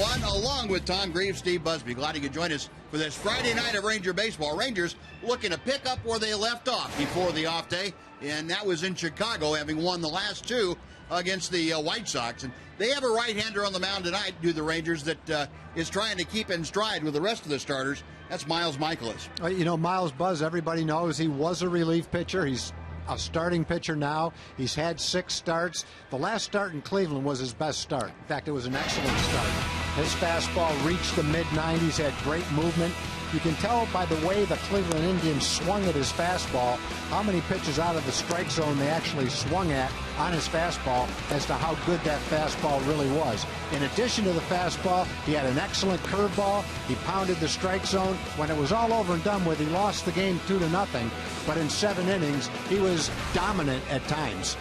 21, along with Tom Greaves, Steve Busby. Glad you could join us for this Friday night of Ranger baseball. Rangers looking to pick up where they left off before the off day, and that was in Chicago, having won the last two against the White Sox. And they have a right-hander on the mound tonight, do the Rangers, that is trying to keep in stride with the rest of the starters. That's Miles Michaelis. You know, Miles Buzz, everybody knows he was a relief pitcher. He's a starting pitcher now. He's had 6 starts. The last start in Cleveland was his best start. In fact, it was an excellent start. His fastball reached the mid-90s, had great movement. You can tell by the way the Cleveland Indians swung at his fastball how many pitches out of the strike zone they actually swung at on his fastball as to how good that fastball really was. In addition to the fastball, he had an excellent curveball. He pounded the strike zone. When it was all over and done with, he lost the game 2-0. But in 7 innings, he was dominant at times.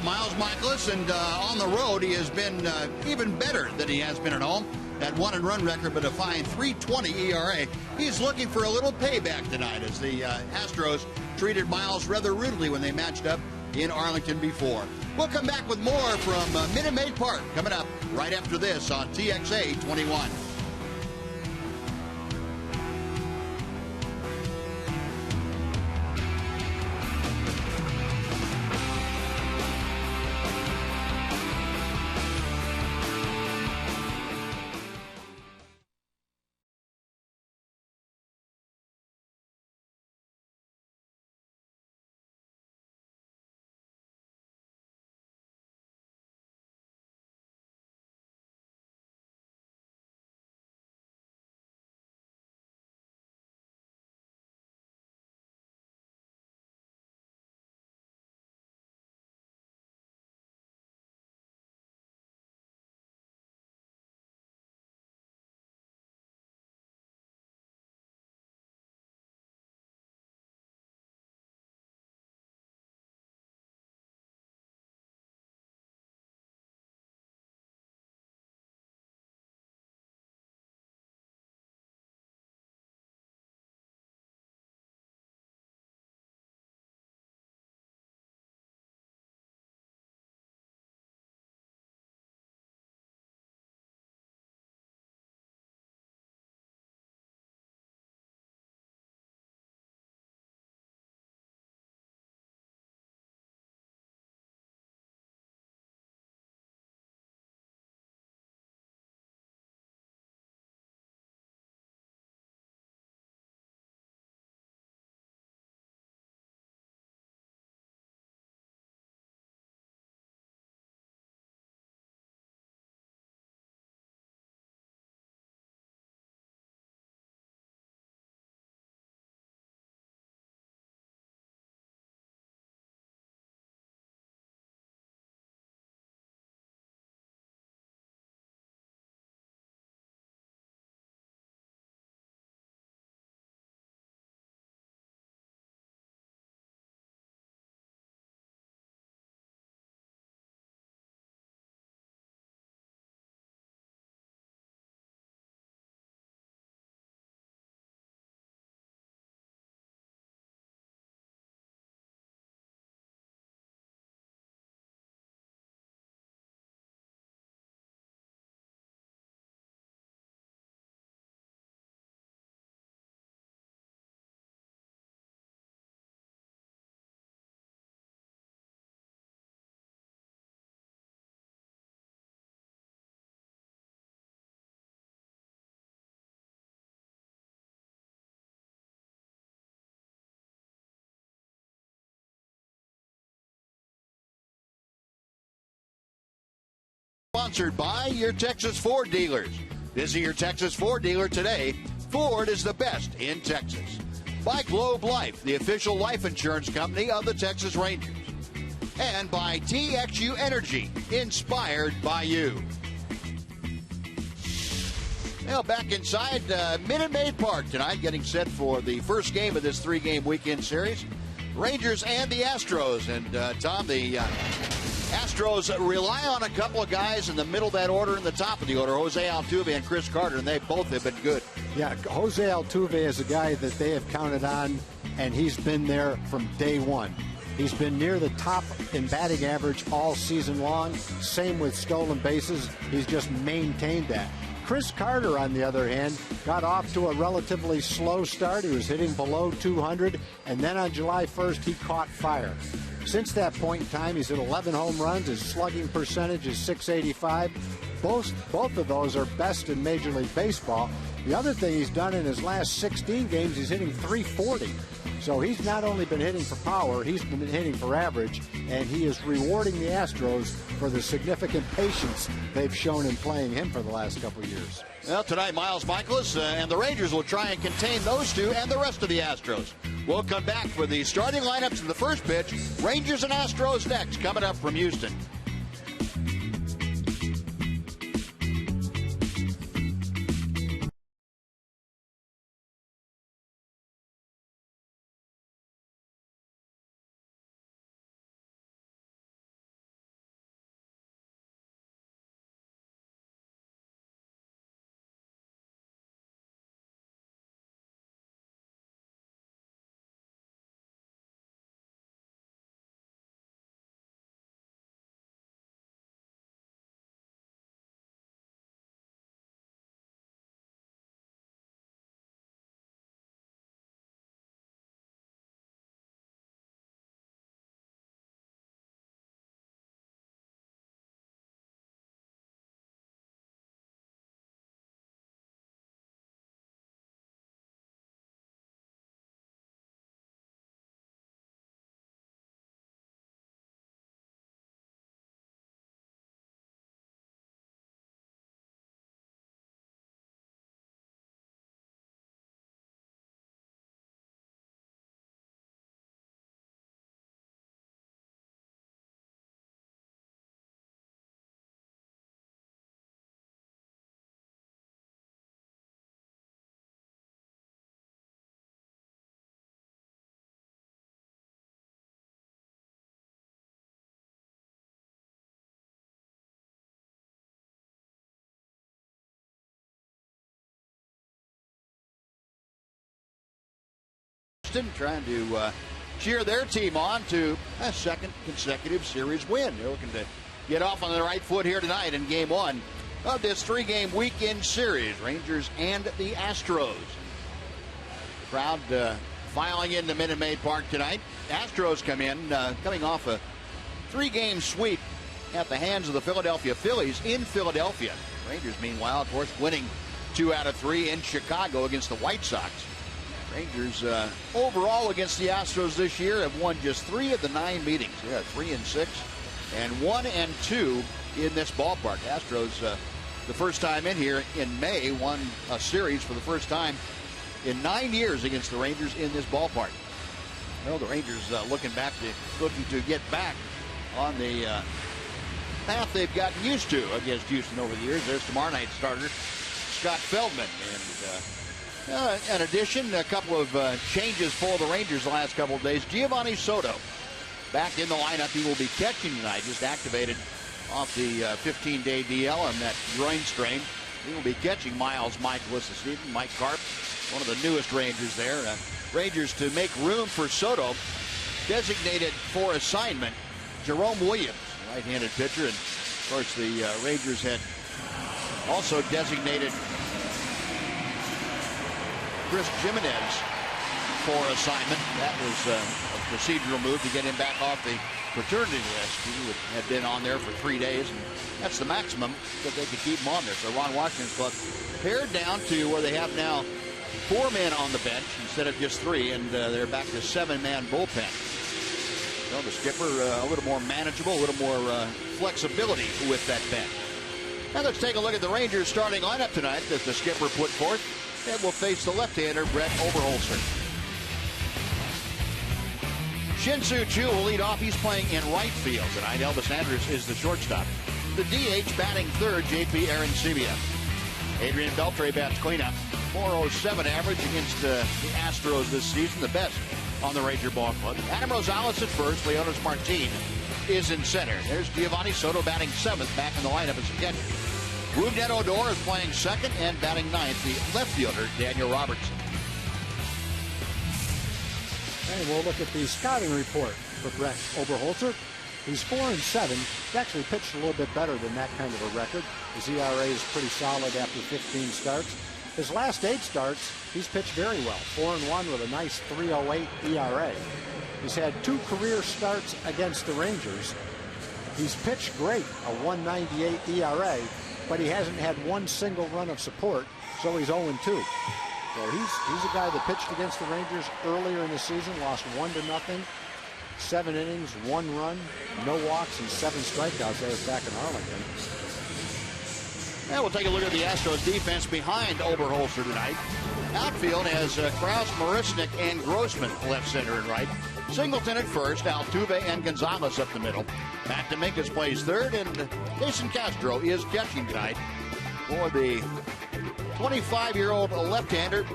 Miles Michaelis, and on the road, he has been even better than he has been at home. That 1-run record, but a fine 3.20 ERA. He's looking for a little payback tonight as the Astros treated Miles rather rudely when they matched up in Arlington before. We'll come back with more from Minute Maid Park coming up right after this on TXA 21. Sponsored by your Texas Ford dealers. Visit your Texas Ford dealer today. Ford is the best in Texas. By Globe Life, the official life insurance company of the Texas Rangers. And by TXU Energy, inspired by you. Well, back inside Minute Maid Park tonight, getting set for the first game of this 3-game weekend series. Rangers and the Astros. And, Tom, the Astros rely on a couple of guys in the middle of that order and the top of the order, Jose Altuve and Chris Carter, and they both have been good. Yeah, Jose Altuve is a guy that they have counted on, and he's been there from day one. He's been near the top in batting average all season long. Same with stolen bases. He's just maintained that. Chris Carter, on the other hand, got off to a relatively slow start. He was hitting below 200, and then on July 1st, he caught fire. Since that point in time, he's hit 11 home runs. His slugging percentage is .685. Both of those are best in Major League Baseball. The other thing he's done in his last 16 games, he's hitting .340. So he's not only been hitting for power, he's been hitting for average, and he is rewarding the Astros for the significant patience they've shown in playing him for the last couple of years. Well, tonight, Miles Mikolas and the Rangers will try and contain those two and the rest of the Astros. We'll come back for the starting lineups in the first pitch. Rangers and Astros next, coming up from Houston. Trying to cheer their team on to a second consecutive series win. They're looking to get off on the right foot here tonight in game one of this three-game weekend series, Rangers and the Astros. Crowd filing into Minute Maid Park tonight. Astros come in coming off a three-game sweep at the hands of the Philadelphia Phillies in Philadelphia. Rangers, meanwhile, of course, winning 2 out of 3 in Chicago against the White Sox. Rangers overall against the Astros this year have won just 3 of the 9 meetings. Yeah, 3-6 and 1-2 in this ballpark. Astros, the first time in here in May, won a series for the first time in 9 years against the Rangers in this ballpark. Well, the Rangers looking to get back on the path they've gotten used to against Houston over the years. There's tomorrow night's starter, Scott Feldman, and in addition, a couple of changes for the Rangers the last couple of days. Giovanni Soto back in the lineup. He will be catching tonight, just activated off the 15-day DL on that groin strain. He will be catching Miles Mikolas this evening. Mike Karp, one of the newest Rangers there. Rangers, to make room for Soto, designated for assignment Jerome Williams, right-handed pitcher. And, of course, the Rangers had also designated Chris Jimenez for assignment. That was a procedural move to get him back off the paternity list. He had been on there for 3 days, and that's the maximum that they could keep him on there. So Ron Washington's club pared down to where they have now 4 men on the bench instead of just 3, and they're back to 7-man bullpen. So the skipper a little more manageable, a little more flexibility with that bench. Now let's take a look at the Rangers starting lineup tonight that the skipper put forth. And will face the left-hander, Brett Oberholzer. Shin-Soo Choo will lead off. He's playing in right field tonight. Elvis Andrus is the shortstop. The DH batting third, JP Arancibia. Adrian Beltre bats cleanup. .407 average against the Astros this season, the best on the Ranger ball club. Adam Rosales at first. Leonis Martin is in center. There's Giovanni Soto batting 7th, back in the lineup as a catcher. Rougned Odor is playing second and batting 9th, the left fielder, Daniel Robertson. And we'll look at the scouting report for Brett Oberholzer. He's 4-7 He's actually pitched a little bit better than that kind of a record. His ERA is pretty solid after 15 starts. His last 8 starts, he's pitched very well. 4-1 with a nice 3.08 ERA. He's had 2 career starts against the Rangers. He's pitched great, a 1.98 ERA, but he hasn't had one single run of support, so he's 0-2. So he's a guy that pitched against the Rangers earlier in the season, lost 1-0, 7 innings, 1 run, no walks, and 7 strikeouts. That was back in Arlington. Now we'll take a look at the Astros defense behind Oberholzer tonight. Outfield has Krause, Marisnik, and Grossman left, center, and right. Singleton at first, Altuve and Gonzalez up the middle. Matt Dominguez plays third, and Jason Castro is catching tonight for the 25-year-old left-hander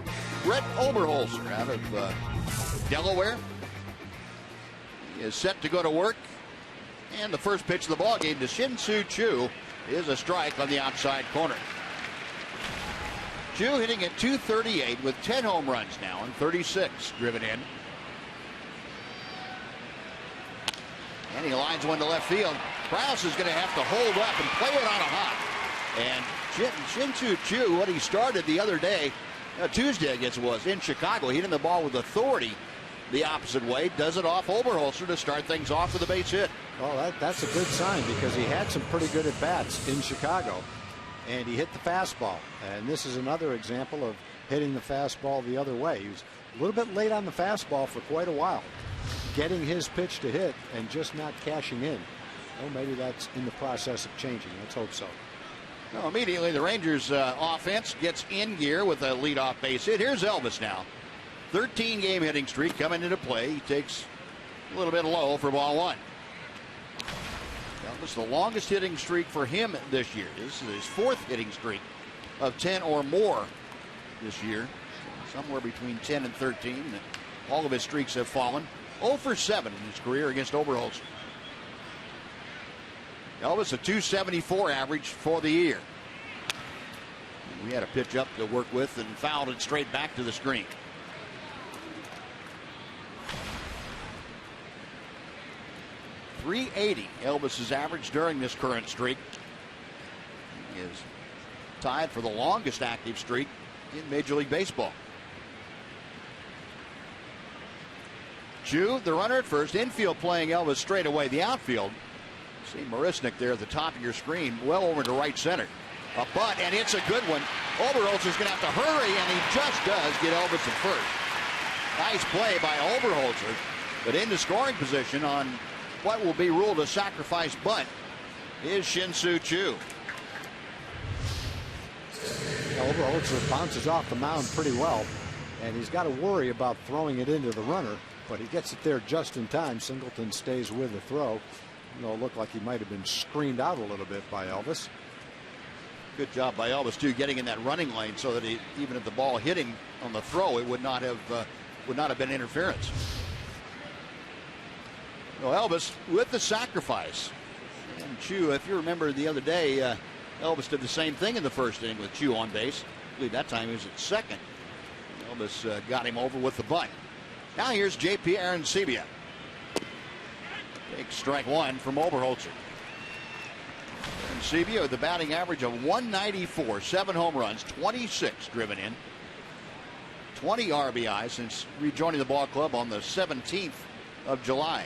Brett Oberholzer out of Delaware. He is set to go to work, and the first pitch of the ball game to Shin-Soo Choo is a strike on the outside corner. Choo hitting at .238 with 10 home runs now and 36 driven in. And he lines one to left field. Krause is going to have to hold up and play it on a hop. And Shin-Soo Choo, what he started the other day, Tuesday I guess it was, in Chicago, hitting the ball with authority the opposite way, does it off Oberholzer to start things off with a base hit. Well, that's a good sign because he had some pretty good at-bats in Chicago, and he hit the fastball. And this is another example of hitting the fastball the other way. He was a little bit late on the fastball for quite a while, getting his pitch to hit and just not cashing in. Well, maybe that's in the process of changing. Let's hope so. Well, immediately the Rangers offense gets in gear with a leadoff base hit. Here's Elvis now. 13-game hitting streak coming into play. He takes a little bit low for ball 1. Elvis, the longest hitting streak for him this year. This is his 4th hitting streak of 10 or more this year. Somewhere between 10 and 13. All of his streaks have fallen. 0 for 7 in his career against Oberholzer. Elvis a .274 average for the year. We had a pitch up to work with and fouled it straight back to the screen. .380 Elvis's average during this current streak. He is tied for the longest active streak in Major League Baseball. Choo, the runner at first, infield playing Elvis straight away. The outfield, see Marisnik there at the top of your screen, well over to right center. A bunt, and it's a good one. Oberholzer's going to have to hurry, and he just does get Elvis at first. Nice play by Oberholzer, but into scoring position on what will be ruled a sacrifice bunt is Shin-Soo Choo. Oberholzer bounces off the mound pretty well, and he's got to worry about throwing it into the runner, but he gets it there just in time. Singleton stays with the throw. It looked like he might have been screened out a little bit by Elvis. Good job by Elvis too, getting in that running lane so that even if the ball hit him on the throw, it would not have been interference. Elvis with the sacrifice. And Choo, if you remember the other day, Elvis did the same thing in the first inning with Choo on base. I believe that time he was at second. Elvis got him over with the bunt. Now here's J.P. Arancibia. Takes strike 1 from Oberholzer. Arancibia with the batting average of .194, 7 home runs, 26 driven in, 20 RBI since rejoining the ball club on the 17th of July.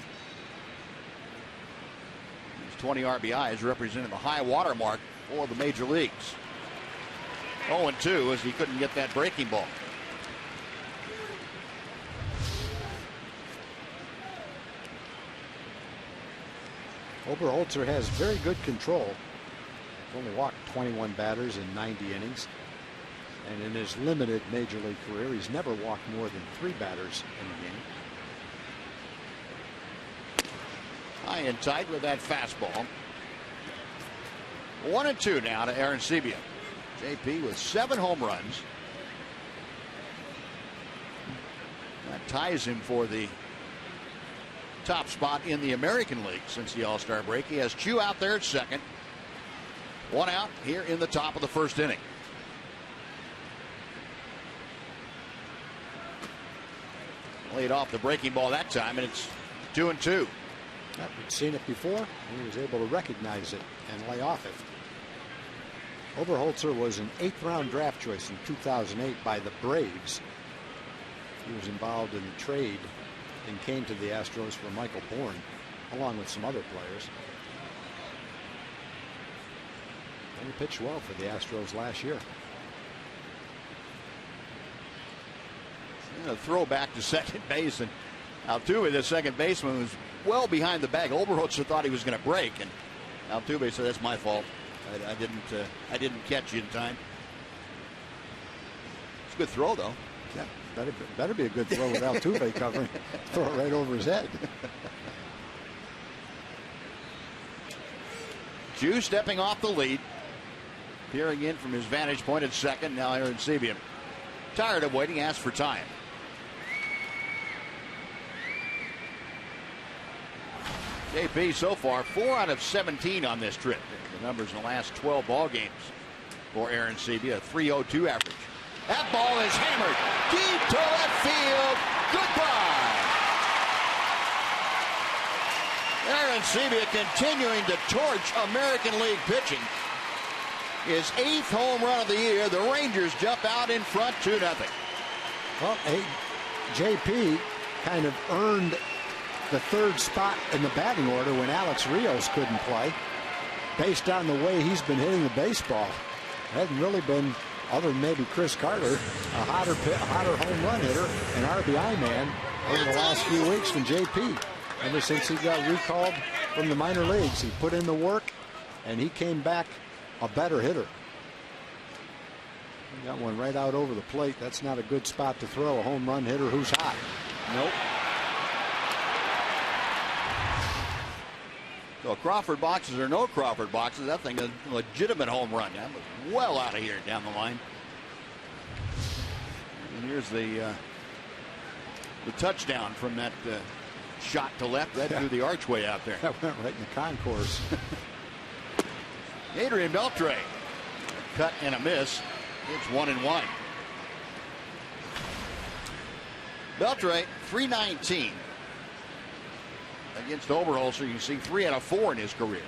20 RBIs representing the high water mark for the major leagues. 0-2 as he couldn't get that breaking ball. Oberholzer has very good control. He's only walked 21 batters in 90 innings. And in his limited major league career, he's never walked more than 3 batters in a game. High and tight with that fastball. 1-2 now to Arancibia. JP with 7 home runs. That ties him for the top spot in the American League since the All-Star break. He has Choo out there at second. 1 out here in the top of the first inning. Laid off the breaking ball that time, and it's 2-2. We'd seen it before, and he was able to recognize it and lay off it. Oberholzer was an 8th-round draft choice in 2008 by the Braves. He was involved in the trade and came to the Astros for Michael Bourne, along with some other players. And he pitched well for the Astros last year. A throw back to second base, and Altuve, the second baseman, was well behind the bag. Oberholzer thought he was going to break, and Altuve said, "That's my fault. I didn't catch you in time." It's a good throw, though. Yeah, better be a good throw with Altuve covering. Throw it right over his head. Jew stepping off the lead, peering in from his vantage point at second. Now Arancibia, tired of waiting, asks for time. JP so far 4 out of 17 on this trip. The numbers in the last 12 ball games for Arancibia, a .302 average. That ball is hammered deep to left field. Goodbye. Arancibia continuing to torch American League pitching. His 8th home run of the year. The Rangers jump out in front 2-0. Well, JP kind of earned the 3rd spot in the batting order when Alex Rios couldn't play, based on the way he's been hitting the baseball. Hasn't really been, other than maybe Chris Carter, a hotter home run hitter and RBI man over the last few weeks than JP. Ever since he got recalled from the minor leagues, he put in the work, and he came back a better hitter. He got one right out over the plate. That's not a good spot to throw a home run hitter who's hot. Nope. So Crawford boxes or no Crawford boxes, that thing is a legitimate home run. That was well out of here down the line. And here's the touchdown from that shot to left. That threw the archway out there. That went right in the concourse. Adrian Beltre, a cut and a miss. It's 1-1. Beltre, .319. Against Oberholzer, you can see 3 out of 4 in his career.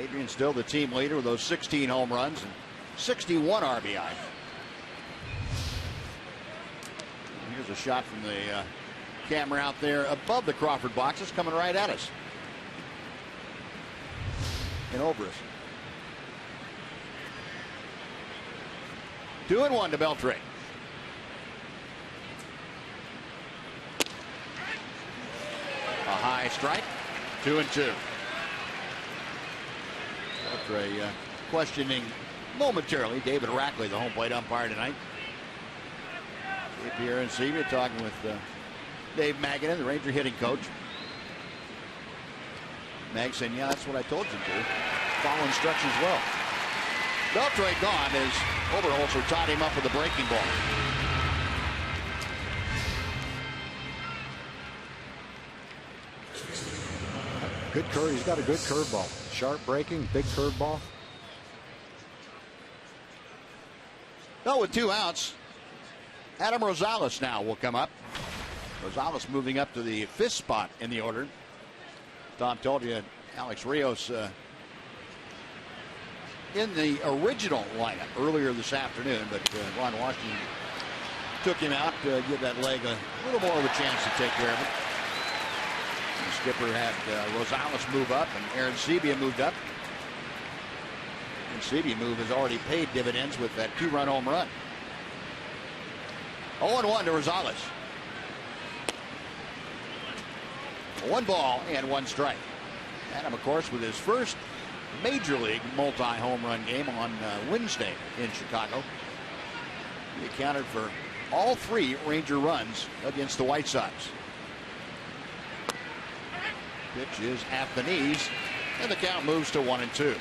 Adrian still the team leader with those 16 home runs and 61 RBI. Here's a shot from the camera out there above the Crawford boxes, coming right at us and over us. 2-1 to Beltre. A high strike, 2-2. Beltre questioning momentarily David Rackley, the home plate umpire tonight. JP Arancibia talking with Dave Magadan, the Ranger hitting coach. Mag saying, "Yeah, that's what I told you to do. Follow instructions well." Beltre gone as Oberholzer tied him up with a breaking ball. Good curve. He's got a good curveball. Sharp breaking, big curveball. Well, with 2 outs, Adam Rosales now will come up. Rosales moving up to the 5th spot in the order. Tom told you Alex Rios in the original lineup earlier this afternoon, but Ron Washington took him out to give that leg a little more of a chance to take care of it. The skipper had Rosales move up, and Arancibia moved up. Arancibia move has already paid dividends with that 2-run home run. 0-1 to Rosales. 1 ball and 1 strike. Adam, of course, with his first major league multi-home run game on Wednesday in Chicago. He accounted for all 3 Ranger runs against the White Sox. Pitch is at the knees, and the count moves to 1-2.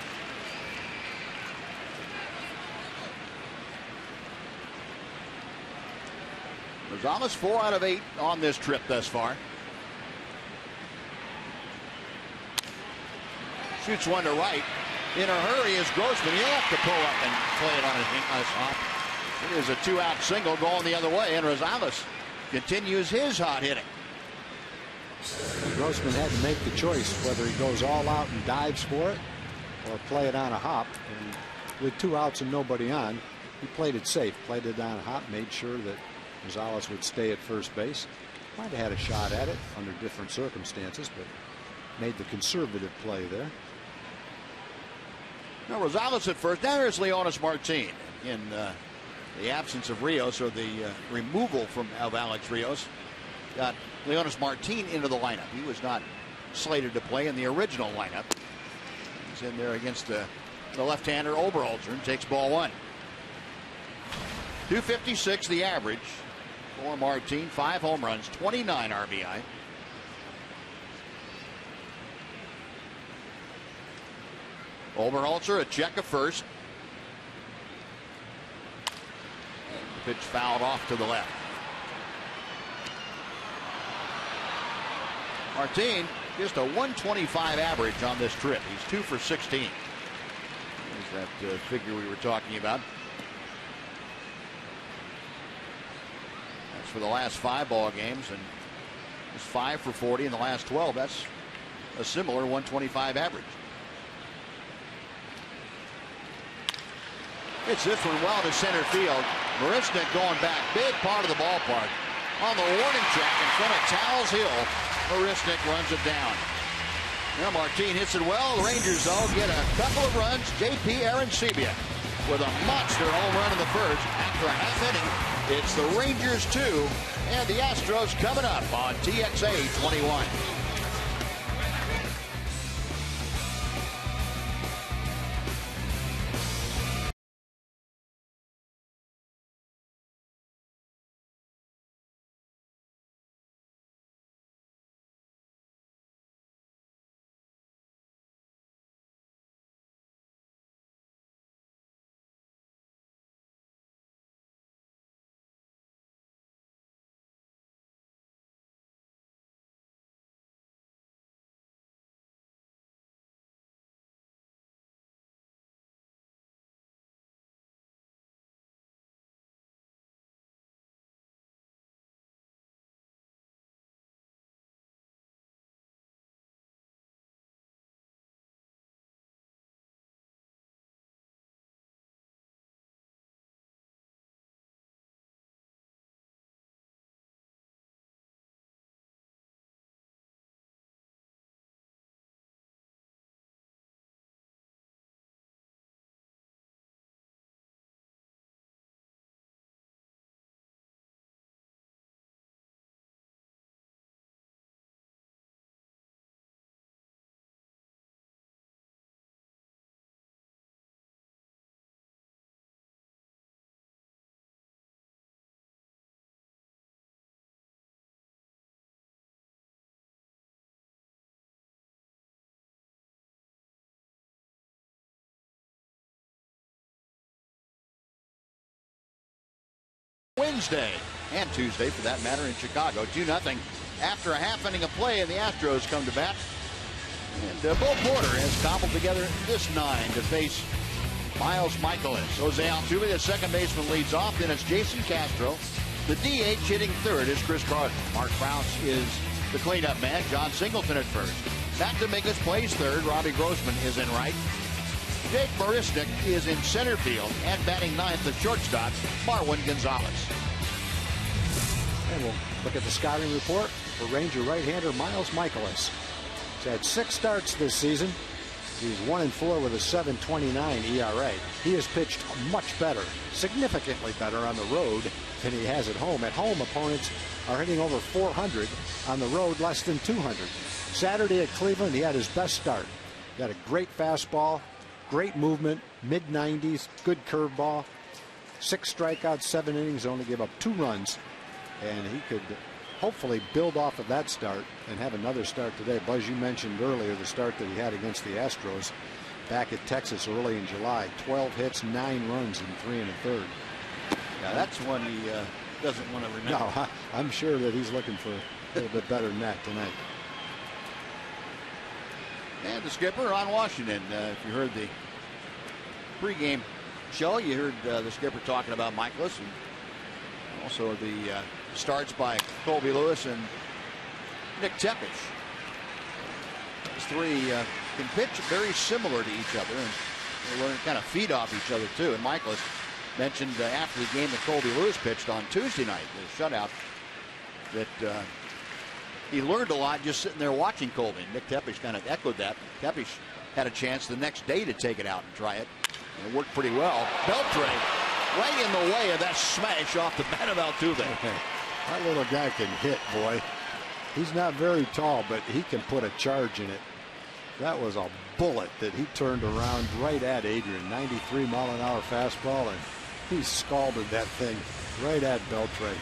Rosales 4 out of 8 on this trip thus far. Shoots one to right. In a hurry is Grossman. He'll have to pull up and play it on his hop. It is a 2-out single going the other way, and Rosales continues his hot hitting. Grossman had to make the choice whether he goes all out and dives for it or play it on a hop. And with 2 outs and nobody on, he played it safe, played it on a hop, made sure that Rosales would stay at first base. Might have had a shot at it under different circumstances, but made the conservative play there. Now Rosales at first. Now here's Leonys Martin in the absence of Rios, or the removal of Alex Rios. Got Leonys Martin into the lineup. He was not slated to play in the original lineup. He's in there against the left-hander Oberholzer, and takes ball 1. 256 the average for Martin. 5 home runs, 29 RBI. Oberholzer a check of first. The pitch fouled off to the left. Martin just a 125 average on this trip. He's 2 for 16. There's that figure we were talking about. That's for the last 5 ball games, and it's 5 for 40 in the last 12. That's a similar 125 average. It's this one well to center field. Marisnik going back, big part of the ballpark. On the warning track in front of Towles Hill, Marisnik runs it down. Now Martin hits it well. The Rangers, though, get a couple of runs. J.P. Arancibia with a monster home run in the first. After a half inning, it's the Rangers 2 and the Astros coming up on TXA 21. Wednesday and Tuesday, for that matter, in Chicago. 2-0 after a half inning of play, and the Astros come to bat. And Bo Porter has cobbled together this 9 to face Miles Michaelis. Jose Altuve, the second baseman, leads off. Then it's Jason Castro. The DH hitting third is Chris Carter. Mark Krause is the cleanup man. John Singleton at first. Back to Miglis plays third. Robbie Grossman is in right. Jake Marisnik is in center field, and batting ninth, the shortstop, Marwin Gonzalez. And we'll look at the scouting report for Ranger right-hander Miles Michaelis. He's had 6 starts this season. He's 1-4 with a 7.29 ERA. He has pitched much better, significantly better on the road than he has at home. At home, opponents are hitting over 400. On the road, less than 200. Saturday at Cleveland, he had his best start. He had a great fastball, great movement, mid-90s, good curveball. 6 strikeouts, 7 innings, only gave up 2 runs. And he could hopefully build off of that start and have another start today. Buzz, you mentioned earlier the start that he had against the Astros back at Texas early in July. 12 hits, 9 runs in 3 1/3. Yeah, that's one he doesn't want to remember. No, I'm sure that he's looking for a little bit better than that tonight. And the skipper on Washington. If you heard the pregame show, you heard the skipper talking about Michaelis, and also the starts by Colby Lewis and Nick Tepish. These three can pitch very similar to each other, and they learn to kind of feed off each other too. And Michaelis mentioned after the game that Colby Lewis pitched on Tuesday night, the shutout, that he learned a lot just sitting there watching Colby. And Nick Tepish kind of echoed that. Tepish had a chance the next day to take it out and try it, and it worked pretty well. Beltre right in the way of that smash off the bat of Altuve. That little guy can hit, boy. He's not very tall, but he can put a charge in it. That was a bullet that he turned around right at Adrian. 93-mile-an-hour fastball, and he scalded that thing right at Beltre.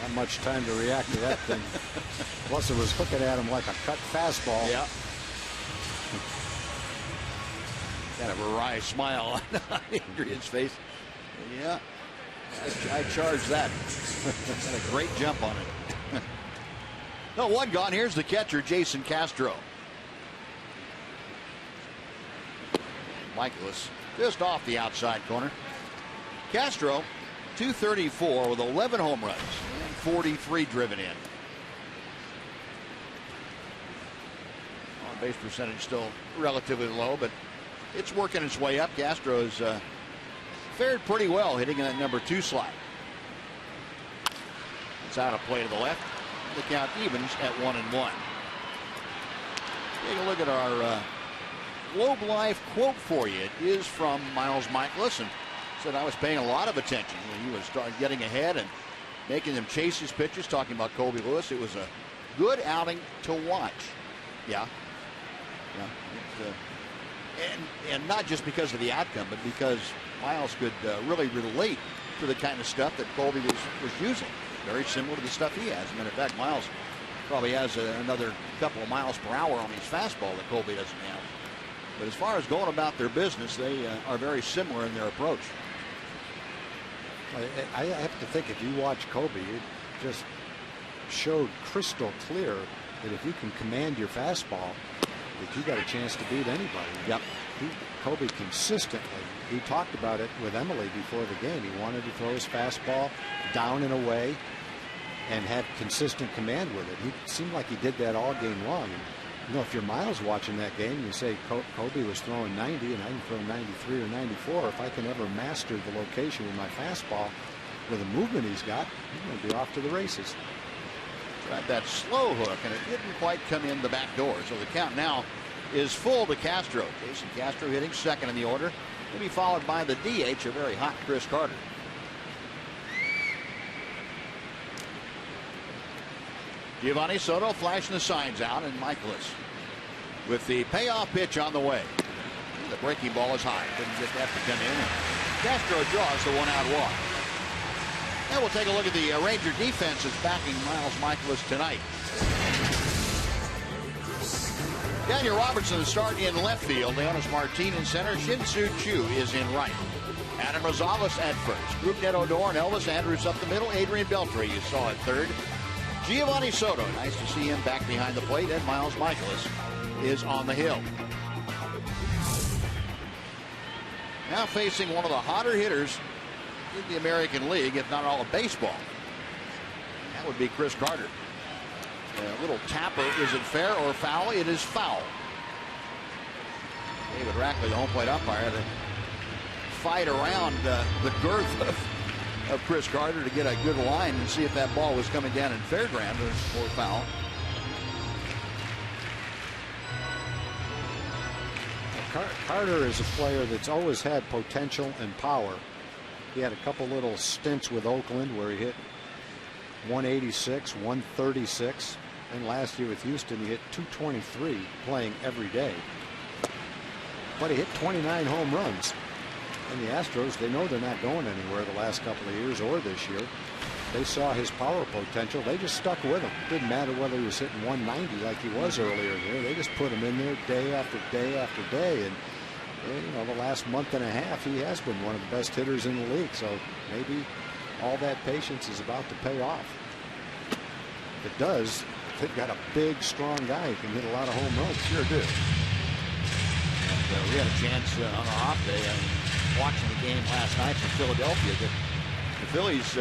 Not much time to react to that thing. Plus, it was hooking at him like a cut fastball. Yeah. Kind of a wry smile on Adrian's face. Yeah. I charged that. Had a great jump on it. No, one gone. Here's the catcher, Jason Castro. Michaelis just off the outside corner. Castro, 234 with 11 home runs and 43 driven in. On base percentage still relatively low, but it's working its way up. Castro's fared pretty well hitting in that number 2 slot. It's out of play to the left. The count evens at 1-1. Take a look at our Globe Life quote for you. It is from Miles Michaelis, and said, I was paying a lot of attention when he was getting ahead and making them chase his pitches, talking about Colby Lewis. It was a good outing to watch. Yeah. And not just because of the outcome, but because Miles could really relate to the kind of stuff that Colby was using. Very similar to the stuff he has. As a matter of fact, Miles probably has another couple of miles per hour on his fastball that Colby doesn't have. But as far as going about their business, they are very similar in their approach. I have to think if you watch Colby, it just showed crystal clear that if you can command your fastball, that you got a chance to beat anybody. Yep. Colby consistently, he talked about it with Emily before the game. He wanted to throw his fastball down and away and have consistent command with it. He seemed like he did that all game long. And, you know, if you're Miles watching that game, you say Colby was throwing 90 and I can throw 93 or 94. If I can ever master the location with my fastball with the movement he's got, he's going to be off to the races. Got that slow hook, and it didn't quite come in the back door. So the count now is full to Castro. Jason Castro hitting second in the order. He'll be followed by the DH, a very hot Chris Carter. Giovanni Soto flashing the signs out, and Michaelis with the payoff pitch on the way. The breaking ball is high. Didn't get that to come in. Castro draws the 1-out walk. Now we'll take a look at the Ranger defense that's backing Miles Michaelis tonight. Daniel Robertson starting in left field. Leonis Martin in center. Shin-Soo Choo is in right. Adam Rosales at first. Group Ned Odor and Elvis Andrus up the middle. Adrian Beltre you saw at third. Giovanni Soto, nice to see him back behind the plate. And Miles Michaelis is on the hill. Now facing one of the hotter hitters in the American League, if not all of baseball. That would be Chris Carter. A little tapper. Is it fair or foul? It is foul. David Rackley, the home plate umpire, to fight around the girth of Chris Carter to get a good line and see if that ball was coming down in fairground or foul. Carter is a player that's always had potential and power. He had a couple little stints with Oakland where he hit 186, 136. And last year with Houston, he hit 223 playing every day. But he hit 29 home runs. And the Astros, they know they're not going anywhere the last couple of years or this year. They saw his power potential. They just stuck with him. Didn't matter whether he was hitting 190 like he was earlier there. They just put him in there day after day after day. And you know, the last month and a half, he has been one of the best hitters in the league. So maybe all that patience is about to pay off. If it does, they've got a big, strong guy who can hit a lot of home runs. Sure do. And, we had a chance on our off day watching the game last night from Philadelphia. The Phillies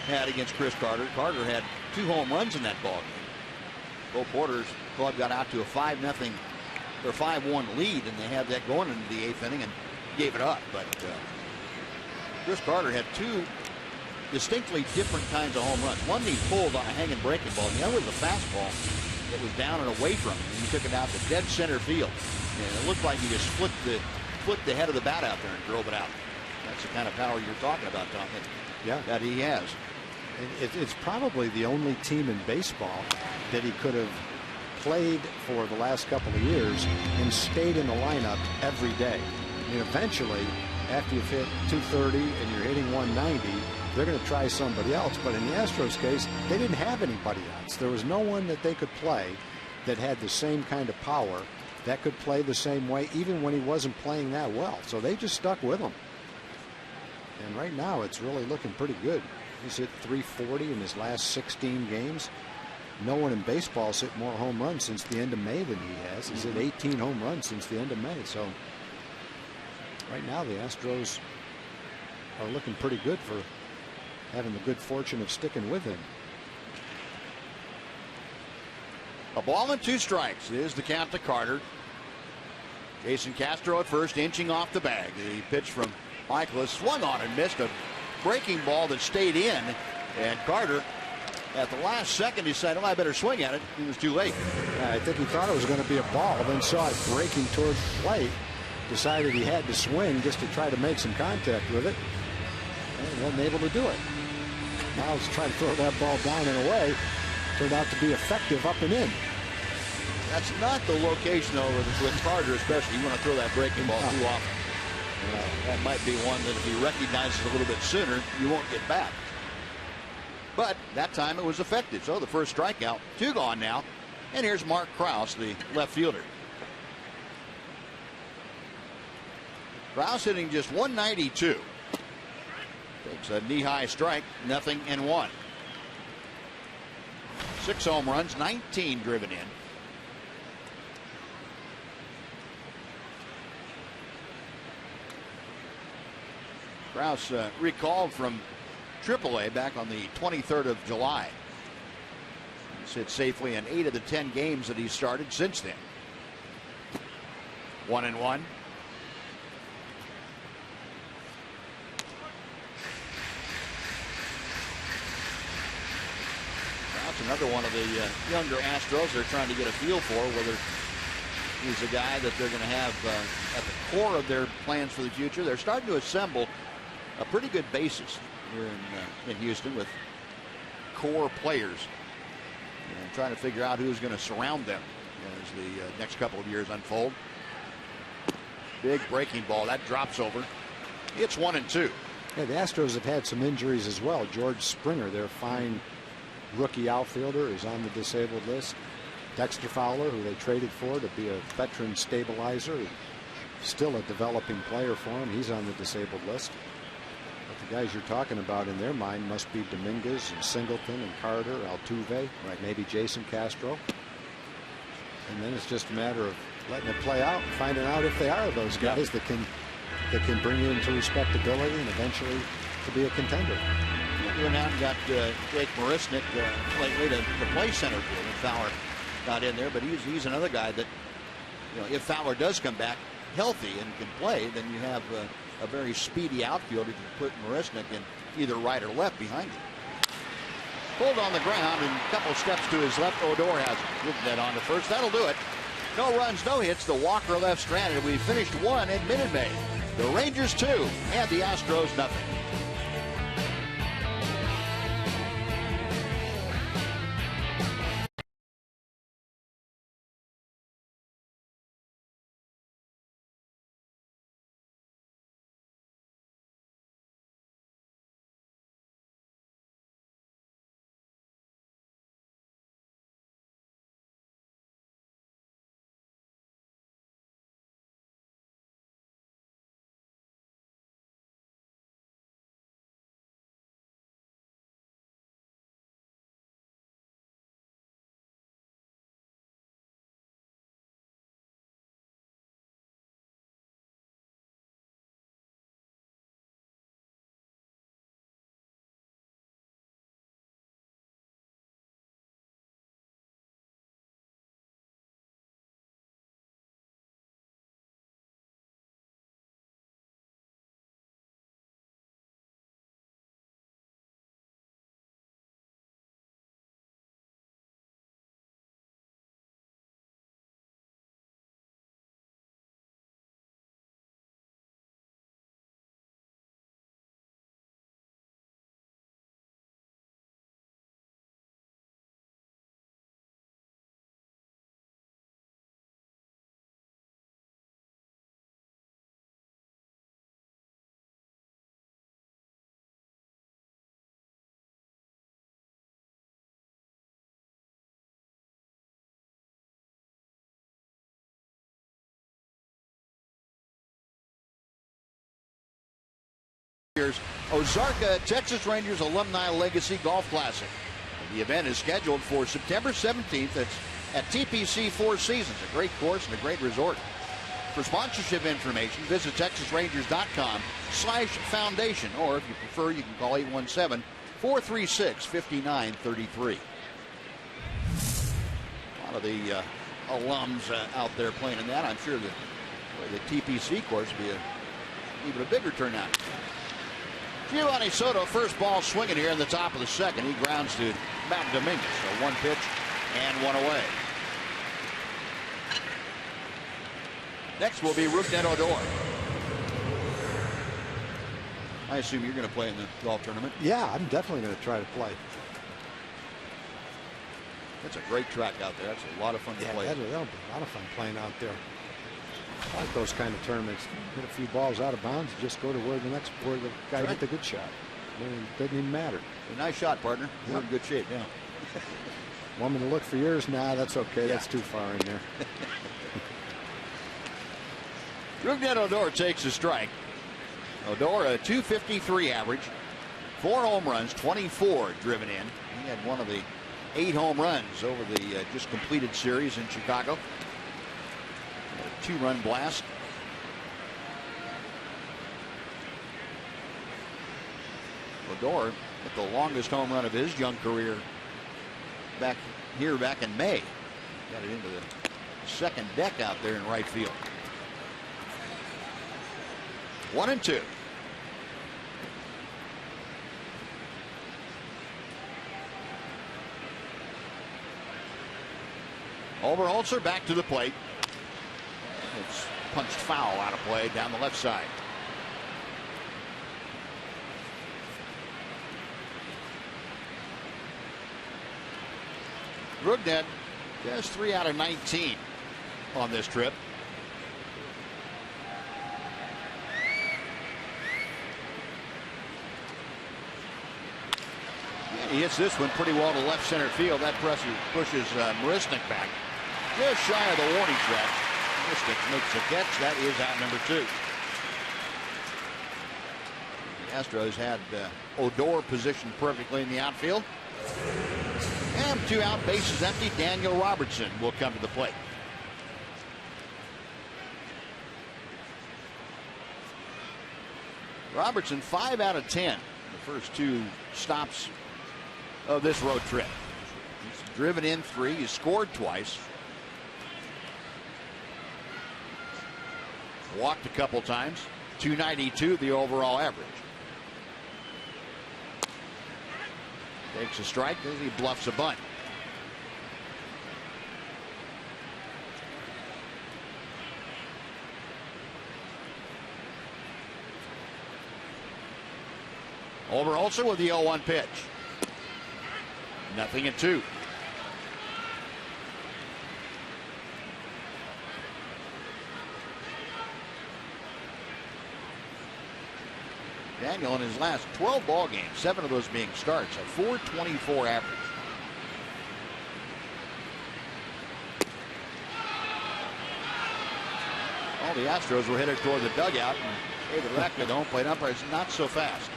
had against Chris Carter. Carter had 2 home runs in that ball game. Bo Porter's club got out to a 5-0 or 5-1 lead, and they had that going into the 8th inning and gave it up. But Chris Carter had 2 distinctly different kinds of home runs. One he pulled on a hanging breaking ball, and the other was a fastball that was down and away from him. And he took it out to dead center field. And it looked like he just flipped the head of the bat out there and drove it out. That's the kind of power you're talking about, Tom, that he has. It's probably the only team in baseball that he could have played for the last couple of years and stayed in the lineup every day. I mean, eventually, after you've hit 230 and you're hitting 190, they're going to try somebody else. But in the Astros case, they didn't have anybody else. There was no one that they could play that had the same kind of power, that could play the same way, even when he wasn't playing that well. So they just stuck with him. And right now, it's really looking pretty good. He's hit 340 in his last 16 games. No one in baseball has hit more home runs since the end of May than he has. He's hit 18 home runs since the end of May. So right now, the Astros are looking pretty good for having the good fortune of sticking with him. A ball and 2 strikes is the count to Carter. Jason Castro at first, inching off the bag. The pitch from Michaelis swung on and missed a breaking ball that stayed in, and Carter at the last second decided, well, I better swing at it. He was too late. I think he thought it was going to be a ball, then saw it breaking toward the plate, decided he had to swing just to try to make some contact with it, and wasn't able to do it. Miles tried to throw that ball down and away. Turned out to be effective up and in. That's not the location, though, with Carter especially. You want to throw that breaking ball too often. That might be one that if he recognizes a little bit sooner, you won't get back. But that time it was effective. So the first strikeout, 2 gone now. And here's Mark Krause, the left fielder. Krause hitting just 192. Takes a knee-high strike, 0-1. 6 home runs, 19 driven in. Krause recalled from AAA back on the 23rd of July. He's hit safely in 8 of the 10 games that he's started since then. 1-1. That's another one of the younger Astros they're trying to get a feel for, whether he's a guy that they're going to have at the core of their plans for the future. They're starting to assemble a pretty good basis here in Houston with core players, and trying to figure out who's going to surround them as the next couple of years unfold. Big breaking ball that drops over. It's 1-2. Yeah, the Astros have had some injuries as well. George Springer, their fine rookie outfielder, is on the disabled list. Dexter Fowler, who they traded for to be a veteran stabilizer, still a developing player for him. He's on the disabled list. But the guys you're talking about in their mind must be Dominguez and Singleton and Carter, Altuve, right? Maybe Jason Castro. And then it's just a matter of letting it play out and finding out if they are those guys that can bring you into respectability and eventually to be a contender. We went out and got Jake Marisnik lately to play center field, and Fowler not in there, but he's another guy that, you know, if Fowler does come back healthy and can play, then you have a very speedy outfielder to put Marisnik in either right or left behind him. Pulled on the ground and a couple steps to his left. Odor has it. With that on to first. That'll do it. No runs, no hits. The Walker left stranded. We finished 1 in Minute Maid. The Rangers 2 and the Astros nothing. Year's Ozarka Texas Rangers Alumni Legacy Golf Classic. The event is scheduled for September 17th. It's at TPC Four Seasons, a great course and a great resort. For sponsorship information, visit TexasRangers.com/foundation, or if you prefer, you can call 817-436-5933. A lot of the alums out there playing in that. I'm sure that the TPC course will be even a bigger turnout. Giovanni Soto, first ball swinging here in the top of the second. He grounds to Matt Dominguez. So one pitch and one away. Next will be Rougned Odor. I assume you're going to play in the golf tournament. Yeah, I'm definitely going to try to play. That's a great track out there. That's a lot of fun to play. That'll be a lot of fun playing out there. I like those kind of tournaments. Hit a few balls out of bounds, just go to where the guy hit the good shot. It doesn't even matter. A nice shot, partner. You're in good shape now. Want me to look for yours? Nah, that's okay. Yeah. That's too far in there. Rougned Odor takes a strike. Odor, a .253 average, 4 home runs, 24 driven in. He had one of the 8 home runs over the just completed series in Chicago. A 2-run blast. Odor with the longest home run of his young career back in May. Got it into the second deck out there in right field. 1-2. Oberholzer back to the plate. It's punched foul out of play down the left side. Rougned just 3 out of 19 on this trip. And he hits this one pretty well to left center field. That pushes Marisnik back just shy of the warning track. Marisnik makes a catch. That is out number 2. The Astros had Odor positioned perfectly in the outfield. And 2 out, bases empty. Daniel Robertson will come to the plate. Robertson 5 out of 10. The first 2 stops of this road trip. He's driven in 3. He's scored twice. Walked a couple times. .292 the overall average. Takes a strike as he bluffs a bunt. Oberholzer with the 0-1 pitch. 0-2. Daniel in his last 12 ball games, 7 of those being starts, a .424 average. All the Astros were headed toward the dugout, and David Rackman, the home plate umpire, is not so fast.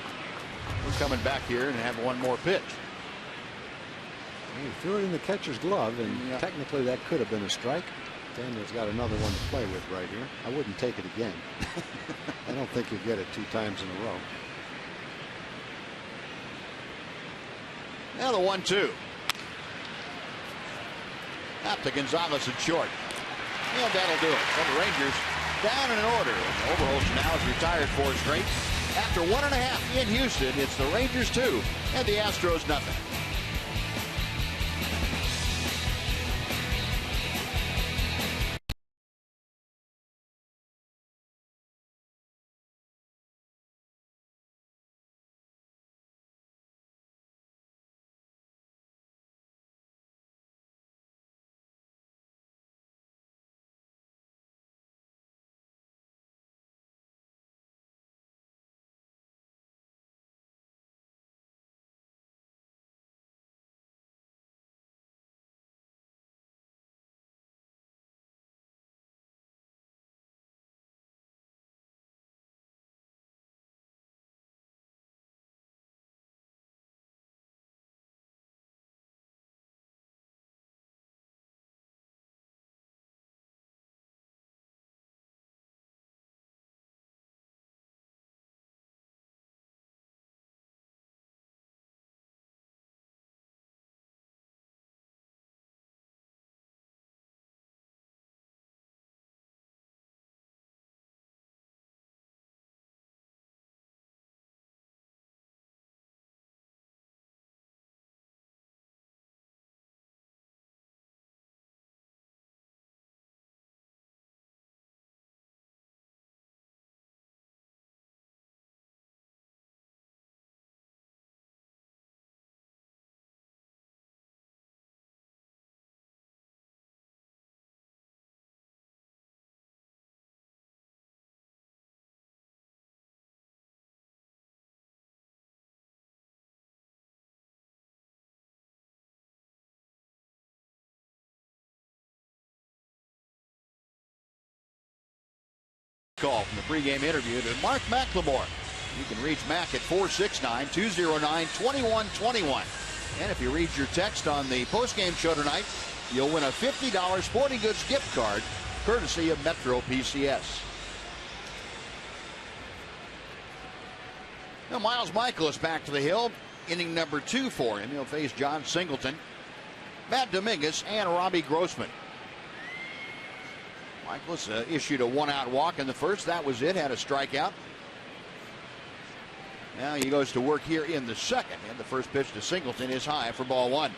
We're coming back here and have one more pitch. He threw it in the catcher's glove, and technically that could have been a strike. Daniel's got another one to play with right here. I wouldn't take it again. I don't think you get it 2 times in a row. Now the 1-2. Out to Gonzalez at short. And that'll do it. So the Rangers down in order. Oberholzer now is retired 4 straight. After 1.5 in Houston, it's the Rangers 2 and the Astros nothing. Call from the pregame interview to Mark McLemore. You can reach Mac at 469-209-2121. And if you read your text on the postgame show tonight, you'll win a $50 Sporting Goods gift card courtesy of Metro PCS. Now Miles Michaelis back to the hill. Inning number 2 for him. He'll face John Singleton, Matt Dominguez, and Robbie Grossman. Michaelis issued a 1-out walk in the first. That was it. Had a strikeout. Now he goes to work here in the second. And the first pitch to Singleton is high for ball 1.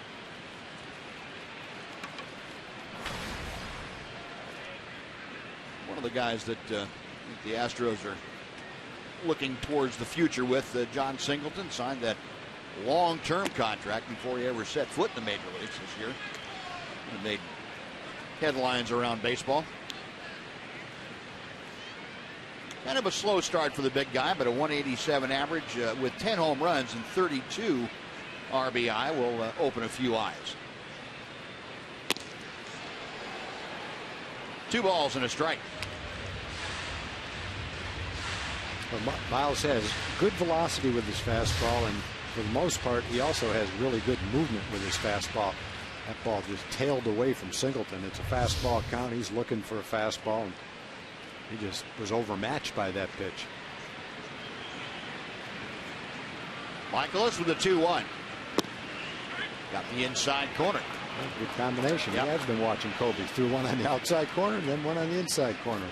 One of the guys that the Astros are looking towards the future with, John Singleton, signed that long-term contract before he ever set foot in the major leagues this year. And made headlines around baseball. Kind of a slow start for the big guy, but a 187 average with 10 home runs and 32 RBI will open a few eyes. 2 balls and a strike. Well, Miles has good velocity with his fastball, and for the most part, he also has really good movement with his fastball. That ball just tailed away from Singleton. It's a fastball count. He's looking for a fastball, and he just was overmatched by that pitch. Michaelis with a 2-1. Got the inside corner. Good combination. Yep. He has been watching Kobe. Threw one on the outside corner and then one on the inside corner.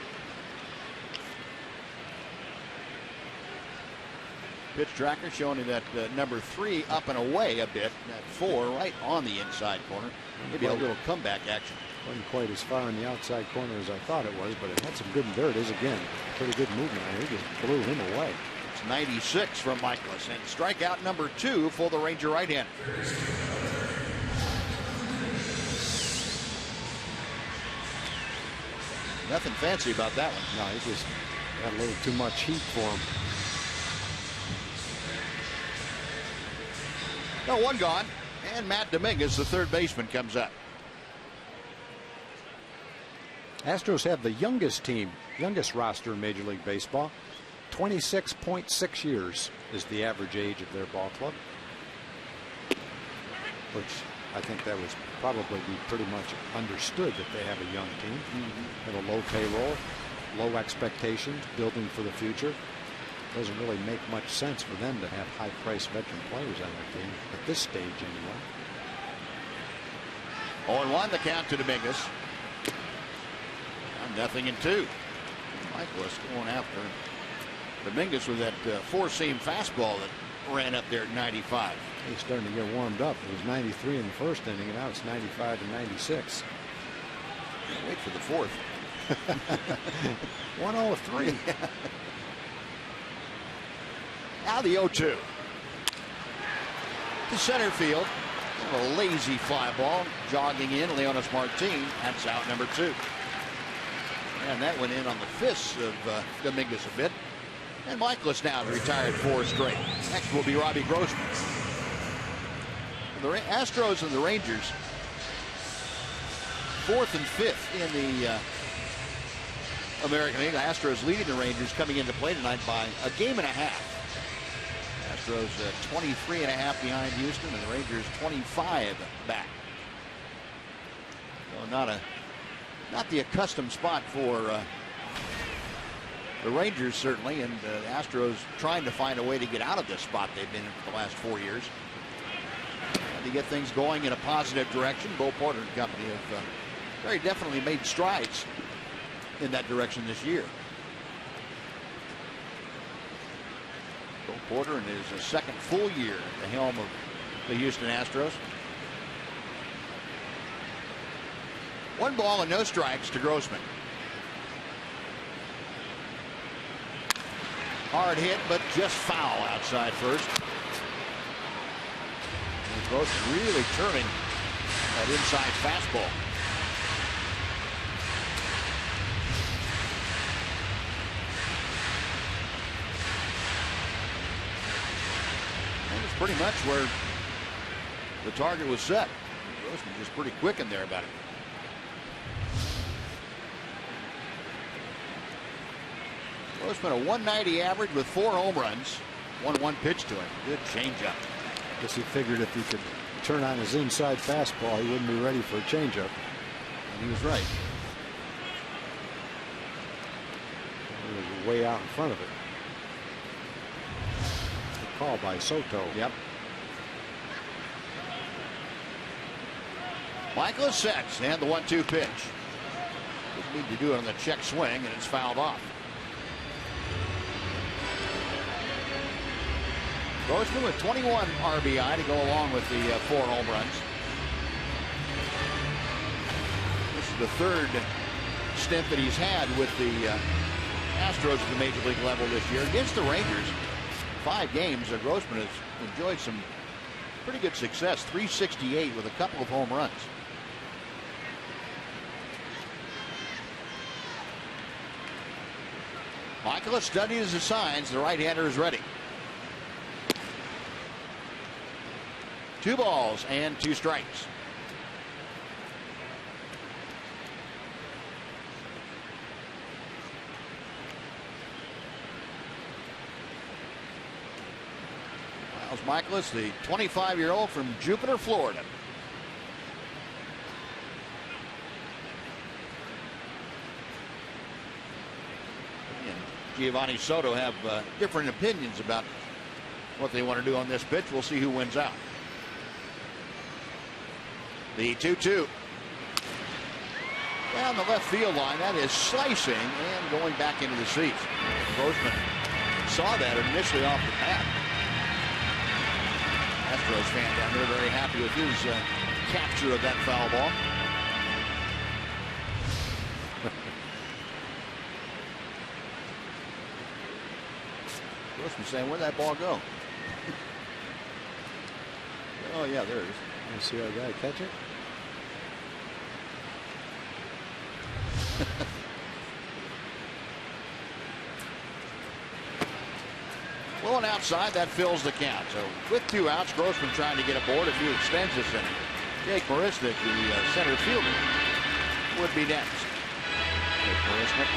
Pitch tracker showing him that number 3 up and away a bit. That 4 right on the inside corner. Maybe a little comeback action. Wasn't quite as far on the outside corner as I thought it was, but it had some good. There it is again. Pretty good movement. He just blew him away. It's 96 from Michaelis, and strikeout number 2 for the Ranger right-hander. Nothing fancy about that one. No, he just got a little too much heat for him. No, 1 gone, and Matt Dominguez, the third baseman, comes up. Astros have the youngest roster in Major League Baseball. 26.6 years is the average age of their ball club, which I think that was probably be pretty much understood that they have a young team. Have a low payroll, low expectations, building for the future. Doesn't really make much sense for them to have high-priced veteran players on their team at this stage anyway. 0-1 the count to Dominguez. 0-2. Michaelis going after Dominguez with that 4-seam fastball that ran up there at 95. He's starting to get warmed up. It was 93 in the first inning, and now it's 95 and 96. Can't wait for the fourth. 103. Now the 0-2. To center field. A lazy fly ball. Jogging in, Leonis Martin. That's out number 2. And that went in on the fists of Dominguez a bit. And Michaelis now retired 4 straight. Next will be Robbie Grossman. The Astros and the Rangers 4th and 5th in the American League. The Astros leading the Rangers coming into play tonight by a game and a half. Astros 23 and a half behind Houston, and the Rangers 25 back. So not the accustomed spot for the Rangers, certainly, and the Astros trying to find a way to get out of this spot they've been in for the last 4 years. To get things going in a positive direction. Bo Porter and company have very definitely made strides in that direction this year. Bo Porter in his second full year at the helm of the Houston Astros. 1 ball and no strikes to Grossman. Hard hit, but just foul outside first. Grossman really turning that inside fastball. And it's pretty much where the target was set. Grossman just pretty quick in there about it. Grossman a 190 average with 4 home runs. 1-1 pitch to him. Good changeup. Guess he figured if he could turn on his inside fastball, he wouldn't be ready for a changeup. And he was right. He was way out in front of it. Good call by Soto. Yep. Michael is set, and the 1-2 pitch. Didn't need to do it on the check swing, and it's fouled off. Grossman with 21 RBI to go along with the 4 home runs. This is the 3rd stint that he's had with the Astros at the Major League level this year. Against the Rangers, 5 games, Grossman has enjoyed some pretty good success. 368 with a couple of home runs. Michaelis studies the signs. The right-hander is ready. 2 balls and 2 strikes. Miles Michaelis, the 25-year-old from Jupiter, Florida. Giovanni Soto have different opinions about what they want to do on this pitch. We'll see who wins out. The 2-2. Down the left field line. That is slicing and going back into the seats. Grossman saw that initially off the bat. Astros fan down there very happy with his capture of that foul ball. Grossman saying, where'd that ball go? Oh, yeah, there it is. You see our guy catch it? Well, and outside, that fills the count. So with 2 outs, Grossman trying to get aboard if he extends this inning. Jake Marisnick, the center fielder, would be next. Jake Marisnick.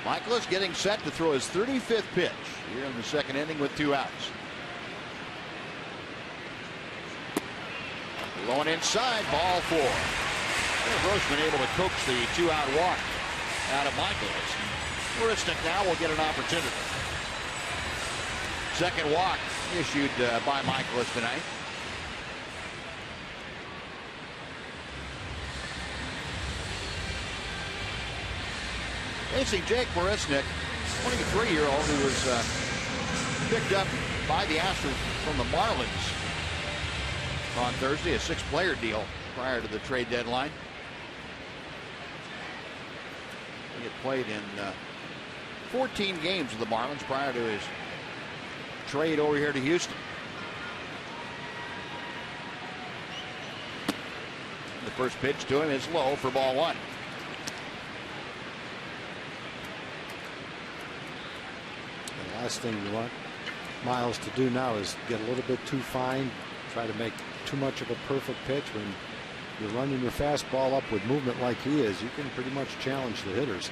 Michaelis getting set to throw his 35th pitch here in the 2nd inning with 2 outs. Going inside, ball 4. Grossman able to coax the 2-out walk out of Michaelis. Marisnick now will get an opportunity. 2nd walk issued by Michaelis tonight. Facing Jake Marisnick, 23-year-old who was picked up by the Astros from the Marlins on Thursday, a 6-player deal prior to the trade deadline. He had played in 14 games with the Marlins prior to his trade over here to Houston. The first pitch to him is low for ball 1. The last thing you want Miles to do now is get a little bit too fine, try to make too much of a perfect pitch. When you're running your fastball up with movement like he is, you can pretty much challenge the hitters.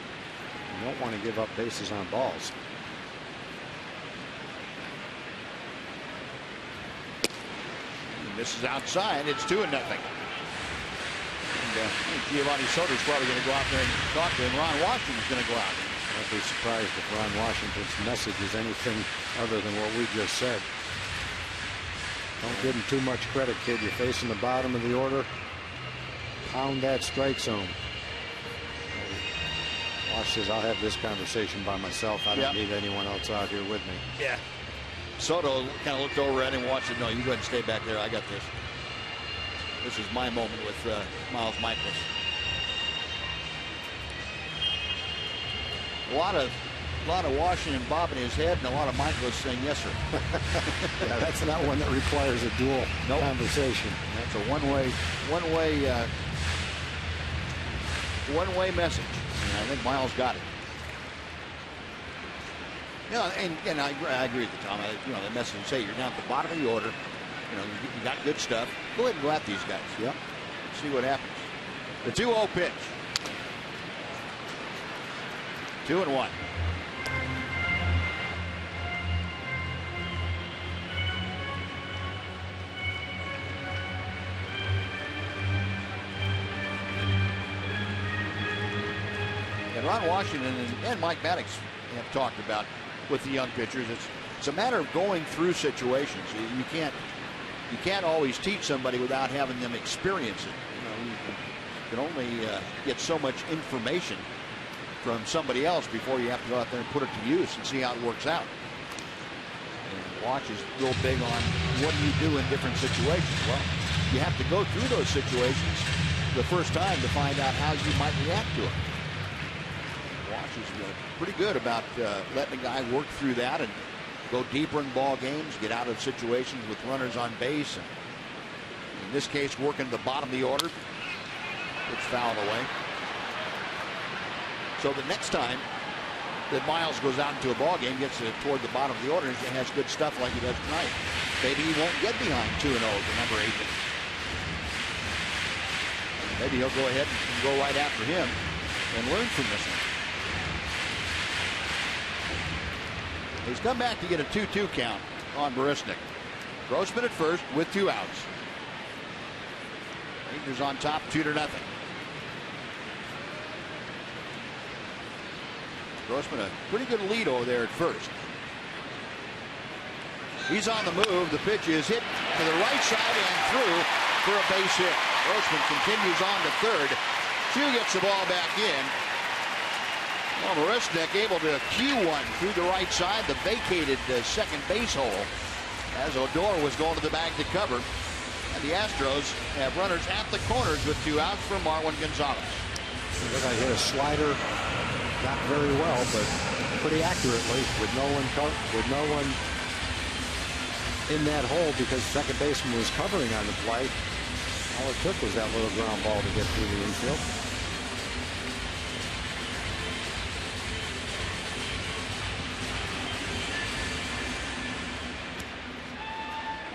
You don't want to give up bases on balls. This is outside. It's 2-0. Giovanni Soto's probably going to go out there and talk to him. Ron Washington's going to go out. I'd be surprised if Ron Washington's message is anything other than what we just said. Don't give him too much credit, kid. You're facing the bottom of the order. Pound that strike zone. Wash says, I'll have this conversation by myself. I don't need anyone else out here with me. Yeah. Soto kind of looked over at him and watched it. No, you go ahead and stay back there. I got this. This is my moment with Miles Michaelis. A lot of Washington bobbing his head and a lot of Michaelis saying yes, sir. Yeah, that's not one that requires a dual conversation. That's a one-way message. And I think Miles got it. Yeah, and I agree with you, Tom. The message say you're down at the bottom of the order. You got good stuff. Go ahead and go at these guys. Yep. See what happens. The 2-0 pitch. 2-1. And Ron Washington and Mike Maddox have talked about with the young pitchers. It's a matter of going through situations. You can't always teach somebody without having them experience it. You can only get so much information from somebody else before you have to go out there and put it to use and see how it works out. And Watch is real big on what do you do in different situations. Well, you have to go through those situations the first time to find out how you might react to it. Watch is pretty good about letting a guy work through that and go deeper in ball games, get out of situations with runners on base, and in this case working the bottom of the order. It's fouled away. So the next time that Miles goes out into a ball game, gets toward the bottom of the order, and has good stuff like he does tonight, maybe he won't get behind 2-0 to number 8. Maybe he'll go ahead and go right after him and learn from this one. He's come back to get a 2-2 count on Marisnick. Grossman at first with 2 outs. Rangers on top 2-0. Grossman a pretty good lead over there at first. He's on the move. The pitch is hit to the right side and through for a base hit. Grossman continues on to third. Hugh gets the ball back in. Well, Marisnick able to cue one through the right side, the vacated second base hole, as Odor was going to the bag to cover. And the Astros have runners at the corners with 2 outs for Marwin Gonzalez. I hit a slider, not very well, but pretty accurately with no one in that hole because the second baseman was covering on the play. All it took was that little ground ball to get through the infield.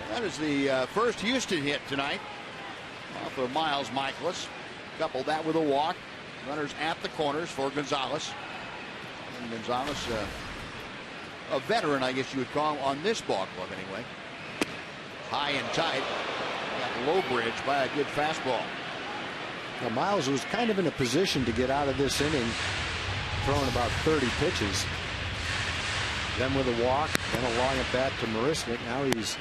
That is the first Houston hit tonight off of Miles Michaelis. Coupled that with a walk. Runners at the corners for Gonzalez. And Gonzalez, a veteran, I guess you would call him on this ball club anyway. High and tight. Got low bridge by a good fastball. Now Miles was kind of in a position to get out of this inning, throwing about 30 pitches. Then with a walk, then a long at bat to Marisnick. Now he's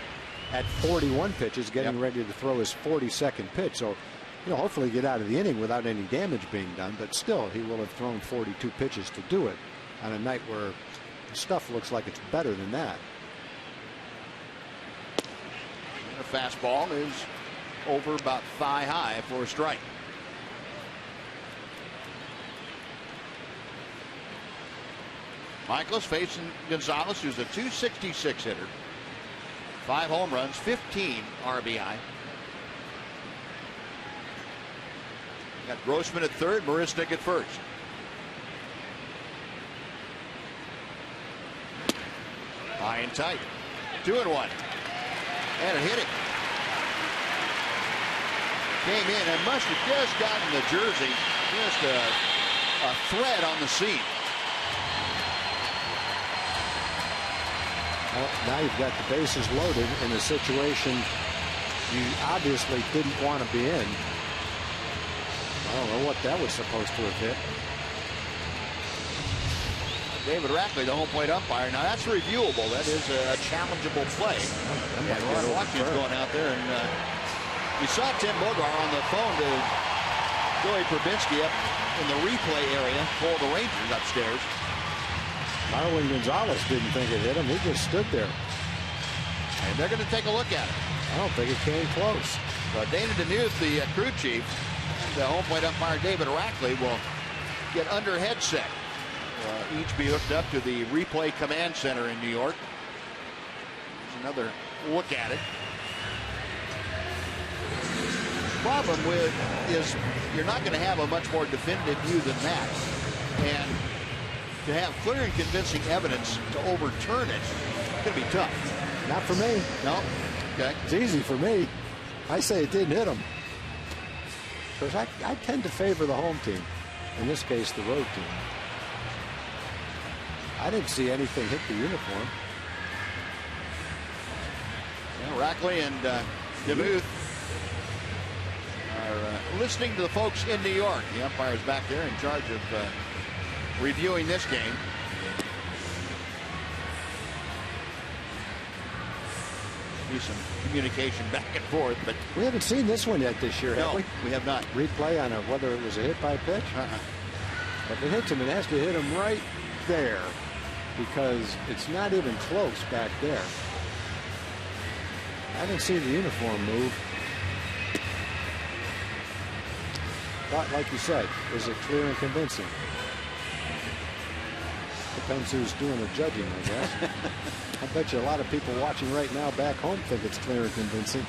at 41 pitches, getting ready to throw his 42nd pitch. So, hopefully get out of the inning without any damage being done. But still, he will have thrown 42 pitches to do it on a night where the stuff looks like it's better than that. And the fastball is over about thigh high for a strike. Michaelis facing Gonzalez, who's a .266 hitter. 5 home runs, 15 RBI. Got Grossman at third, Marisnick at first. High and tight. 2-1. And it hit it. Came in and must have just gotten the jersey. Just a thread on the seam. Well, now you've got the bases loaded in a situation you obviously didn't want to be in. I don't know what that was supposed to have hit. David Rackley, the home plate umpire. Now that's reviewable. That is a challengeable play. Ron Washington's going out there, and we saw Tim Bogar on the phone to Joey Probinski up in the replay area for the Rangers upstairs. Marwin Gonzalez didn't think it hit him. He just stood there. And they're going to take a look at it. I don't think it came close. Dana Demuth, the crew chief, and the home plate umpire David Rackley will get under headset. Each be hooked up to the replay command center in New York. Here's another look at it. The problem is you're not going to have a much more definitive view than that. And to have clear and convincing evidence to overturn it, it's going to be tough. Not for me. No? Okay. It's easy for me. I say it didn't hit him. Because I tend to favor the home team. In this case, the road team. I didn't see anything hit the uniform. Yeah, Rackley and DeMuth are listening to the folks in New York. The umpire's back there in charge of reviewing this game. Be some communication back and forth, but we haven't seen this one yet this year, have we? We have not. Replay on whether it was a hit by pitch. If it hits him, it has to hit him right there, because it's not even close back there. I didn't see the uniform move. But like you said, is it clear and convincing? Depends who's doing the judging, I guess. I bet you a lot of people watching right now back home think it's clear and convincing.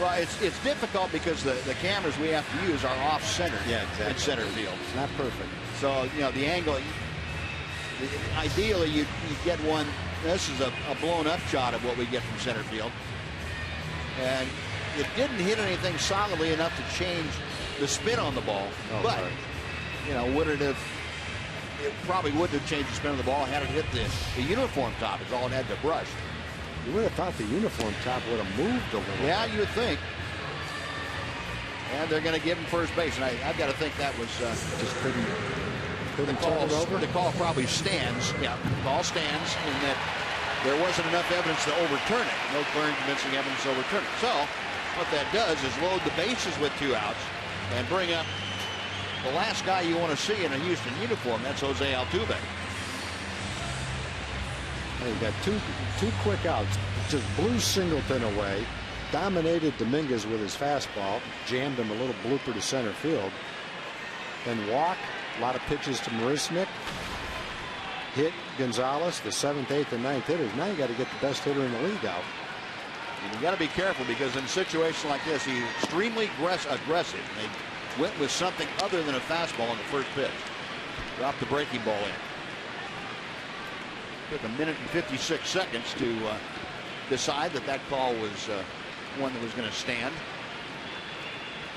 Well, it's difficult because the cameras we have to use are off-center. Yeah, exactly. In center field. It's not perfect. So, you know, the angle, ideally you get one. This is a blown-up shot of what we get from center field. And it didn't hit anything solidly enough to change the spin on the ball. Oh, but, right. you know, would it have... It probably wouldn't have changed the spin of the ball had it hit the uniform top. It's all it had to brush. You would have thought the uniform top would have moved a little. Yeah, you would think. And they're going to give him first base. And I've got to think that was just couldn't turn it over. The call probably stands. Yeah, the call stands in that there wasn't enough evidence to overturn it. No clear and convincing evidence to overturn it. So what that does is load the bases with 2 outs and bring up the last guy you want to see in a Houston uniform. That's Jose Altuve. He got two quick outs. Just blew Singleton away. Dominated Dominguez with his fastball. Jammed him a little blooper to center field. Then walk. A lot of pitches to Marisnick. Hit Gonzalez, the 7th, 8th, and 9th hitters. Now you got to get the best hitter in the league out. And you got to be careful because in a situation like this, he's extremely aggressive. They went with something other than a fastball in the first pitch. Dropped the breaking ball in. Took a minute and 56 seconds to decide that call was one that was going to stand.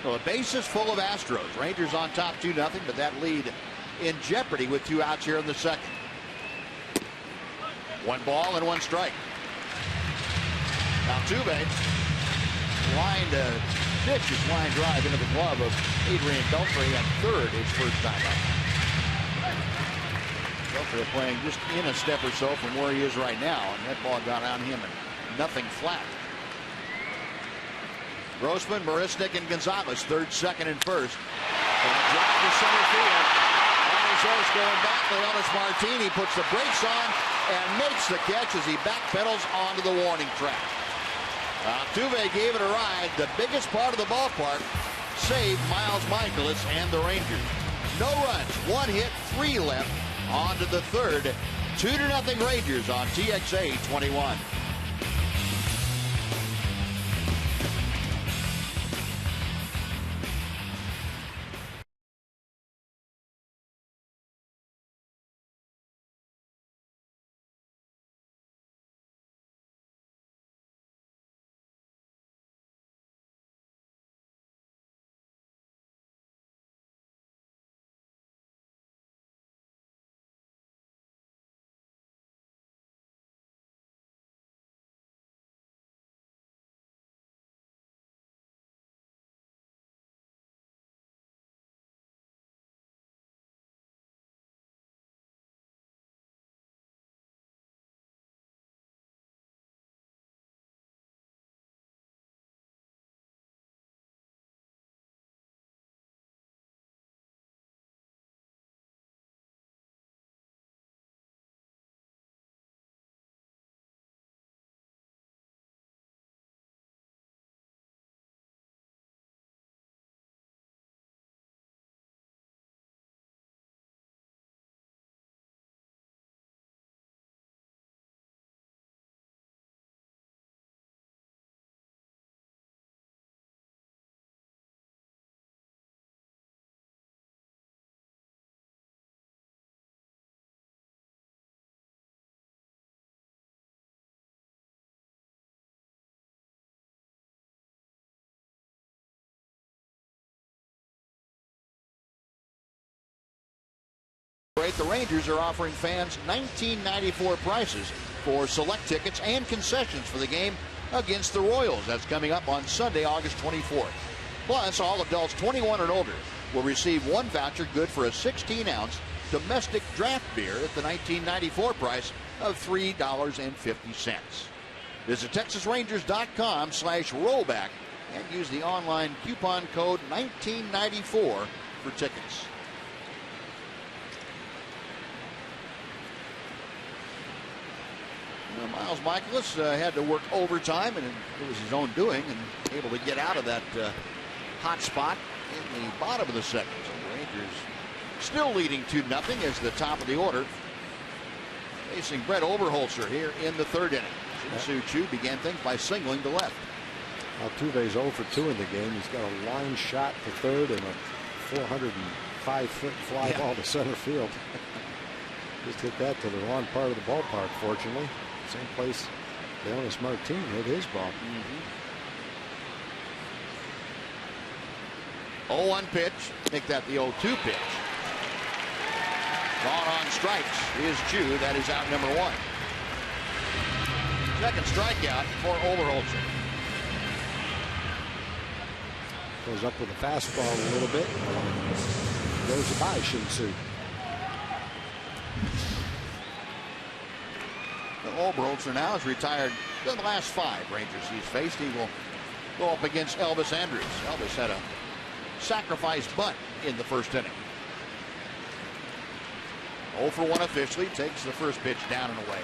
Well, the base is full of Astros. Rangers on top 2-0, but that lead in jeopardy with 2 outs here in the second. 1 ball and 1 strike. Altuve lined a vicious line drive into the glove of Adrian Beltre at third his first time up. Beltre playing just in a step or so from where he is right now, and that ball got on him and nothing flat. Grossman, Marisnick, and Gonzalez, third, second, and first. And a drive to center field. Arizona going back. Leonis Martini puts the brakes on and makes the catch as he backpedals onto the warning track. Altuve gave it a ride. The biggest part of the ballpark saved Miles Mikolas and the Rangers. No runs, 1 hit, 3 left. On to the third. 2-0 Rangers on TXA 21. The Rangers are offering fans $19.94 prices for select tickets and concessions for the game against the Royals. That's coming up on Sunday, August 24th. Plus, all adults 21 and older will receive one voucher good for a 16-ounce domestic draft beer at the $19.94 price of $3.50. Visit TexasRangers.com/rollback and use the online coupon code 1994 for tickets. Miles Michaelis had to work overtime, and it was his own doing, and able to get out of that hot spot in the bottom of the second. So the Rangers still leading 2-0 as the top of the order, facing Brett Oberholzer here in the third inning. Shin-Soo Choo began things by singling to left. Altuve's 0 for 2 in the game. He's got a line shot to third and a 405-foot fly ball to center field. Just hit that to the wrong part of the ballpark, fortunately. Same place Leonis Martin hit his ball. 0-1 pitch. Make that the 0-2 pitch. Gone on strikes is Choo. That is out number 1. Second strikeout for Oberholzer. Goes up with a fastball a little bit. Goes by Shin-Soo. Oberholzer now has retired the last 5 Rangers he's faced. He will go up against Elvis Andrus. Elvis had a sacrifice bunt in the first inning. 0 for 1 officially. Takes the first pitch down and away.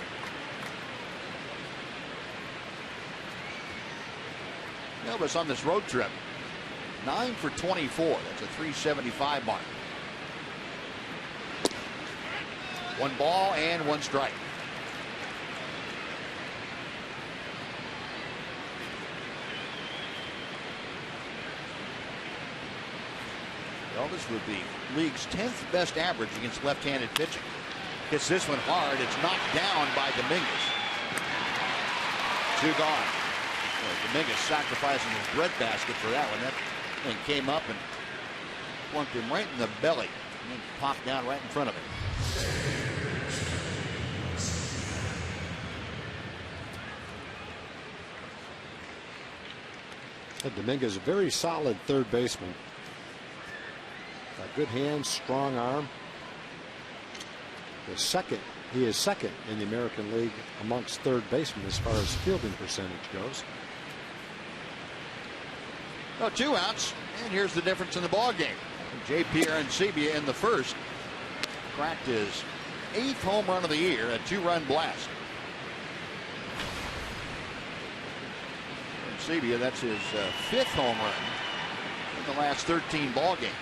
Elvis on this road trip, 9 for 24. That's a 375 mark. 1 ball and 1 strike. Elvis with the league's 10th best average against left-handed pitching. Hits this one hard. It's knocked down by Dominguez. 2 gone. Well, Dominguez sacrificing his breadbasket for that one. That thing came up and plunked him right in the belly and then popped down right in front of him. Dominguez is a very solid third baseman. Got good hands, strong arm. He is second in the American League amongst third basemen as far as fielding percentage goes. Well, 2 outs, and here's the difference in the ball game. J.P. Arancibia in the first cracked his 8th home run of the year, a 2-run blast. Arancibia, that's his 5th home run in the last 13 ball games.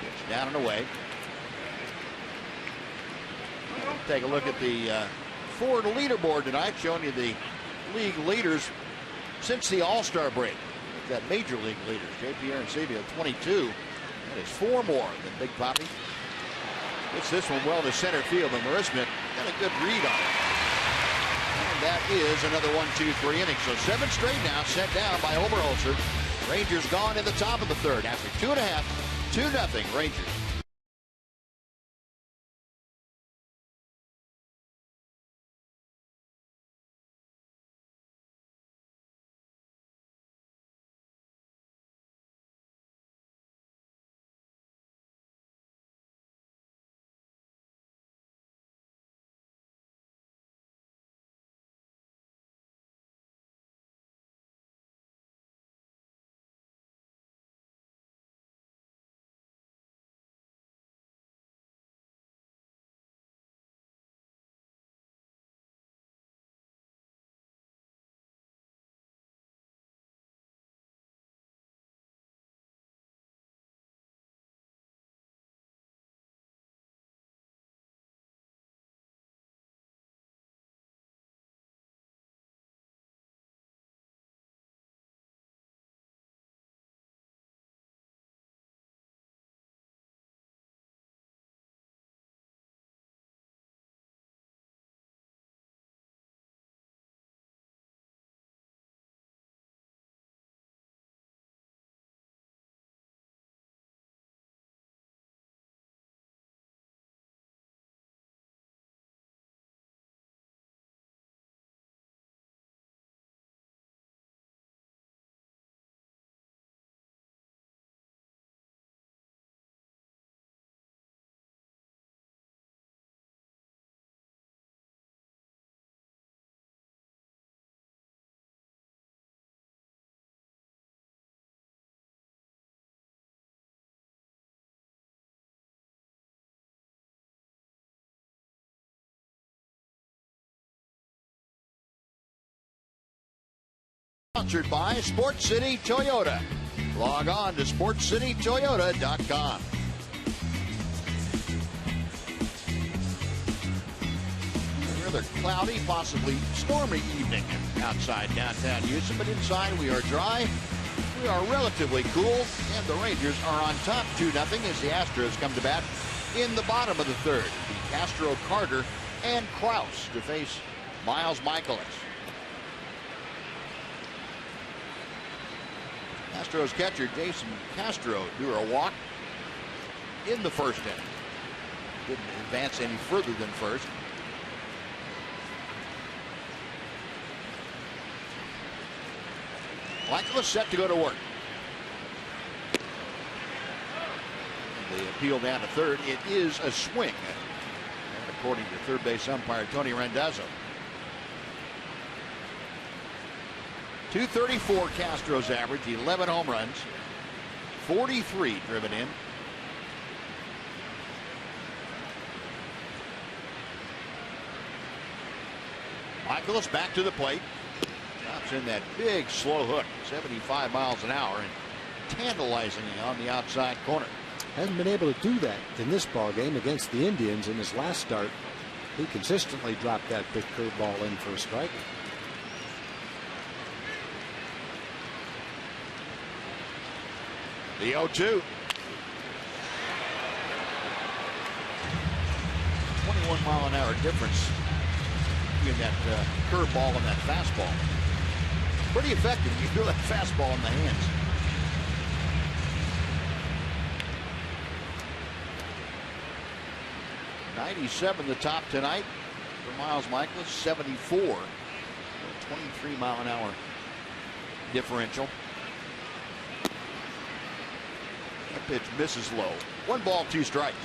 Pitch down and away. Take a look at the Ford leaderboard tonight, showing you the league leaders since the All-Star break. That major league leaders. J.P. Arancibia 22. That is 4 more than Big Papi. Hits this one well to center field, and Marisnik got a good read on it. And that is another 1-2-3 inning. So 7 straight now set down by Oberholzer. Rangers gone in the top of the third after 2.5. 2-0 Rangers. sponsored by Sports City Toyota. Log on to sportscitytoyota.com. Rather cloudy, possibly stormy evening outside downtown Houston, but inside we are dry. We are relatively cool, and the Rangers are on top 2-0 as the Astros come to bat in the bottom of the third. The Castro, Carter, and Kraus to face Miles Michaelis. Astros catcher Jason Castro drew a walk in the first inning. Didn't advance any further than first. Michaelis set to go to work. The appeal down to third. It is a swing, according to third base umpire Tony Randazzo. 234 Castro's average, 11 home runs, 43 driven in. Michaelis back to the plate. Drops in that big slow hook, 75 miles an hour, and tantalizing on the outside corner. Hasn't been able to do that in this ball game against the Indians in his last start. He consistently dropped that big curveball in for a strike. The 0-2. 21-mile-an-hour difference between that curveball and that fastball. Pretty effective. You feel that fastball in the hands. .97 the top tonight for Miles Michaelis. 74. 23-mile-an-hour differential. That pitch misses low. 1 ball, 2 strikes.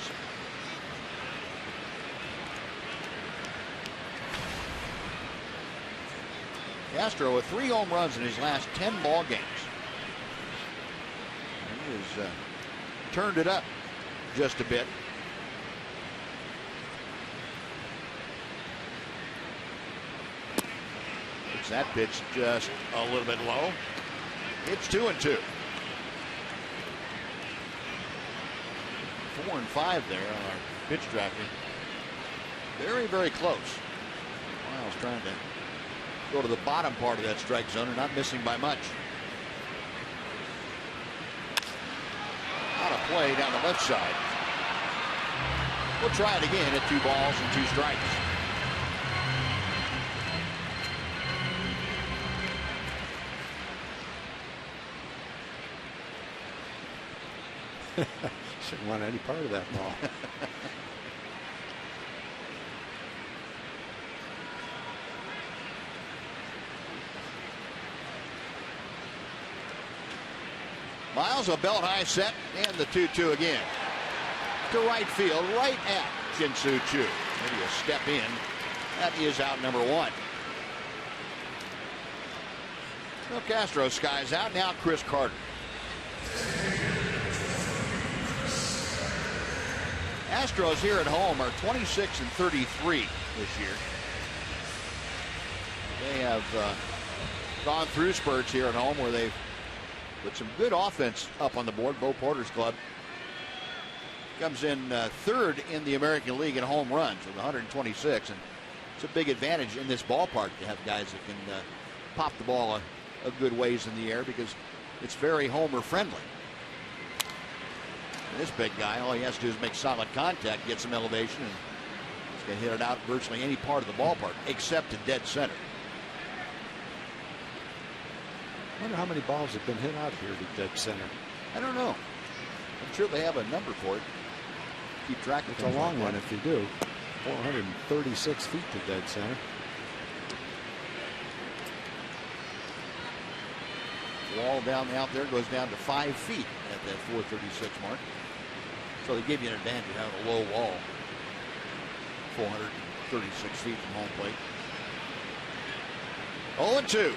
Castro with 3 home runs in his last 10 ball games. He has turned it up just a bit. It's that pitch just a little bit low. It's 2-2. 4 and 5 there on our pitch tracker. Very, very close. Miles trying to go to the bottom part of that strike zone and not missing by much. Out of play down the left side. We'll try it again at 2 balls and 2 strikes. Shouldn't want any part of that ball. Miles, a belt high set, and the 2-2 again. To right field, right at Shin-Soo Choo. Maybe a step in. That is out number 1. Well, Castro skies out. Now Chris Carter. Astros here at home are 26 and 33 this year. They have gone through spurts here at home where they've put some good offense up on the board. Bo Porter's club comes in third in the American League in home runs with 126, and it's a big advantage in this ballpark to have guys that can pop the ball a good ways in the air because it's very homer friendly. And this big guy, all he has to do is make solid contact, get some elevation, and he's going to hit it out virtually any part of the ballpark except to dead center. I wonder how many balls have been hit out here to dead center. I don't know. I'm sure they have a number for it. Keep track of it. It's a long one if you do. 436 feet to dead center. Wall down out there goes down to 5 feet at that 436 mark. So they give you an advantage of having a low wall. 436 feet from home plate. 0-2.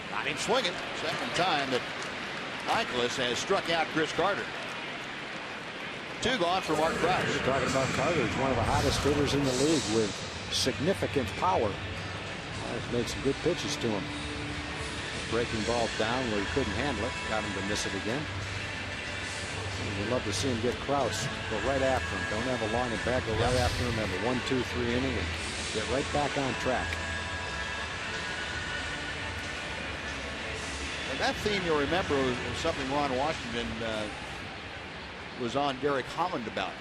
Got him swinging. Second time that Michaelis has struck out Chris Carter. 2 gone for Mark Price. You're talking about Carter. He's one of the hottest hitters in the league with significant power. He's made some good pitches to him. breaking ball down where he couldn't handle it. Got him to miss it again. We'd love to see him get Krause. Go right after him. Don't have a long at bat. Go right after him. Have a 1-2-3 inning and get right back on track. And that theme, you'll remember, was something Ron Washington was on Derek Holland about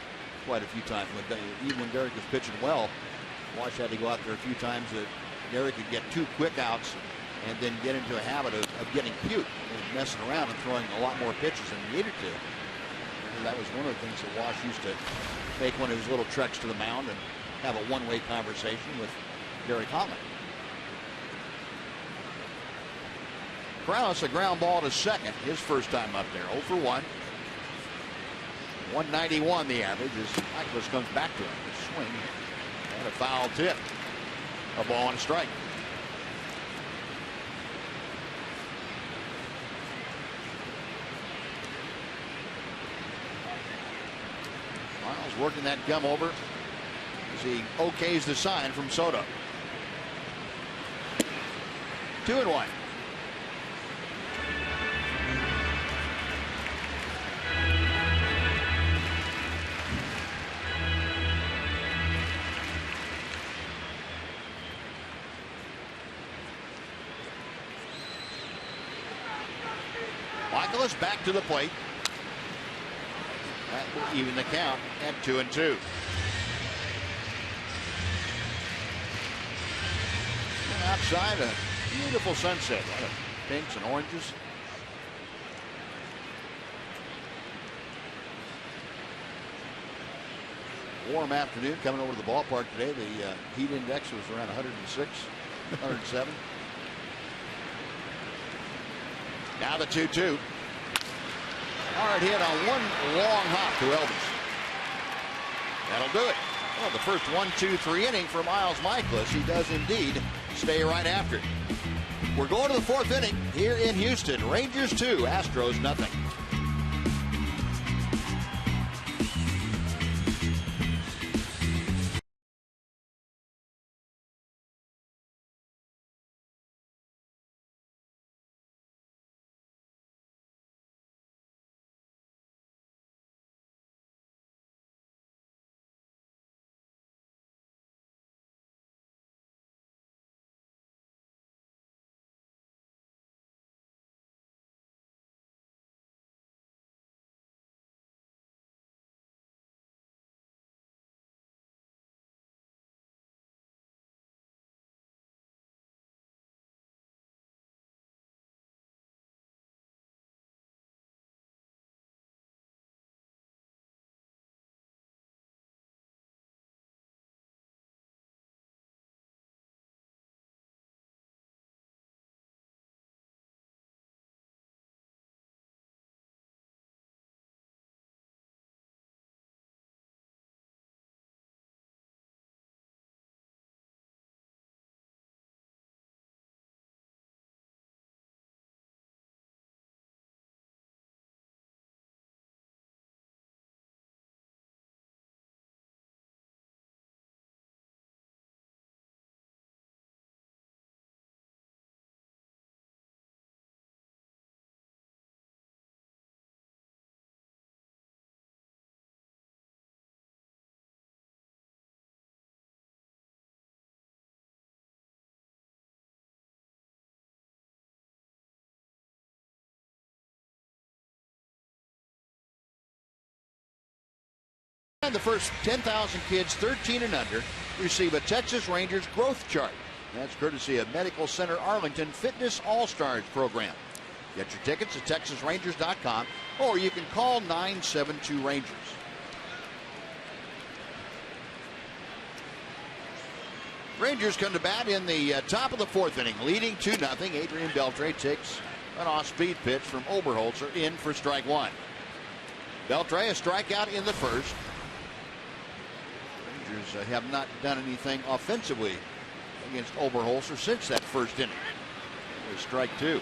quite a few times. Even when Derek was pitching well, Wash had to go out there a few times that Derek could get 2 quick outs and then get into a habit of getting cute and messing around and throwing a lot more pitches than he needed to. And that was one of the things that Wash used to make one of his little treks to the mound and have a one-way conversation with Derek Holland. Krause, a ground ball to second, his first time up there. 0 for 1. 191 the average as Michaelis comes back to him. A swing and a foul tip. A ball and a strike. Miles working that gum over as he okays the sign from Soto. 2-1. Michaelis back to the plate. That will even the count at 2-2. And outside, a beautiful sunset. A lot of pinks and oranges. Warm afternoon coming over to the ballpark today. The heat index was around 106, 107. Now the 2-2. Hard hit on one long hop to Elvis. That'll do it. Well, the first 1-2-3 inning for Miles Michaelis. He does indeed stay right after it. We're going to the 4th inning here in Houston. Rangers 2, Astros nothing. The first 10,000 kids 13 and under receive a Texas Rangers growth chart. That's courtesy of Medical Center Arlington Fitness All-Stars program. Get your tickets at TexasRangers.com or you can call 972 Rangers. Rangers come to bat in the top of the 4th inning, leading 2-0. Adrian Beltre takes an off-speed pitch from Oberholzer in for strike 1. Beltre a strikeout in the first. Rangers have not done anything offensively against Oberholzer since that first inning. It was strike 2.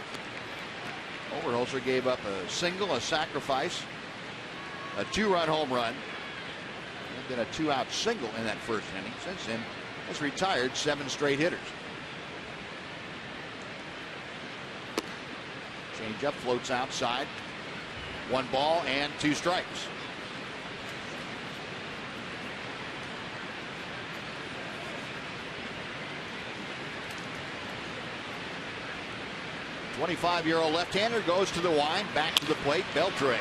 Oberholzer gave up a single, a sacrifice, a 2-run home run, and then a 2-out single in that first inning. Since then, has retired 7 straight hitters. Changeup floats outside. 1 ball and 2 strikes. '25-year-old left-hander goes to the line, back to the plate. Beltre,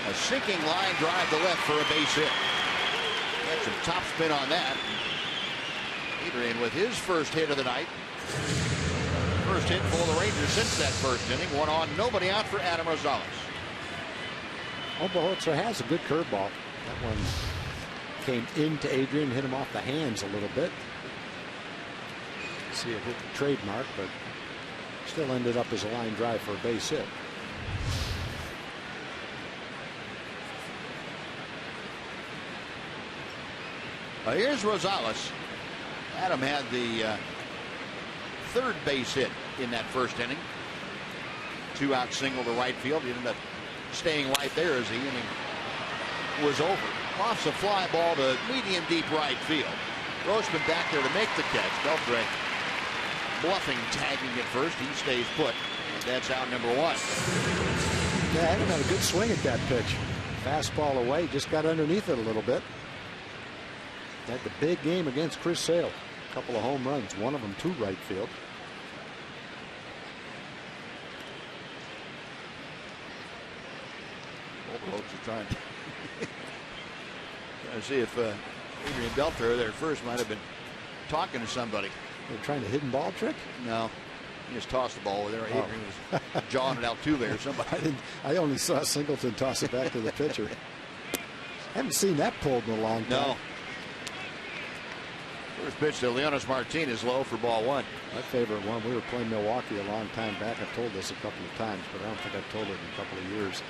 a sinking line drive to left for a base hit. Had some top spin on that. Adrian with his first hit of the night. First hit for the Rangers since that first inning. 1 on, nobody out for Adam Rosales. Oberholzer has a good curveball. That one came into Adrian, hit him off the hands a little bit. See it hit the trademark, but still ended up as a line drive for a base hit. Here's Rosales. Adam had the third base hit in that first inning. 2-out single to right field. He ended up staying right there as the inning was over. Lofts a fly ball to medium deep right field. Grossman back there to make the catch. Beltre bluffing, tagging at first. He stays put. And that's out number 1. Yeah, Adam had a good swing at that pitch. Fastball away, just got underneath it a little bit. Had the big game against Chris Sale. A couple of home runs, one of them to right field. Folks are trying to see if Adrian Beltre there first might have been talking to somebody. They're trying a hidden ball trick? No. He just tossed the ball over there. Adrian was jawing it Altuve or somebody. I only saw Singleton toss it back to the pitcher. Haven't seen that pulled in a long time. No. First pitch to Leonys Martinez, low for ball 1. My favorite one, we were playing Milwaukee a long time back. I've told this a couple of times, but I don't think I've told it in a couple of years.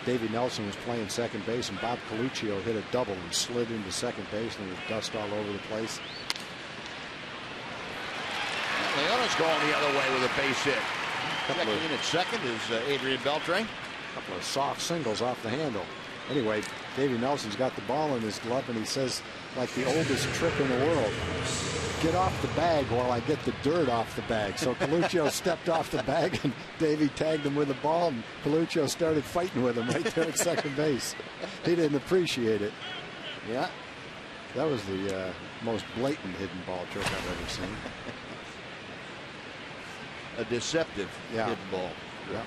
Davey Nelson was playing second base, and Bob Coluccio hit a double and slid into second base, and there was dust all over the place. Leonys going the other way with a base hit. Checking in at second is Adrian Beltre. A couple of soft singles off the handle. Anyway, Davey Nelson's got the ball in his glove, and he says, like the oldest trick in the world, get off the bag while I get the dirt off the bag. So Coluccio stepped off the bag, and Davey tagged him with the ball, and Coluccio started fighting with him right there at second base. He didn't appreciate it. Yeah. That was the most blatant hidden ball trick I've ever seen. A deceptive hidden ball. Yeah.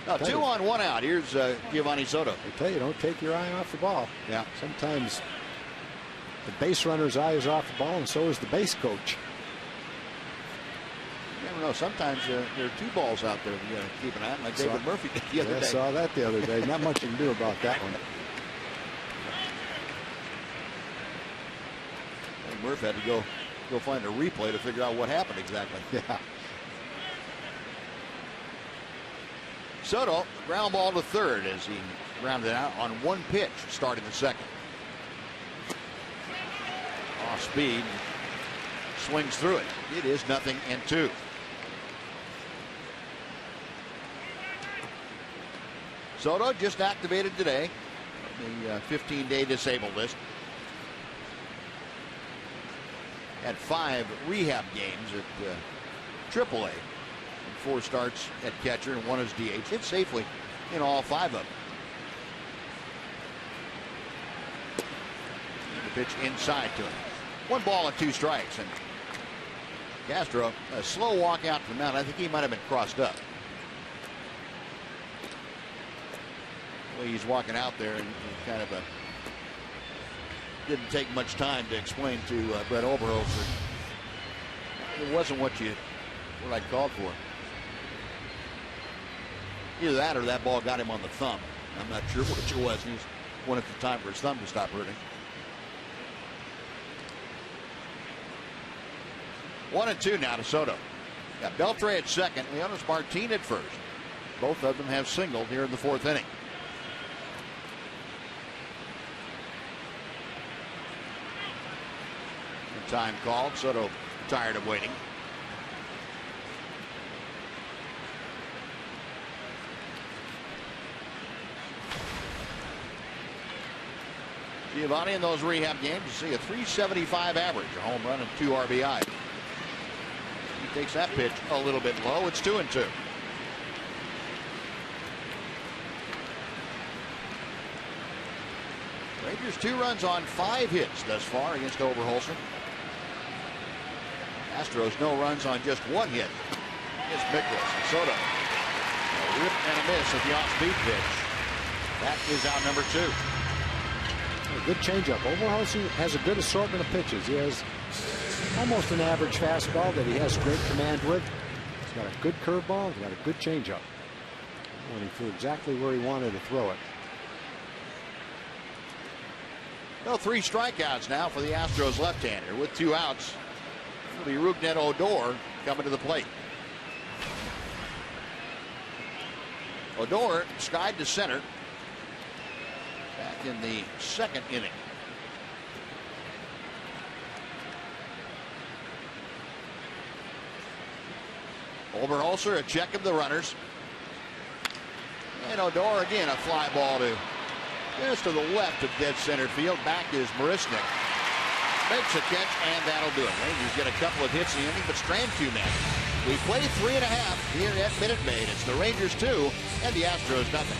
Now 2 on 1 out. Here's Giovanni Soto. I tell you, don't take your eye off the ball. Yeah. Sometimes the base runner's eye is off the ball, and so is the base coach. You never know. Sometimes there are 2 balls out there you got to keep an eye on, like David Murphy did the other day. I saw that the other day. Not much you can do about that one. Murphy had to go find a replay to figure out what happened exactly. Yeah. Soto, ground ball to third as he grounded out on 1 pitch, starting the second. Off speed, swings through it. It is 0-2. Soto just activated today, the 15-day disabled list. Had 5 rehab games at AAA. 4 starts at catcher and 1 as DH. Hit safely in all 5 of them. The pitch inside to him. 1 ball and 2 strikes. And Castro, a slow walk out to the mound. I think he might have been crossed up. Well, he's walking out there, and kind of didn't take much time to explain to Brett Oberholzer. It wasn't what I called for. Either that or that ball got him on the thumb. I'm not sure which it was. He wanted the time for his thumb to stop hurting. 1-2 now to Soto. Got Beltre at second. Leonys Martinez at first. Both of them have singled here in the 4th inning. Time called. Soto tired of waiting. Giovanni in those rehab games, you see a .375 average, a home run and 2 RBI. He takes that pitch a little bit low. It's 2-2. Rangers 2 runs on 5 hits thus far against Oberholzer. Astros no runs on just 1 hit. Here's Mikolas. Soto. A rip and a miss at the off-speed pitch. That is out number 2. A good changeup. Oberholzer has a good assortment of pitches. He has almost an average fastball that he has great command with. He's got a good curveball. He's got a good changeup. And he threw exactly where he wanted to throw it. Well, 3 strikeouts now for the Astros left-hander. With 2 outs, it'll be Rougned Odor coming to the plate. Odor skied to center back in the 2nd inning. Oberholzer a check of the runners. And Odor again a fly ball to just to the left of dead center field. Back is Marisnik. Makes a catch, and that'll do it. Rangers get a couple of hits in the inning, but strand 2 men. We play 3.5 here at Minute Maid. It's the Rangers 2 and the Astros nothing.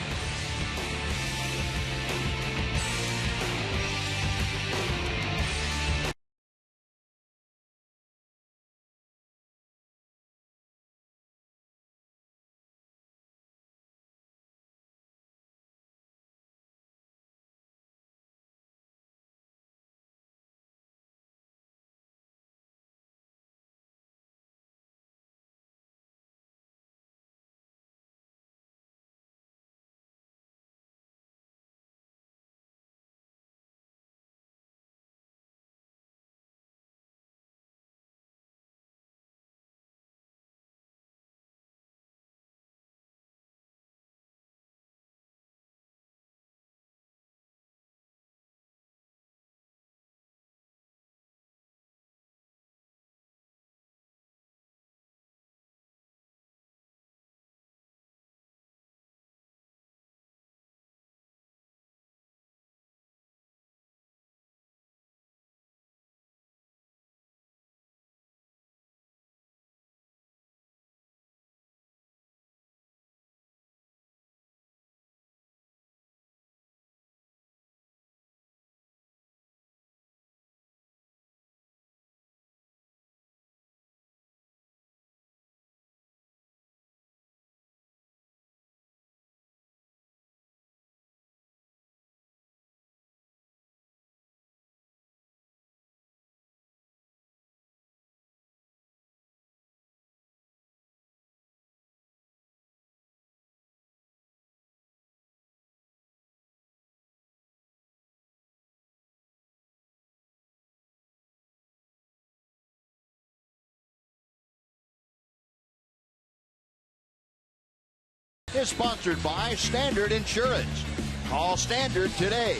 Is sponsored by Standard Insurance. Call Standard today.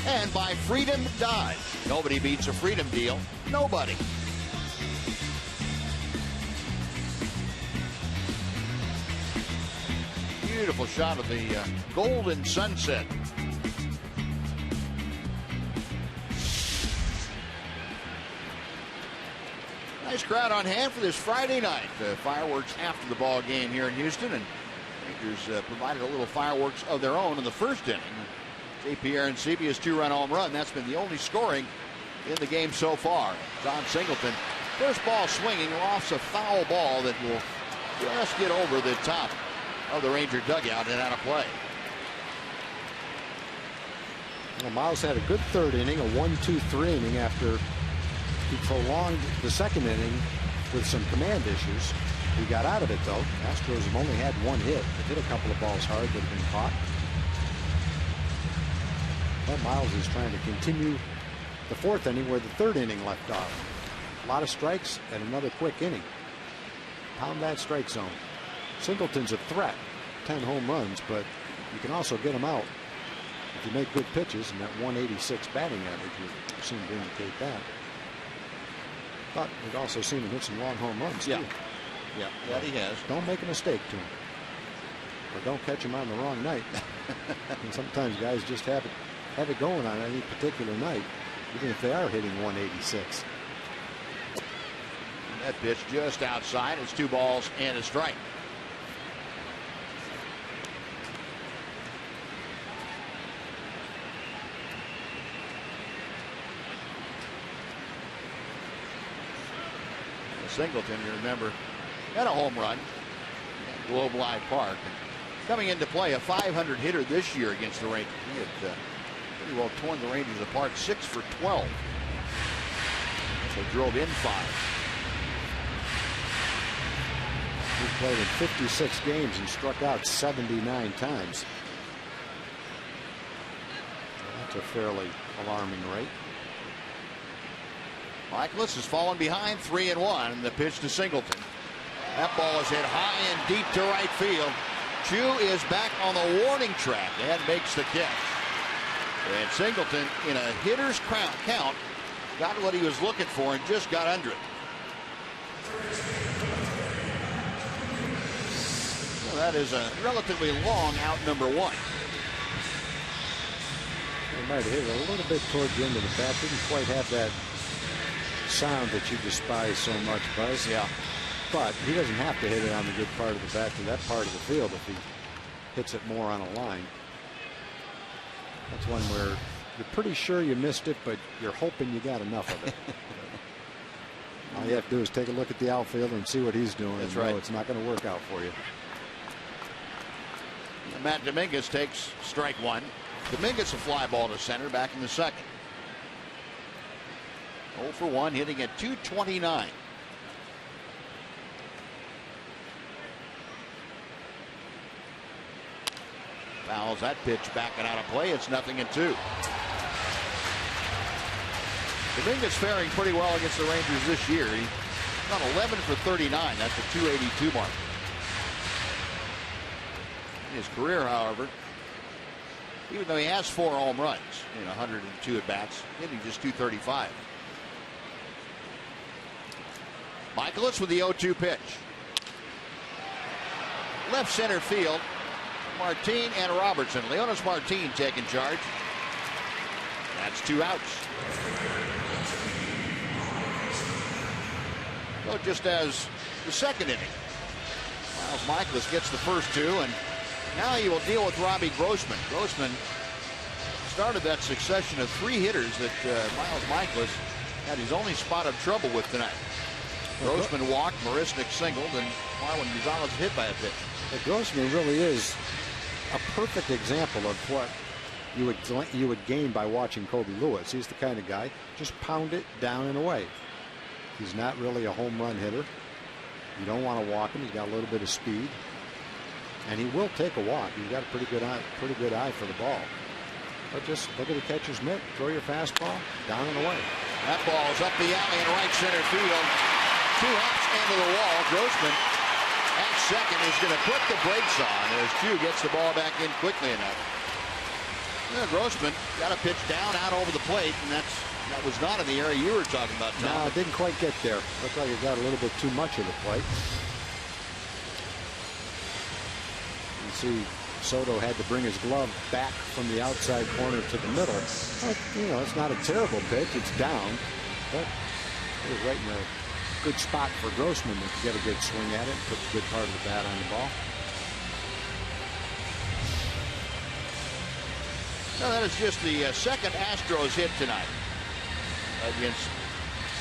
And by Freedom Dodge. Nobody beats a Freedom deal. Nobody. Beautiful shot of the golden sunset. Nice crowd on hand for this Friday night. Fireworks after the ball game here in Houston, and Rangers provided a little fireworks of their own in the first inning. J.P. Arancibia's 2-run home run. That's been the only scoring in the game so far. John Singleton, first ball swinging, lofts a foul ball that will just get over the top of the Ranger dugout and out of play. Well, Miles had a good 3rd inning, a 1-2-3 inning after he prolonged the 2nd inning with some command issues. He got out of it, though. Astros have only had 1 hit. They hit a couple of balls hard that have been caught. But Miles is trying to continue the 4th inning where the 3rd inning left off. A lot of strikes and another quick inning. Pound that strike zone. Singleton's a threat. 10 home runs, but you can also get him out if you make good pitches, and that 186 batting average would seem to indicate that. But we've also seen him hit some long home runs, too. Yeah, that he has. Don't make a mistake to him. Or don't catch him on the wrong night. And sometimes guys just have it going on any particular night, even if they are hitting 186. That pitch just outside. It's 2 balls and a strike. Singleton, you remember, had a home run at Globe Life Park. And coming into play, a 500 hitter this year against the Rangers. He had pretty well torn the Rangers apart, 6 for 12. So drove in 5. He played in 56 games and struck out 79 times. That's a fairly alarming rate. Michaelis has fallen behind 3-1, and the pitch to Singleton. That ball is hit high and deep to right field. Chu is back on the warning track and makes the catch. And Singleton, in a hitter's count, got what he was looking for and just got under it. Well, that is a relatively long out, number 1. He might have hit it a little bit toward the end of the bat. Didn't quite have that sound that you despise so much, Buzz. Yeah. But he doesn't have to hit it on the good part of the bat to that part of the field if he hits it more on a line. That's one where you're pretty sure you missed it, but you're hoping you got enough of it. All you have to do is take a look at the outfielder and see what he's doing. That's and right. know it's not going to work out for you. And Matt Dominguez takes strike 1. Dominguez a fly ball to center back in the second. 0 for 1, hitting at .229. Fouls that pitch back and out of play. It's 0-2. Dominguez faring pretty well against the Rangers this year. He's got 11 for 39. That's a .282 mark. In his career, however, even though he has 4 home runs in 102 at bats, hitting just .235. Michaelis with the 0-2 pitch. Left center field. Martin and Robertson. Leonis Martin taking charge. That's 2 outs. So just as the second inning, Miles Michaelis gets the first 2, and now he will deal with Robbie Grossman. Grossman started that succession of 3 hitters that Miles Michaelis had his only spot of trouble with tonight. Grossman walked, Marisnik singled, and Marwin Gonzalez hit by a pitch. But Grossman really is a perfect example of what you would gain by watching Kobe Lewis. He's the kind of guy, just pound it down and away. He's not really a home run hitter. You don't want to walk him. He's got a little bit of speed, and he will take a walk. He's got a pretty good eye for the ball. But just look at the catcher's mitt, throw your fastball down and away. That ball is up the alley in right center field. 2 hops into the wall. Grossman at second is going to put the brakes on as Chu gets the ball back in quickly enough. Grossman got a pitch down out over the plate, and that was not in the area you were talking about, Tom. No, it didn't quite get there. Looked like it got a little bit too much of the plate. You see Soto had to bring his glove back from the outside corner to the middle. But, it's not a terrible pitch. It's down, but it was right in a good spot for Grossman to get a good swing at it, put the good part of the bat on the ball. Now that is just the second Astros hit tonight against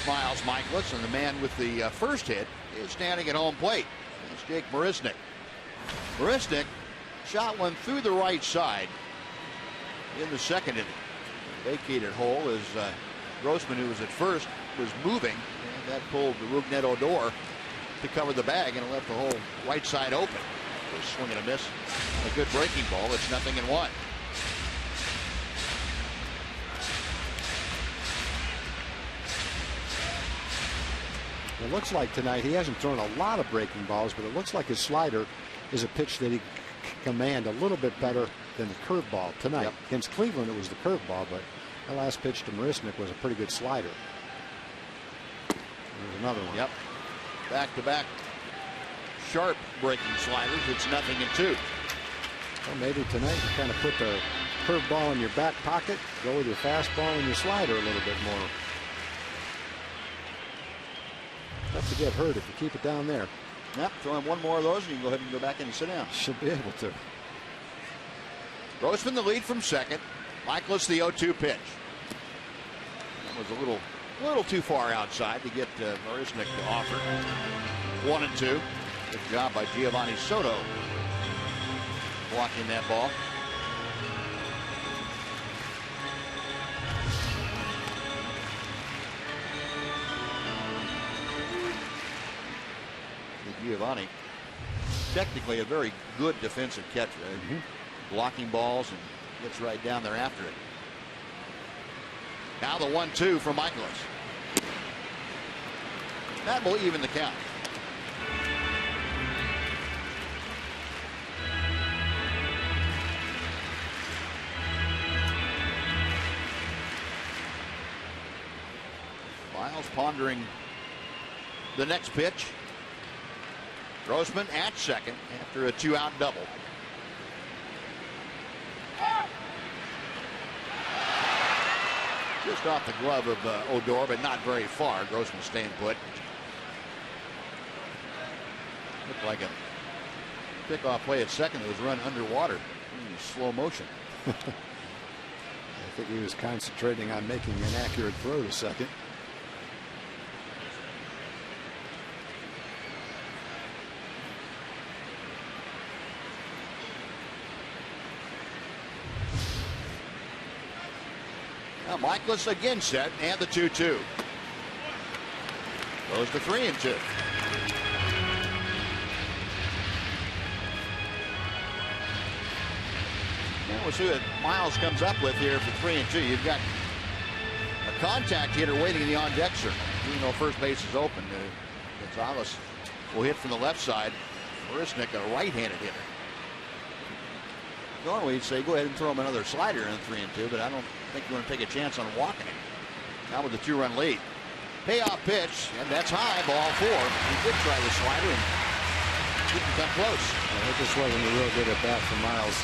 Miles Michaelis, and the man with the first hit is standing at home plate. It's Jake Marisnik. Marisnik shot one through the right side in the second inning. Vacated hole as Grossman, who was at first, was moving, and that pulled the Rougned Odor to cover the bag and left the whole right side open. A swing and a miss. A good breaking ball. It's 0-1. It looks like tonight he hasn't thrown a lot of breaking balls, but it looks like his slider is a pitch that he can command a little bit better than the curveball tonight. Yep. Against Cleveland, it was the curveball, but the last pitch to Marisnik was a pretty good slider. There's another one. Yep. Back-to-back sharp breaking sliders. It's 0-2. Well, maybe tonight you kind of put the curveball in your back pocket, go with your fastball and your slider a little bit more. Tough to get hurt if you keep it down there. Yep, throw him one more of those and you can go ahead and go back in and sit down. Should be able to. Grossman the lead from second. Michaelis the 0-2 pitch. That was a little A little too far outside to get Marisnick to offer. 1-2. Good job by Giovanni Soto blocking that ball. Giovanni, technically a very good defensive catcher. Blocking balls and gets right down there after it. Now the 1-2 from Michaelis. That will even the count. Miles pondering the next pitch. Grossman at second after a 2-out double. Just off the glove of Odor, but not very far. Grossman staying put. Looked like a pickoff play at second that was run underwater in slow motion. I think he was concentrating on making an accurate throw to second. Now Michaelis again set, and the 2-2. Goes to 3-2. Now we'll see what Miles comes up with here for 3-2. You've got a contact hitter waiting in the on-deck circle. Even though first base is open, Gonzalez will hit from the left side. Marisnick, a right-handed hitter. Normally you'd say go ahead and throw him another slider in 3-2, but I don't think you want to take a chance on walking him. Now with the 2-run lead. Payoff pitch, and that's high, ball 4. He did try the slider and didn't come close. Well, it just wasn't a real good at bat for Miles.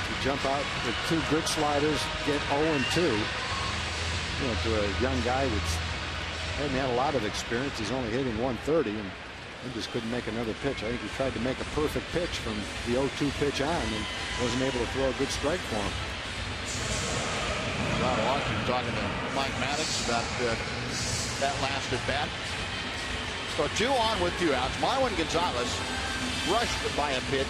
You jump out with 2 good sliders, get 0-2. You know, to a young guy that hadn't had a lot of experience. He's only hitting 130, and he just couldn't make another pitch. I think he tried to make a perfect pitch from the 0-2 pitch on and wasn't able to throw a good strike for him. Ron Washington talking to Mike Maddox about that last at bat. So 2 on with 2 outs. Marwin Gonzalez rushed by a pitch.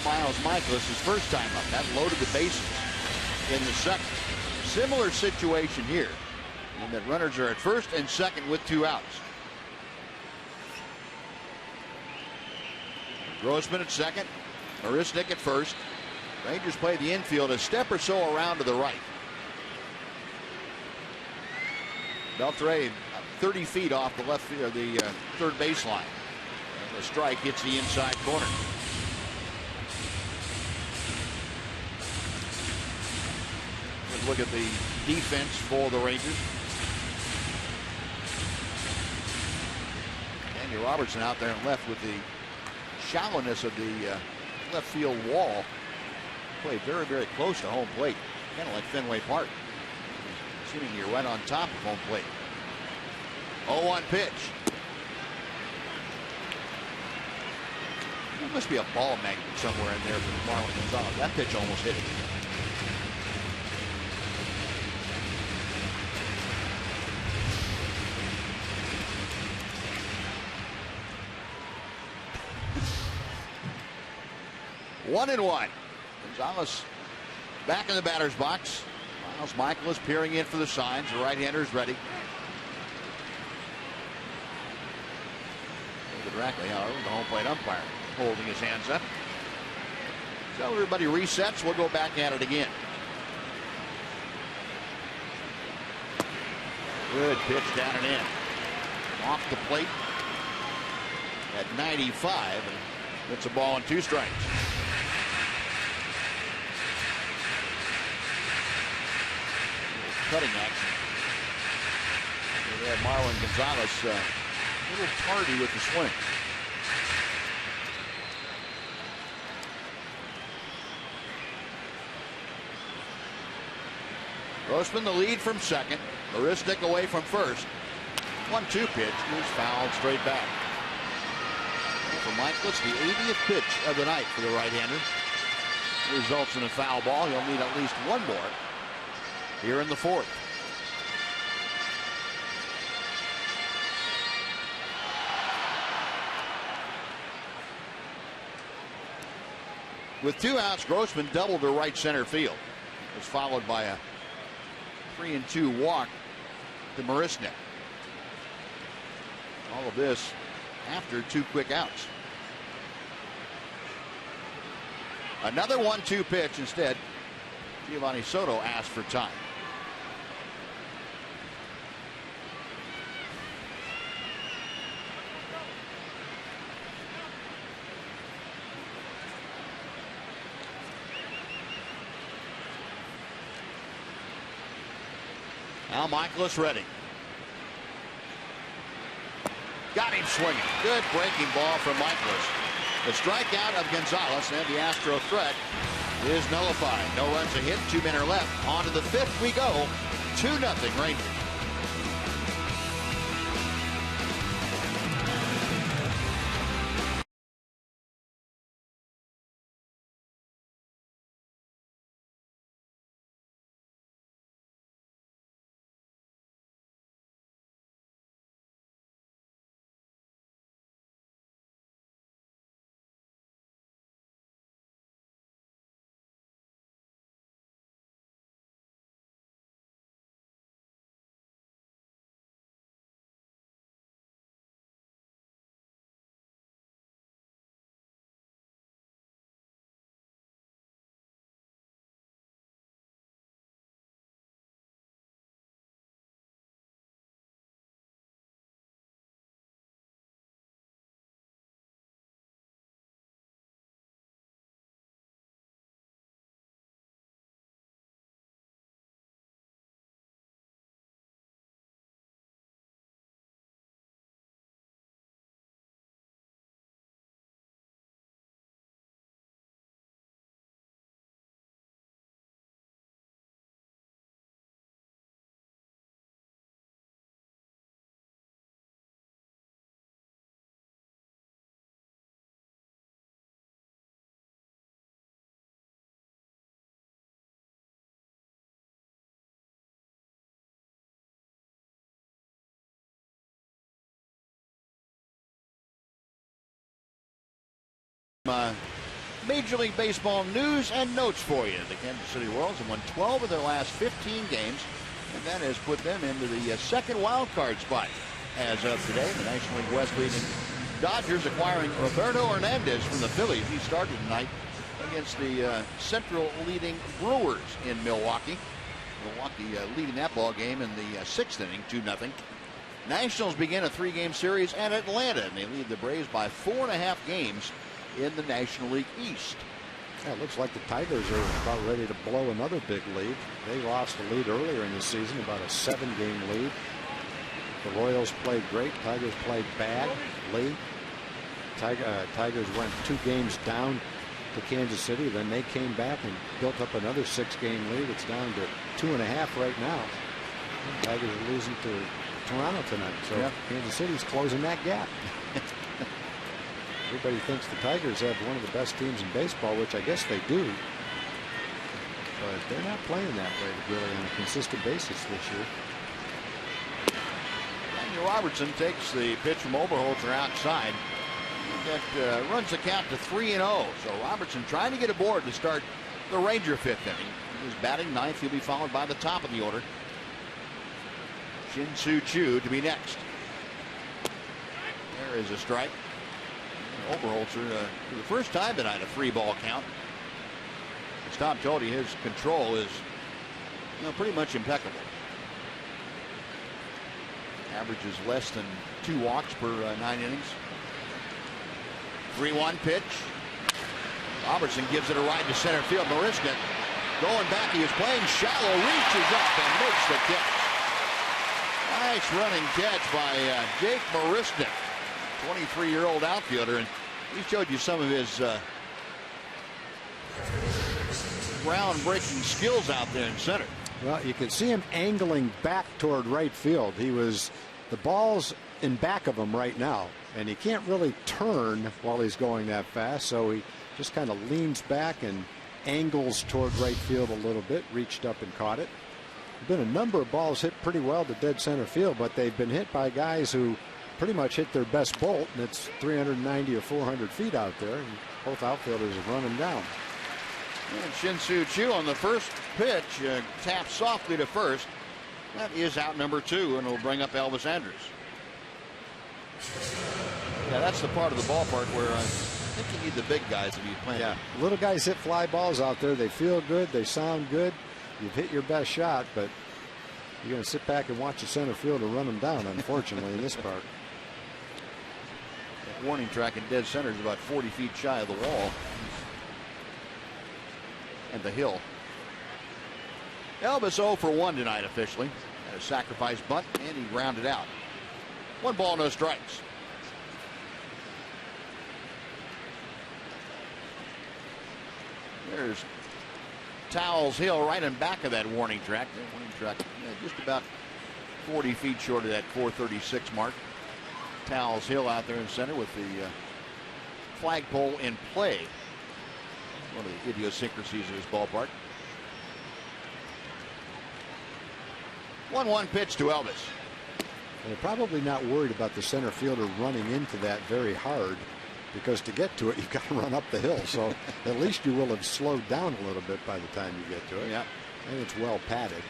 Miles Michaelis his first time up. That loaded the bases in the second. Similar situation here, in that runners are at first and second with 2 outs. Grossman at second, Marisnick at first. Rangers play the infield a step or so around to the right. Beltre 30 feet off the left field, the third baseline. The strike hits the inside corner. Let's look at the defense for the Rangers. Andy Robertson out there and left with the shallowness of the left field wall. Played very, very close to home plate. Kind of like Fenway Park. Assuming you're right on top of home plate. 0-1 pitch. There must be a ball magnet somewhere in there for Marlon Gonzalez. That pitch almost hit it. One and one. Gonzalez back in the batter's box. Miles Michaelis peering in for the signs. The right-hander is ready. Directly, however, the home plate umpire holding his hands up. So everybody resets. We'll go back at it again. Good pitch down and in. Off the plate at 95. And it's a ball and 2 strikes. Cutting action. We had Marwin Gonzalez a little tardy with the swing. Grossman the lead from second. Marisnick away from first. 1-2 pitch is fouled straight back. And for Michaelis, the 80th pitch of the night for the right-hander. Results in a foul ball. He'll need at least one more here in the 4th. With 2 outs, Grossman doubled to right center field. It was followed by a 3-2 walk to Marisnick. All of this after 2 quick outs. Another 1-2 pitch instead. Giovanni Soto asked for time. Now Michaelis ready. Got him swinging. Good breaking ball from Michaelis. The strikeout of Gonzalez and the Astro threat is nullified. No runs a hit, 2 men are left. On to the 5th we go. 2-0 Rangers. Major League Baseball news and notes for you. The Kansas City Royals have won 12 of their last 15 games, and that has put them into the second wild card spot as of today. The National League West leading Dodgers acquiring Roberto Hernandez from the Phillies. He started tonight against the Central leading Brewers in Milwaukee. Milwaukee leading that ball game in the 6th inning, 2-0. Nationals begin a 3-game series at Atlanta, and they lead the Braves by 4.5 games in the National League East. Yeah, it looks like the Tigers are about ready to blow another big lead. They lost the lead earlier in the season, about a 7-game lead. The Royals played great. Tigers played badly. Tigers went 2 games down to Kansas City. Then they came back and built up another 6-game lead. It's down to 2.5 right now. Tigers are losing to Toronto tonight. So yeah. Kansas City's closing that gap. Everybody thinks the Tigers have one of the best teams in baseball, which I guess they do. But they're not playing that way really on a consistent basis this year. Daniel Robertson takes the pitch from Oberholzer outside. That runs the count to 3-0. So Robertson trying to get aboard to start the Ranger 5th inning. He's batting 9th. He'll be followed by the top of the order. Shin-Soo Choo to be next. There is a strike. Oberholzer for the first time tonight, a 3-ball count. As Tom told you, his control is pretty much impeccable. Averages less than 2 walks per 9 innings. 3-1 pitch. Robertson gives it a ride to center field. Marisnick going back. He was playing shallow, reaches up and makes the catch. Nice running catch by Jake Marisnick, 23-year-old outfielder, and he showed you some of his groundbreaking skills out there in center. Well, you can see him angling back toward right field. The ball's in back of him right now, and he can't really turn while he's going that fast, so he just kind of leans back and angles toward right field a little bit, reached up and caught it. Been a number of balls hit pretty well to dead center field, but they've been hit by guys who pretty much hit their best bolt, and it's 390 or 400 feet out there, and both outfielders have run him down. And Shin-Soo Choo on the first pitch taps softly to first. That is out number 2, and it'll bring up Elvis Andrus. Yeah, that's the part of the ballpark where I think you need the big guys to be playing. Yeah, little guys hit fly balls out there. They feel good. They sound good. You've hit your best shot, but you're going to sit back and watch the center fielder run them down, unfortunately, in this park. That warning track in dead center is about 40 feet shy of the wall and the hill. Elvis 0 for 1 tonight officially. Had a sacrifice bunt, and he grounded out. 1 ball, no strikes. There's Towles Hill right in back of that warning track. That warning track just about 40 feet short of that 436 mark. Towles Hill out there in center with the flagpole in play. One of the idiosyncrasies of this ballpark. 1-1 pitch to Elvis. And they're probably not worried about the center fielder running into that very hard, because to get to it, you've got to run up the hill. So at least you will have slowed down a little bit by the time you get to it. Yeah. And it's well padded.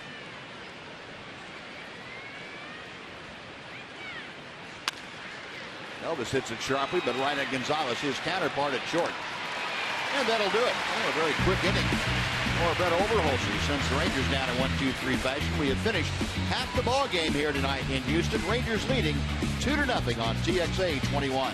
Elvis hits it sharply, but right at Gonzalez, his counterpart at short. And that'll do it. Oh, a very quick inning. Or Brett Overholser sends the Rangers down in 1-2-3 fashion. We have finished half the ball game here tonight in Houston. Rangers leading 2-0 on TXA 21.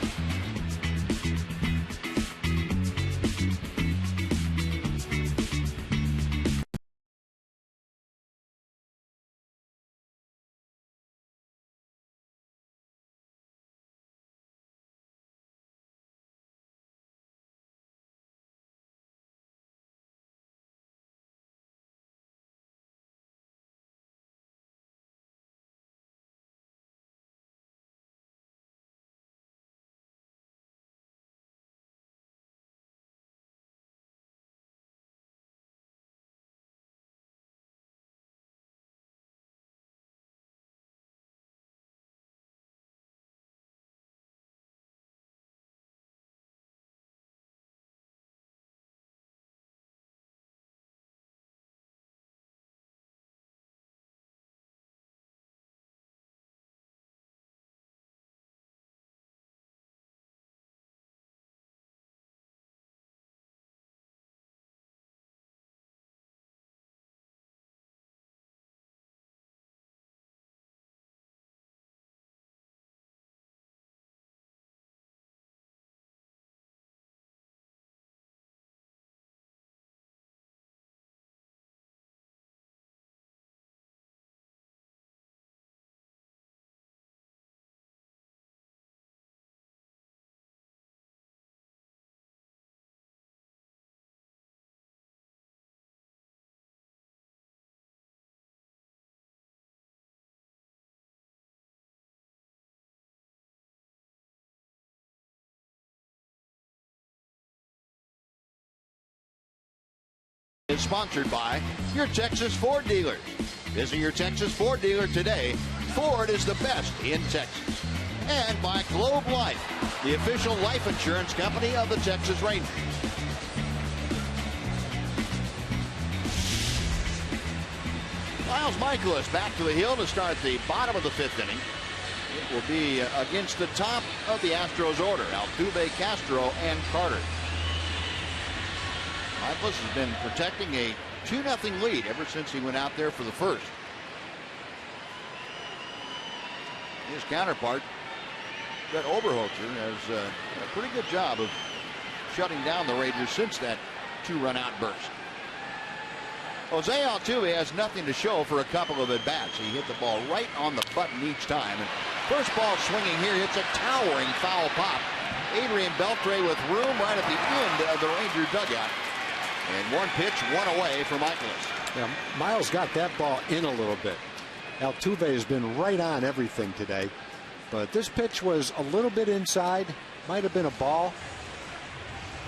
Is sponsored by your Texas Ford dealers. Visit your Texas Ford dealer today. Ford is the best in Texas. And by Globe Life, the official life insurance company of the Texas Rangers. Miles Michaelis back to the hill to start the bottom of the 5th inning. It will be against the top of the Astros order, Altuve, Castro, and Carter. Michaelis has been protecting a 2-0 lead ever since he went out there for the first. His counterpart, Brett Oberholzer, has done a pretty good job of shutting down the Rangers since that 2-run outburst. Jose Altuve has nothing to show for a couple of at-bats. He hit the ball right on the button each time. And first ball swinging here, hits a towering foul pop. Adrian Beltre with room right at the end of the Ranger dugout. And 1 pitch, 1 away for Michaelis. Yeah, Miles got that ball in a little bit. Altuve has been right on everything today, but this pitch was a little bit inside. Might have been a ball.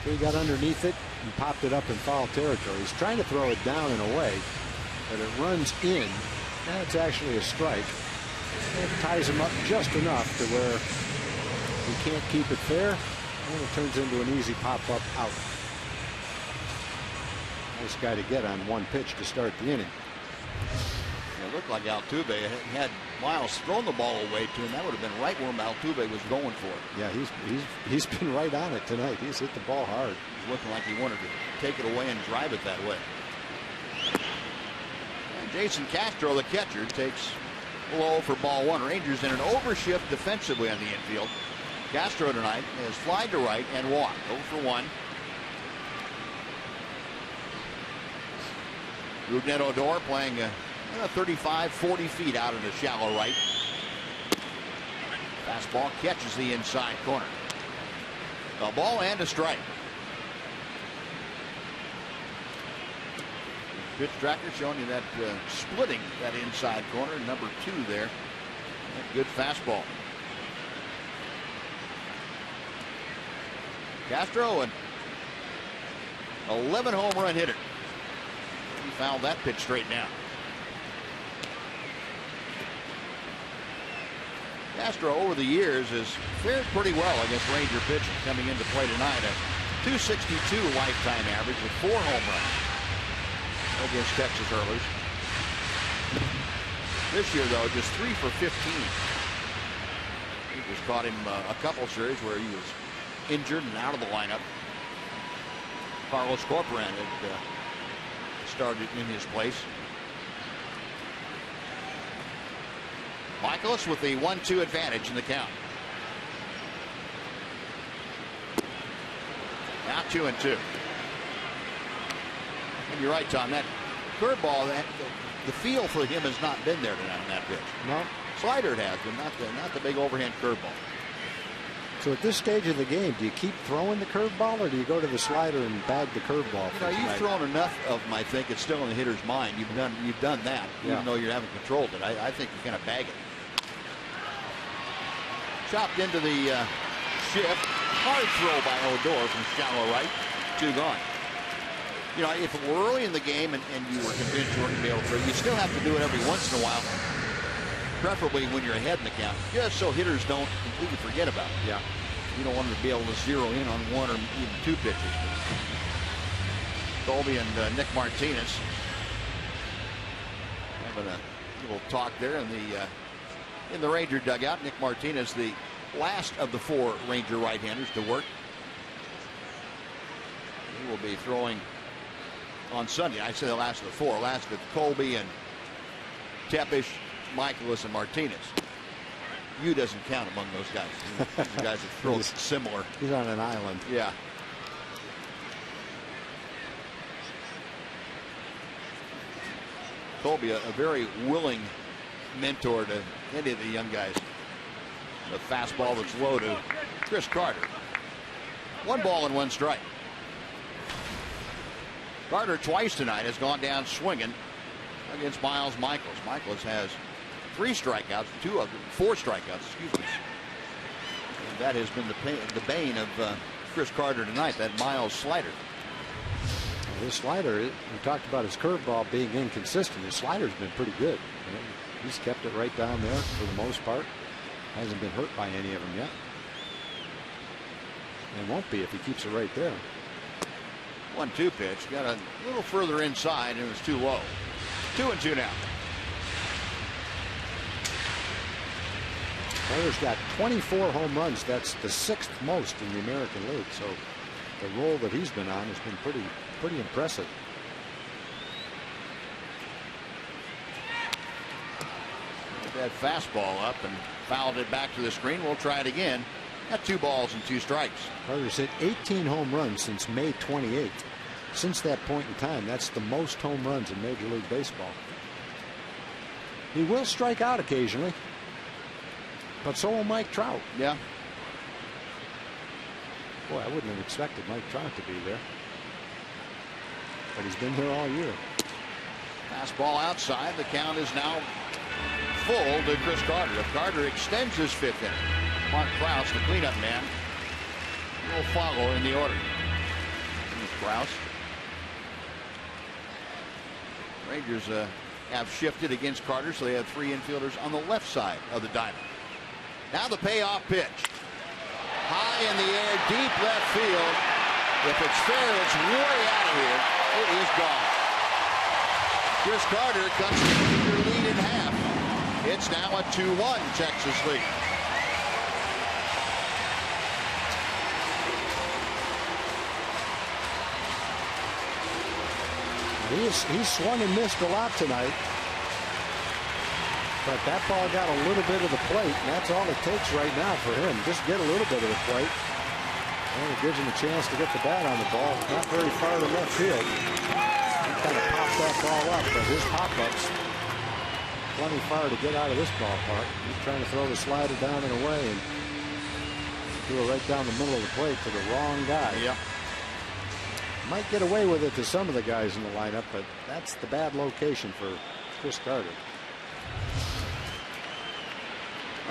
So he got underneath it and popped it up in foul territory. He's trying to throw it down and away, but it runs in. Now it's actually a strike. It ties him up just enough to where he can't keep it fair, and it turns into an easy pop-up out. this guy to get on one pitch to start the inning. It looked like Altuve had Miles thrown the ball away to him. That would have been right where Altuve was going for it. Yeah, he's been right on it tonight. He's hit the ball hard. He's looking like he wanted to take it away and drive it that way. And Jason Castro, the catcher, takes low for ball one. Rangers in an overshift defensively on the infield. Castro tonight has flied to right and walked. 0 for 1. Rougned Odor playing 35-40 feet out of the shallow right. Fastball catches the inside corner. A ball and a strike. Pitch tracker showing you that splitting that inside corner. Number 2 there. Good fastball. Castro, an 11 home run hitter. He fouled that pitch straight down. Castro over the years has fared pretty well against Ranger pitching, coming into play tonight. A .262 lifetime average with 4 home runs against Texas Earlers. This year, though, just 3 for 15. We just caught him a couple series where he was injured and out of the lineup. Carlos Corcoran had started in his place. Michaelis with the 1-2 advantage in the count. Now 2-2. And you're right, Tom. That curveball, the feel for him has not been there tonight on that pitch. No. Slider it has, but not the big overhand curveball. So at this stage of the game, do you keep throwing the curveball, or do you go to the slider and bag the curveball? You've thrown enough of them. I think it's still in the hitter's mind. You've done that, even though you haven't controlled it. I think you kind of bag it. Chopped into the shift. Hard throw by Odor from shallow right. 2 gone. If it were early in the game and you were convinced you weren't going to be able to throw, you still have to do it every once in a while. Preferably when you're ahead in the count, just so hitters don't completely forget about it. Yeah. You don't want them to be able to zero in on 1 or even 2 pitches. Colby and Nick Martinez having a little talk there in the Ranger dugout. Nick Martinez, the last of the 4 Ranger right-handers to work. He will be throwing on Sunday. I say the last of the 4. Last of Colby and Tepish, Michaelis, and Martinez. You doesn't count among those guys. These are guys that throw similar. He's on an island. Yeah. Colby, a very willing mentor to any of the young guys. The fastball that's low to Chris Carter. 1 ball and 1 strike. Carter twice tonight has gone down swinging against Miles Michaelis. Michaelis has 3 strikeouts, 4 strikeouts, excuse me. And that has been the bane of Chris Carter tonight, that Miles slider. His slider, we talked about his curveball being inconsistent. His slider's been pretty good. He's kept it right down there for the most part. Hasn't been hurt by any of them yet. And won't be if he keeps it right there. 1-2 pitch. Got a little further inside and it was too low. 2-2 now. Carter's got 24 home runs. That's the 6th most in the American League. So the role that he's been on has been pretty impressive. That fastball up and fouled it back to the screen. We'll try it again. Got 2 balls and 2 strikes. Carter's hit 18 home runs since May 28th. Since that point in time, that's the most home runs in Major League Baseball. He will strike out occasionally, but so will Mike Trout. Yeah. Boy, I wouldn't have expected Mike Trout to be there, but he's been here all year. Fastball outside. The count is now full to Chris Carter. If Carter extends his 5th inning, Mark Krause, the cleanup man, will follow in the order. Krause. Rangers have shifted against Carter, so they have 3 infielders on the left side of the diamond. Now the payoff pitch. High in the air, deep left field. If it's fair, it's way out of here. It is gone. Chris Carter cuts the Major lead in half. It's now a 2-1 Texas lead. He's swung and missed a lot tonight. But that ball got a little bit of the plate, and that's all it takes right now for him. Just get a little bit of the plate. And it gives him a chance to get the bat on the ball. Not very far to left field. He kind of popped that ball up, but his pop-up's plenty far to get out of this ballpark. He's trying to throw the slider down and away and do it right down the middle of the plate to the wrong guy. Yep. Might get away with it to some of the guys in the lineup, but that's the bad location for Chris Carter.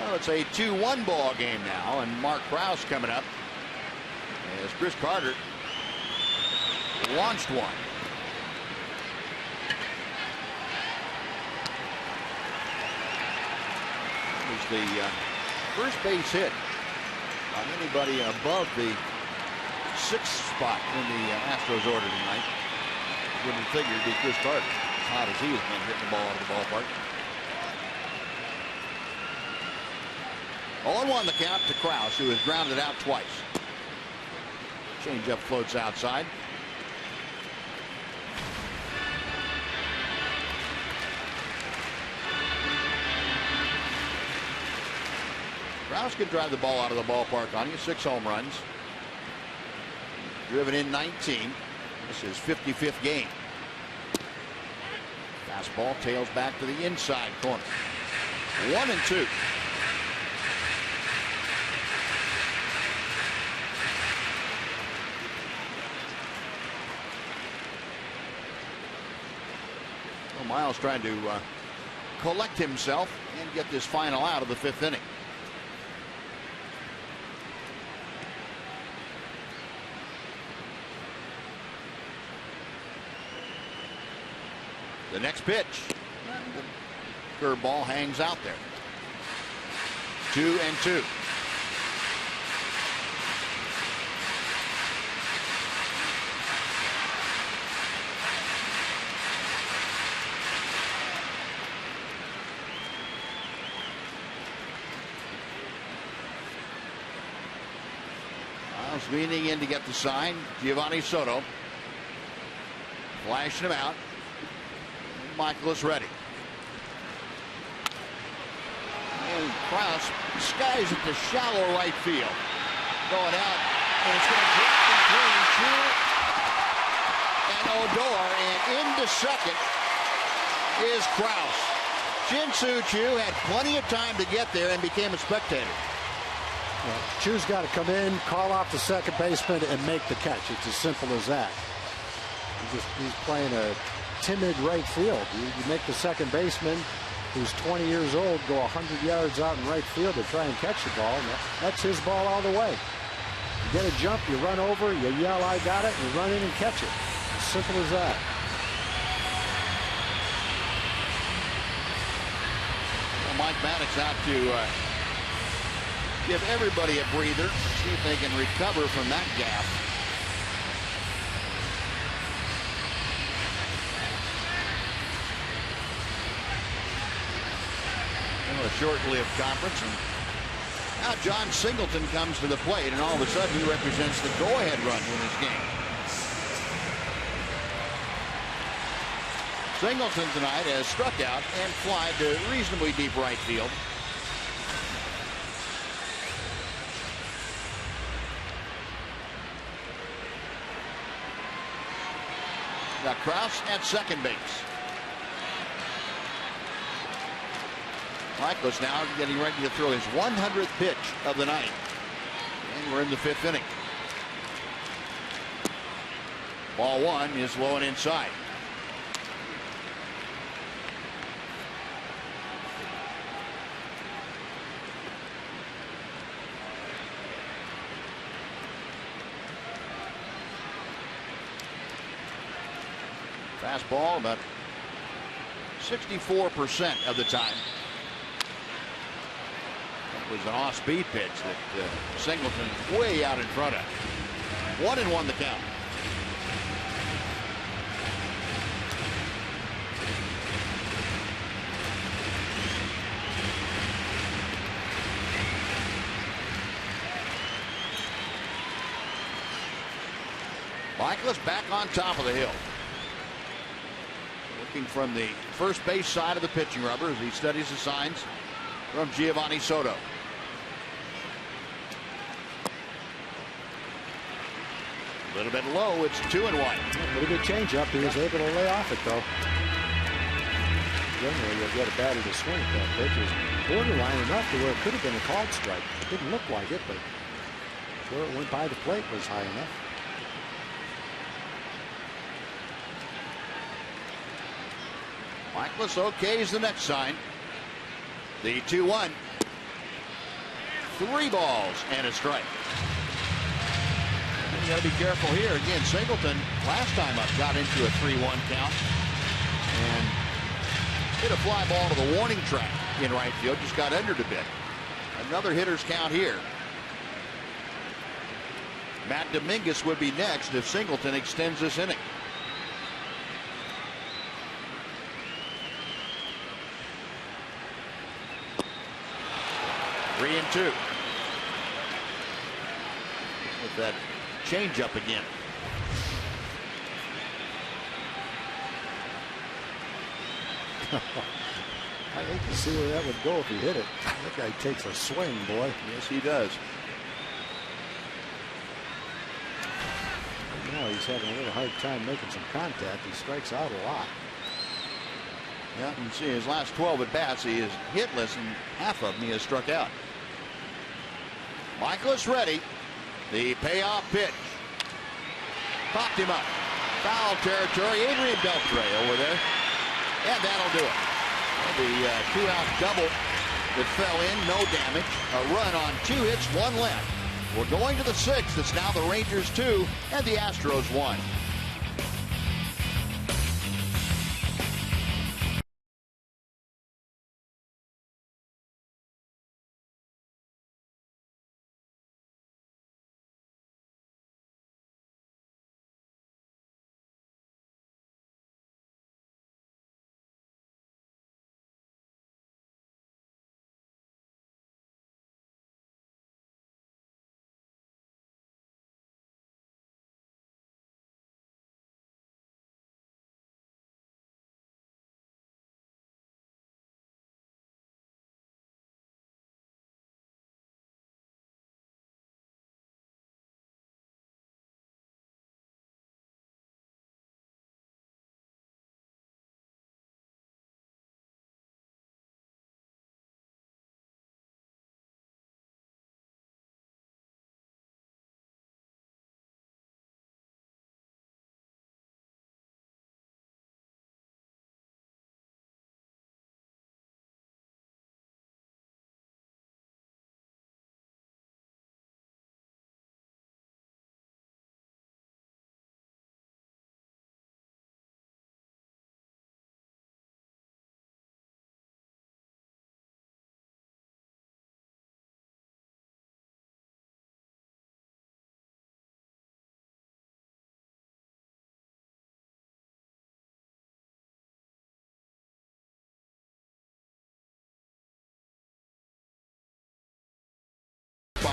Well, it's a 2-1 ball game now, and Mark Krause coming up as Chris Carter launched one. It was the first base hit on anybody above the 6th spot in the Astros order tonight. Wouldn't have figured it'd be Chris Carter, as hot as he has been hitting the ball out of the ballpark. 0-1 the count to Krause, who has grounded out twice. Changeup floats outside. Krause can drive the ball out of the ballpark on you. 6 home runs. Driven in 19. This is 55th game. Fastball tails back to the inside corner. 1-2. Miles trying to collect himself and get this final out of the 5th inning. The next pitch. The curveball hangs out there. 2-2. Leaning in to get the sign. Giovanni Soto flashing him out. Michael is ready. And Krause skies at the shallow right field. Going out. And it's going to drop between Chu and Odor. And into second is Krause. Shin-Soo Choo had plenty of time to get there and became a spectator. Well, Chu's got to come in, call off the second baseman, and make the catch. It's as simple as that. He's playing a timid right field. You make the second baseman, who's 20 years old, go 100 yards out in right field to try and catch the ball. And that's his ball all the way. You get a jump, you run over, you yell, "I got it," and you run in and catch it. As simple as that. Well, Mike Maddox out to give everybody a breather, see if they can recover from that gap. A short-lived conference, and now John Singleton comes to the plate, and all of a sudden he represents the go-ahead run in this game. Singleton tonight has struck out and fly to reasonably deep right field. Got Krause at second base. Michaelis now getting ready to throw his 100th pitch of the night. And we're in the 5th inning. Ball 1 is low and inside. Fastball about 64% of the time. Was an off-speed pitch that Singleton way out in front of. 1-1 the count. Michaelis back on top of the hill. Looking from the first base side of the pitching rubber as he studies the signs from Giovanni Soto. A little bit low. It's 2-1. Pretty good changeup. He was able to lay off it, though. Generally, you'll get a batter to swing at that pitch. It was borderline enough to where it could have been a called strike. It didn't look like it, but where it went by the plate was high enough. Michaelis okays the next sign. The 2-1. 3 balls and a strike. You got to be careful here. Again, Singleton last time up got into a 3-1 count and hit a fly ball to the warning track in right field. Just got entered a bit. Another hitter's count here. Matt Dominguez would be next if Singleton extends this inning. Three and 2. With that change up again. I hate to see where that would go if he hit it. That guy takes a swing, boy. Yes, he does. Now he's having a little hard time making some contact. He strikes out a lot. Yeah, you can see his last 12 at bats, he is hitless, and half of them he has struck out. Michaelis ready. The payoff pitch. Popped him up. Foul territory. Adrian Beltre over there. And that'll do it. The 2-out double that fell in, no damage. A run on 2 hits, 1 left. We're going to the 6th. It's now the Rangers 2 and the Astros 1.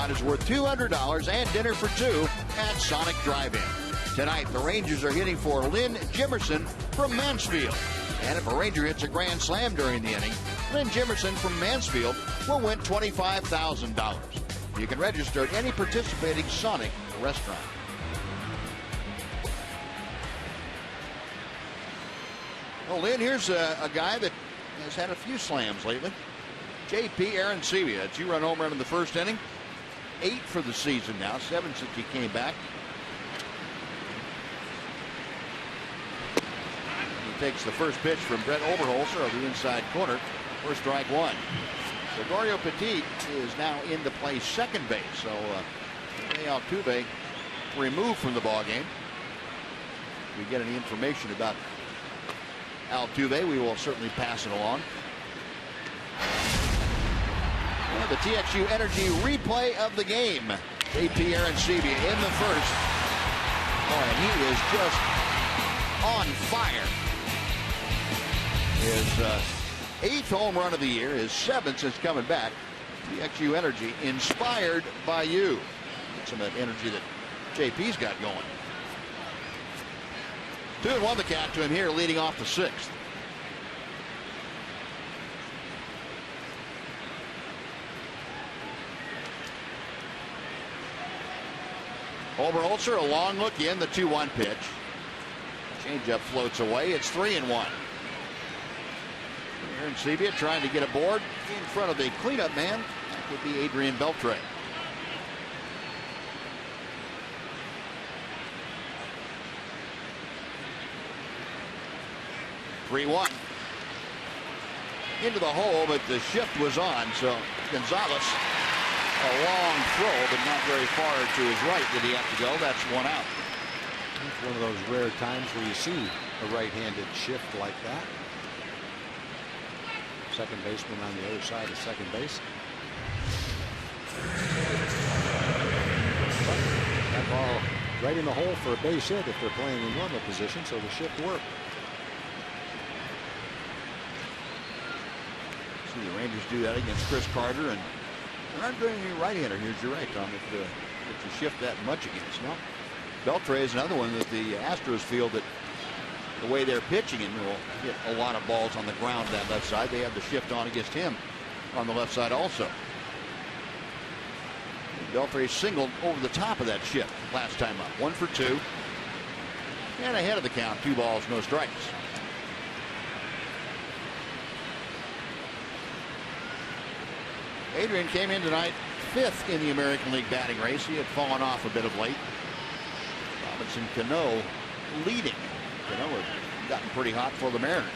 Is worth $200 and dinner for 2 at Sonic Drive-In. Tonight, the Rangers are hitting for Lynn Jimerson from Mansfield. And if a Ranger hits a grand slam during the inning, Lynn Jimerson from Mansfield will win $25,000. You can register at any participating Sonic restaurant. Well, Lynn, here's a guy that has had a few slams lately. J.P. Arancibia, a 2-run home run in the first inning. 8 for the season now, 7 since he came back. He takes the first pitch from Brett Oberholzer of the inside corner for strike 1. Gregorio Petit is now in to play second base, so Altuve removed from the ballgame. If we get any information about Altuve, we will certainly pass it along. And the TXU Energy replay of the game. J.P. Arancibia in the first. Oh, and he is just on fire. His 8th home run of the year, his 7th since coming back. TXU Energy, inspired by you. Some of that energy that JP's got going. 2-1 the count to him here, leading off the 6th. Oberholzer, a long look in, the 2-1 pitch. Changeup floats away. It's 3-1. Aaron Sevilla trying to get aboard in front of the cleanup man. That would be Adrian Beltre. (3-1) into the hole, but the shift was on, so Gonzalez, a long throw, but not very far to his right did he have to go. That's 1 out. It's one of those rare times where you see a right-handed shift like that. Second baseman on the other side of second base. That ball right in the hole for a base hit if they're playing in normal position, so the shift worked. See the Rangers do that against Chris Carter, and they're not doing any right-hander. Here's your right, Tom, if you shift that much against. No. Beltre is another one that the Astros feel that the way they're pitching and will get a lot of balls on the ground that left side. They have the shift on against him on the left side also. Beltre singled over the top of that shift last time up. 1 for 2. And ahead of the count. 2 balls, no strikes. Adrian came in tonight 5th in the American League batting race. He had fallen off a bit of late. Robinson Cano leading. Cano has gotten pretty hot for the Mariners.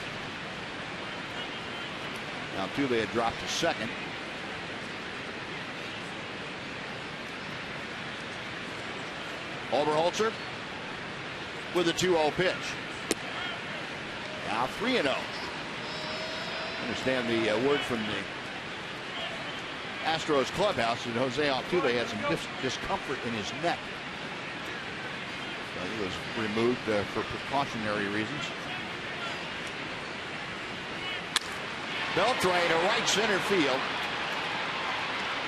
Now Altuve had dropped to second. Oberholzer with a 2-0 pitch. Now 3-0. Understand the word from the Astros clubhouse that Jose Altuve had some discomfort in his neck. So he was removed for precautionary reasons. Beltre to right center field.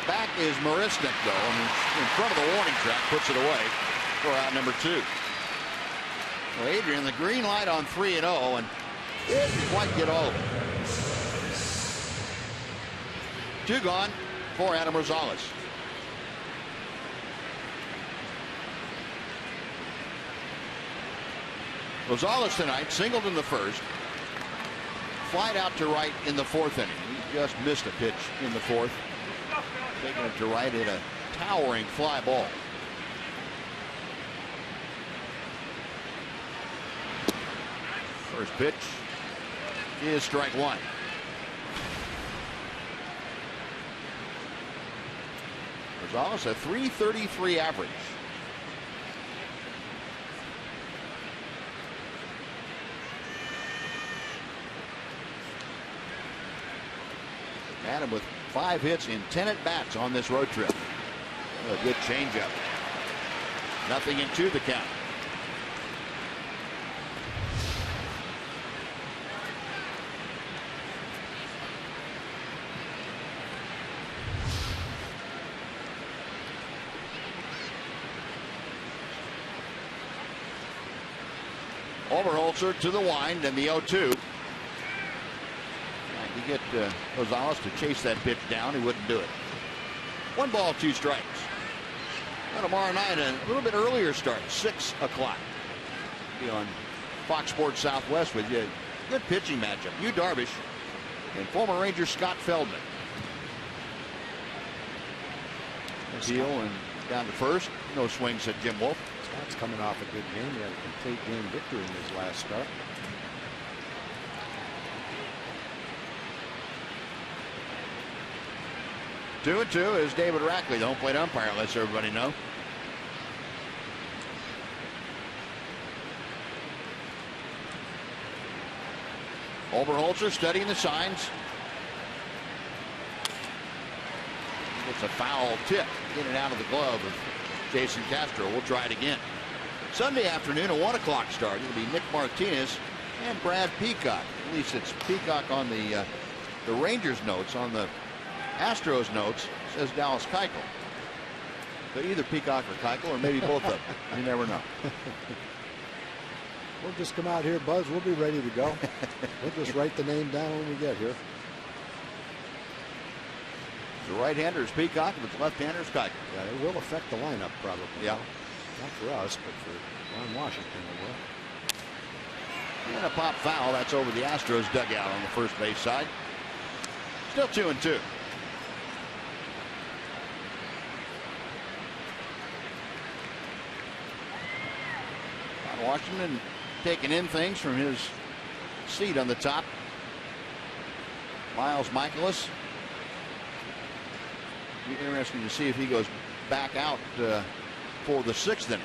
Back is Marisnik, though, and in front of the warning track, puts it away for out number 2. Well, Adrian, the green light on 3-0, and didn't quite get all of it. 2 gone for Adam Rosales. Rosales tonight singled in the first, flied out to right in the 4th inning. He just missed a pitch in the 4th, taking it to right in a towering fly ball. First pitch is strike 1. Rosales a .333 average. Adam with 5 hits in 10 at-bats on this road trip. A good changeup. 0-2 the count. Oberholzer to the wind and the 0-2. You get Rosales to chase that pitch down, he wouldn't do it. 1 ball, 2 strikes. Well, tomorrow night, a little bit earlier start, 6 o'clock. Be on Fox Sports Southwest with you. Good pitching matchup. Yu Darvish and former Ranger Scott Feldman. Deal and down to first. No swings at Jim Wolf. Scott's coming off a good game. He had a complete game victory in his last start. Two and 2 is David Rackley, the home plate umpire, lets everybody know. Oberholzer studying the signs. It's a foul tip in and out of the glove of Jason Castro. We'll try it again. Sunday afternoon, a 1 o'clock start. It'll be Nick Martinez and Brad Peacock. At least it's Peacock on the Rangers notes. On the Astros notes says Dallas Keuchel. But either Peacock or Keuchel, or maybe both of them. You never know. We'll just come out here, Buzz. We'll be ready to go. We'll just write the name down when we get here. The right-hander is Peacock, and the left-hander is Kiker. Yeah, it will affect the lineup probably. Yeah. Not for us, but for Ron Washington it will. And a pop foul. That's over the Astros dugout on the first base side. Still 2-2. Ron Washington taking in things from his seat on the top. Miles Michaelis. Be interesting to see if he goes back out for the sixth inning.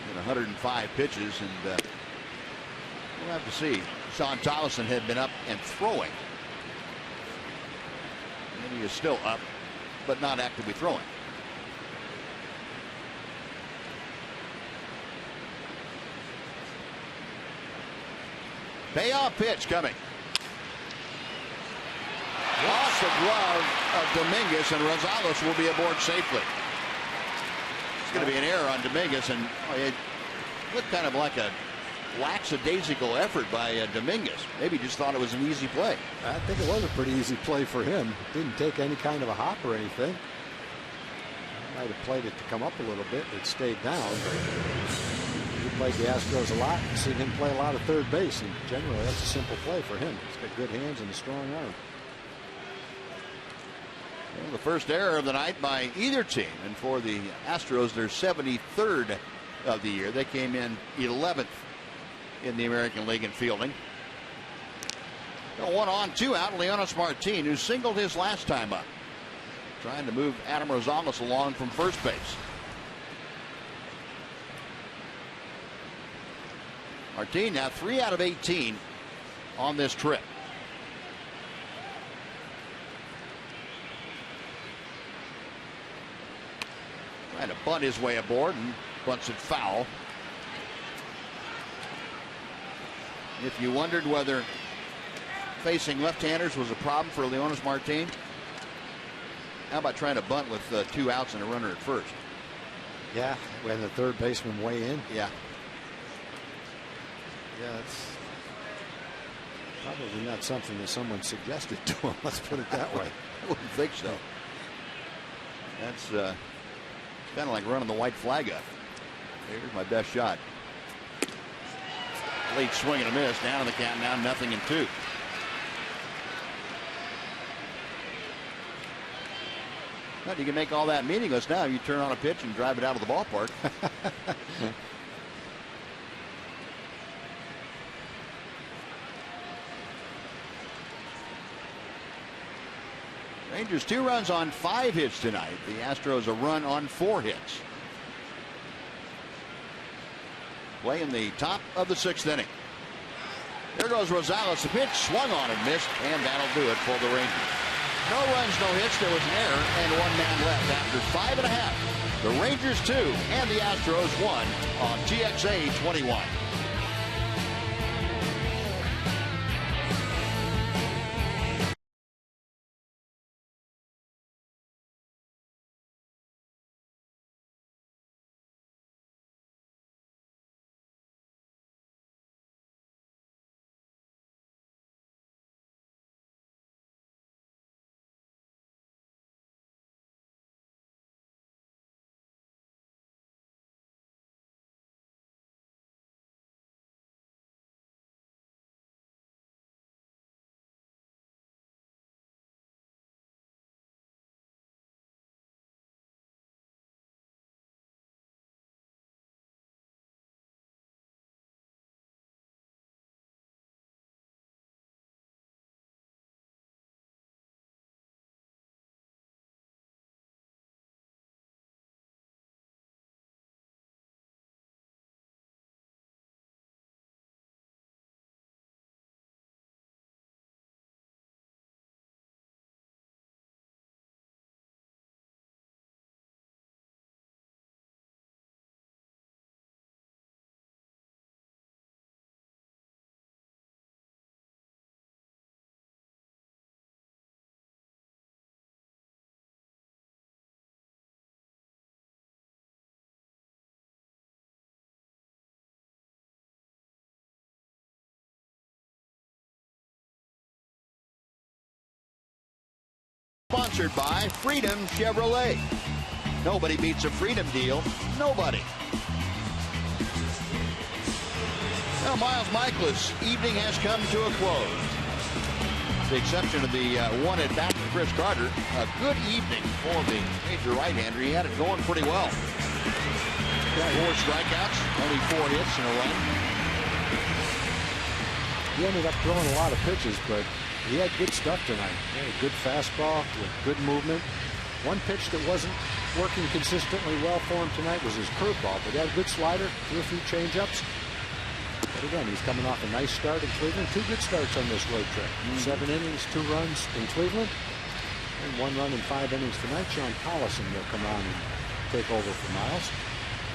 In 105 pitches, and we'll have to see. Sean Tolleson had been up and throwing. And he is still up, but not actively throwing. Payoff pitch coming. Lost the glove of Dominguez, and Rosales will be aboard safely. It's going to be an error on Dominguez, and it looked kind of like a lackadaisical effort by Dominguez. Maybe just thought it was an easy play. I think it was a pretty easy play for him. Didn't take any kind of a hop or anything. Might have played it to come up a little bit. It stayed down. But he played the Astros a lot. I've seen him play a lot of third base, and generally that's a simple play for him. He's got good hands and a strong arm. Well, the first error of the night by either team, and for the Astros, their 73rd of the year. They came in 11th in the American League in fielding. 1 on, 2 out. Leonis Martin, who singled his last time up, trying to move Adam Rosales along from first base. Martin now 3 out of 18 on this trip. Trying to bunt his way aboard, and bunts it foul. If you wondered whether facing left-handers was a problem for Leonis Martin, how about trying to bunt with 2 outs and a runner at first? Yeah, when the third baseman weigh in. Yeah. Yeah, it's probably not something that someone suggested to him. Let's put it that way. I wouldn't think so. That's kind of like running the white flag up. Here's my best shot. Late swing and a miss. Down in the count now, 0-2. But you can make all that meaningless now. You turn on a pitch and drive it out of the ballpark. Rangers 2 runs on 5 hits tonight. The Astros a run on 4 hits. Play in the top of the 6th inning. There goes Rosales. The pitch swung on and missed, and that'll do it for the Rangers. No runs, no hits. There was an error, and 1 man left after 5 1/2. The Rangers 2 and the Astros 1 on TXA 21. Sponsored by Freedom Chevrolet. Nobody beats a Freedom deal. Nobody. Now, Miles Michaelis' evening has come to a close. With the exception of the one at bat for Chris Carter, a good evening for the major right-hander. He had it going pretty well. 4 strikeouts, only 4 hits and a run. He ended up throwing a lot of pitches, but he had good stuff tonight. He had a good fastball with good movement. One pitch that wasn't working consistently well for him tonight was his curveball, but he had a good slider, threw a few changeups. But again, he's coming off a nice start in Cleveland. 2 good starts on this road trip. 7 innings, 2 runs in Cleveland, and 1 run in 5 innings tonight. Sean Collison will come on and take over for Miles.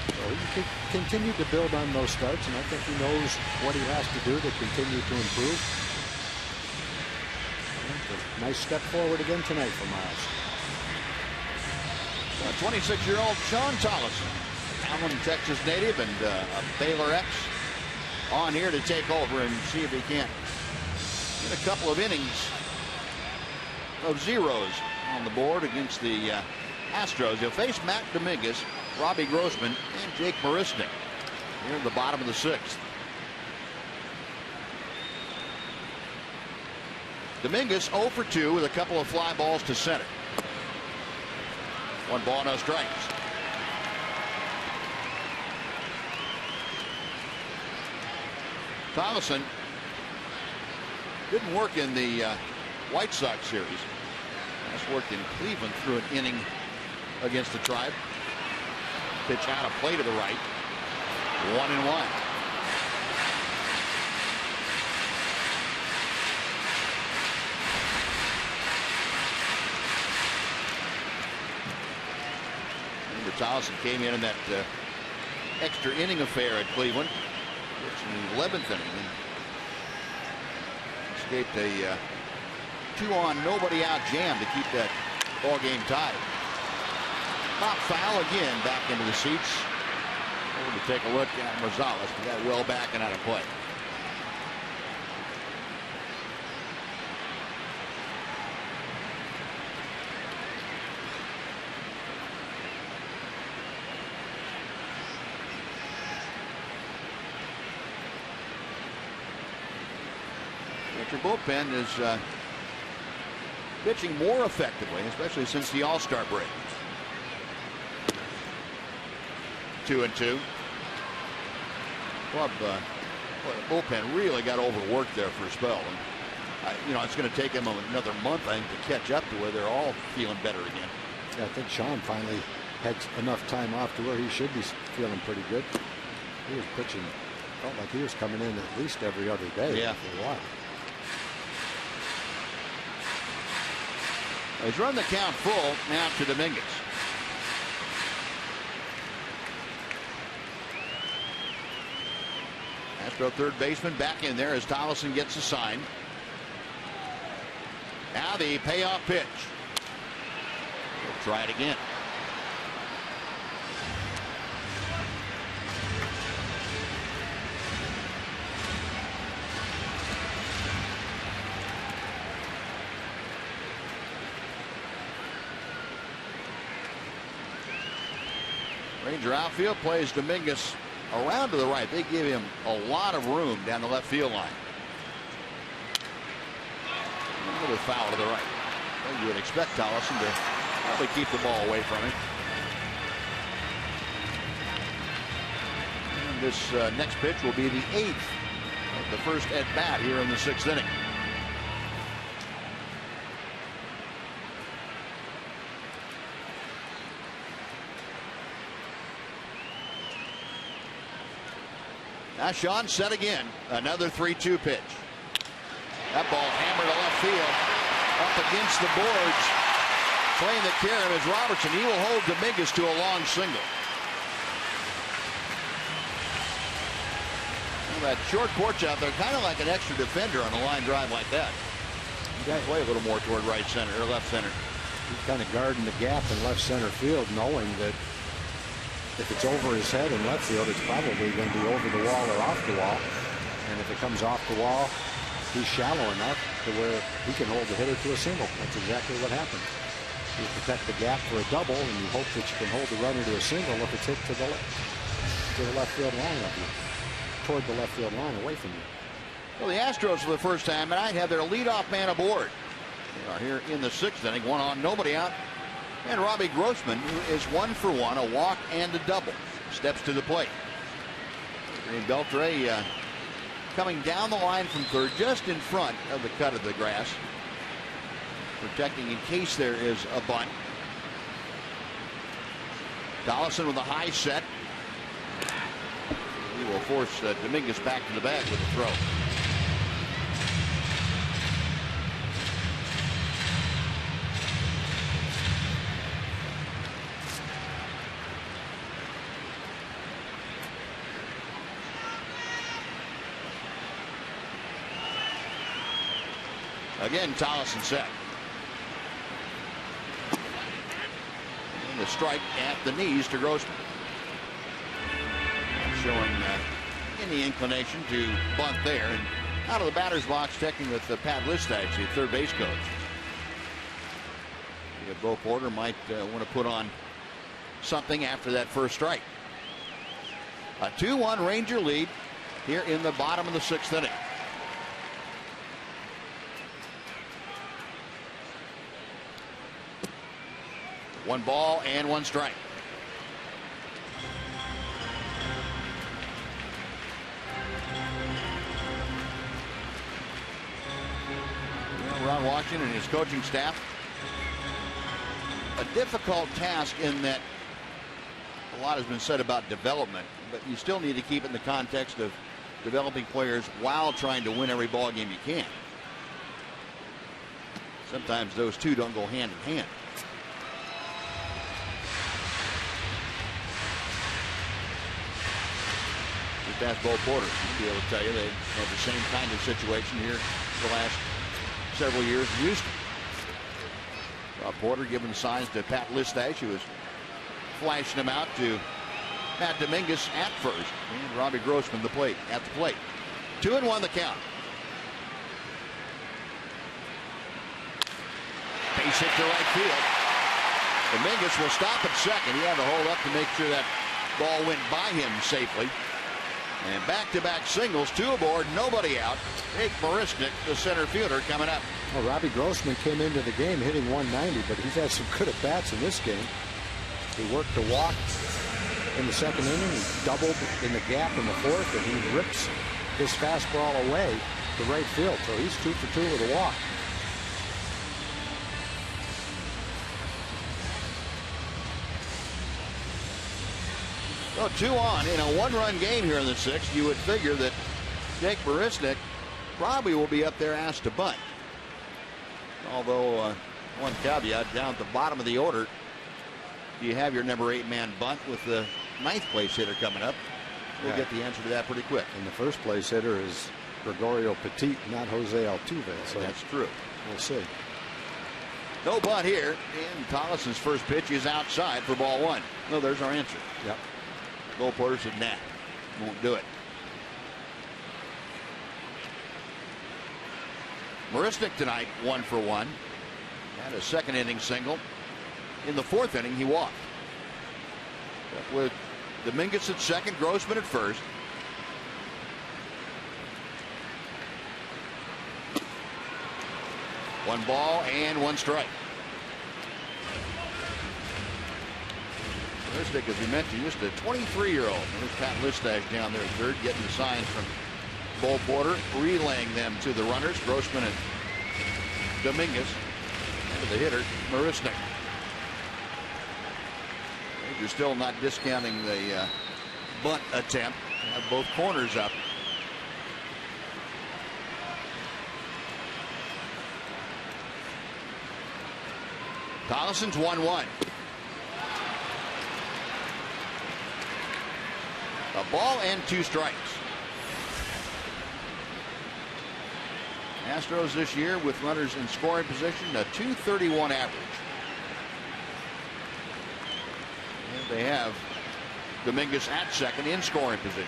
So he can continue to build on those starts, and I think he knows what he has to do to continue to improve. And a nice step forward again tonight for Miles. 26-year-old Sean Collison, Allen, Texas native, and a Baylor ex, on here to take over and see if he can't get a couple of innings of zeros on the board against the Astros. He'll face Matt Dominguez, Robbie Grossman, and Jake Marisnik here in the bottom of the 6th. Dominguez 0 for 2 with a couple of fly balls to center. 1 ball, no strikes. Collison didn't work in the White Sox series. That's worked in Cleveland through an inning against the Tribe. Pitch out of play to the right. 1-1. Collison came in that extra inning affair at Cleveland. It's in the 11th inning. Escaped a 2-on, nobody out jam to keep that ball game tied. Pop foul again, back into the seats. Over to take a look at Rosales. He got well back and out of play. Your bullpen is pitching more effectively, especially since the All-Star break. 2-2. Club, the bullpen really got overworked there for a spell. And, it's going to take him another month, I think, to catch up to where they're all feeling better again. Yeah, I think Sean finally had enough time off to where he should be feeling pretty good. He was pitching, felt like he was coming in at least every other day for a while. He's run the count full now to Dominguez. Astro third baseman back in there as Collison gets a sign. Now the payoff pitch. We'll try it again. Ranger outfield plays Dominguez around to the right. They give him a lot of room down the left field line. A little foul to the right. Well, you would expect Collison to probably keep the ball away from him. And this next pitch will be the 8th of the first at bat here in the 6th inning. Now Sean set again. Another 3-2 pitch. That ball hammered to left field. Up against the boards. Playing the care of is Robertson. He will hold Dominguez to a long single. Well, that short porch out there, kind of like an extra defender on a line drive like that. You got to play a little more toward right center or left center. He's kind of guarding the gap in left center field, knowing that if it's over his head in left field, it's probably going to be over the wall or off the wall. And if it comes off the wall, he's shallow enough to where he can hold the hitter to a single. That's exactly what happened. You protect the gap for a double, and you hope that you can hold the runner to a single if it's hit to the left field line of you, toward the left field line, away from you. Well, the Astros for the first time tonight have their leadoff man aboard. They are here in the 6th inning, 1 on, nobody out. And Robbie Grossman, who is 1 for 1, a walk and a double, steps to the plate. And Beltre coming down the line from third, just in front of the cut of the grass, protecting in case there is a bunt. Dollison with a high set. He will force Dominguez back to the bag with a throw. Again, Tollison set. And the strike at the knees to Grossman. Showing any inclination to bunt there. And out of the batter's box, checking with Pat Listach, the third base coach. Bo Porter might want to put on something after that first strike. A 2-1 Ranger lead here in the bottom of the 6th inning. One ball and 1 strike. Ron Washington and his coaching staff, a difficult task in that a lot has been said about development, but you still need to keep it in the context of developing players while trying to win every ball game you can. Sometimes those two don't go hand in hand. Just ask Bo Porter. He'll be able to tell you they had the same kind of situation here the last several years in Houston. Porter giving signs to Pat Listach, who was flashing them out to Matt Dominguez at first. And Robbie Grossman at the plate. 2-1 the count. Base hit to right field. Dominguez will stop at second. He had to hold up to make sure that ball went by him safely. And back-to-back singles, 2 aboard, nobody out. Jake Marisnick, the center fielder, coming up. Well, Robbie Grossman came into the game hitting 190, but he's had some good at-bats in this game. He worked the walk in the 2nd inning. He doubled in the gap in the 4th, and he rips his fastball away to right field. So he's 2 for 2 with a walk. So 2 on in a 1-run game here in the 6th. You would figure that Jake Marisnick probably will be up there asked to bunt. Although one caveat, down at the bottom of the order, you have your number 8 man bunt with the 9th place hitter coming up. We'll get the answer to that pretty quick. And the first place hitter is Gregorio Petit, not Jose Altuve. So that's true. We'll see. No bunt here, and Tollison's first pitch is outside for ball 1. No, there's our answer. Yep. Bo Porter said, nah, won't do it. Marisnick tonight, 1 for 1. Had a 2nd inning single. In the 4th inning, he walked. With Dominguez at second, Grossman at first. One ball and 1 strike. Marisnick, as we mentioned, just a 23-year-old. There's Pat Listach down there at third, getting the signs from Bo Porter, relaying them to the runners, Grossman and Dominguez, and to the hitter, Marisnick. You're still not discounting the bunt attempt. Have both corners up. Tollison's 1-1. A ball and 2 strikes. Astros this year with runners in scoring position, a .231 average. And they have Dominguez at second in scoring position.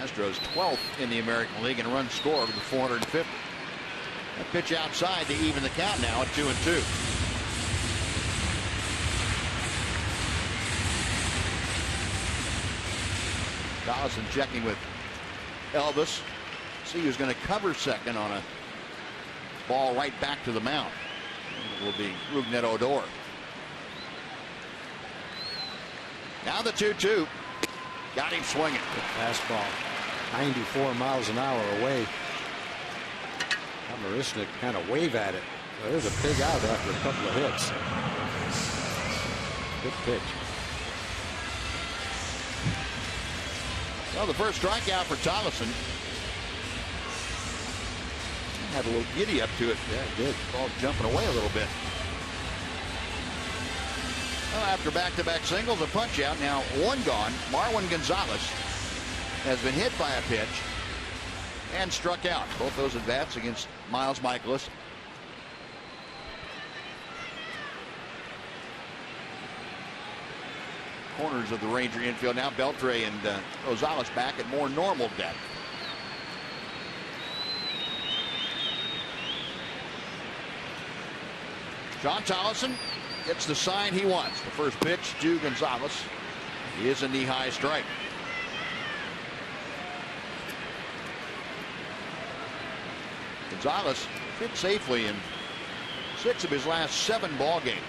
Astros 12th in the American League in runs scored with 450. A pitch outside to even the count now at 2-2. Donaldson checking with Elvis. See who's going to cover second on a ball right back to the mound. It will be Rougned Odor. Now the 2-2. Got him swinging. Good fastball. 94 miles an hour away. Marisnik kind of wave at it. Well, there's a big out after a couple of hits. Good pitch. Well, the first strikeout for Donaldson. Had a little giddy up to it. Yeah, it did. Ball jumping away a little bit. Well, after back-to-back singles, a punch out. Now one gone. Marwin Gonzalez has been hit by a pitch and struck out. Both those at bats against Miles Michaelis. Corners of the Ranger infield now. Beltre and Rosales back at more normal depth. John Tolleson gets the sign he wants. The first pitch to Gonzalez is a knee-high strike. Gonzalez fit safely in 6 of his last 7 ball games.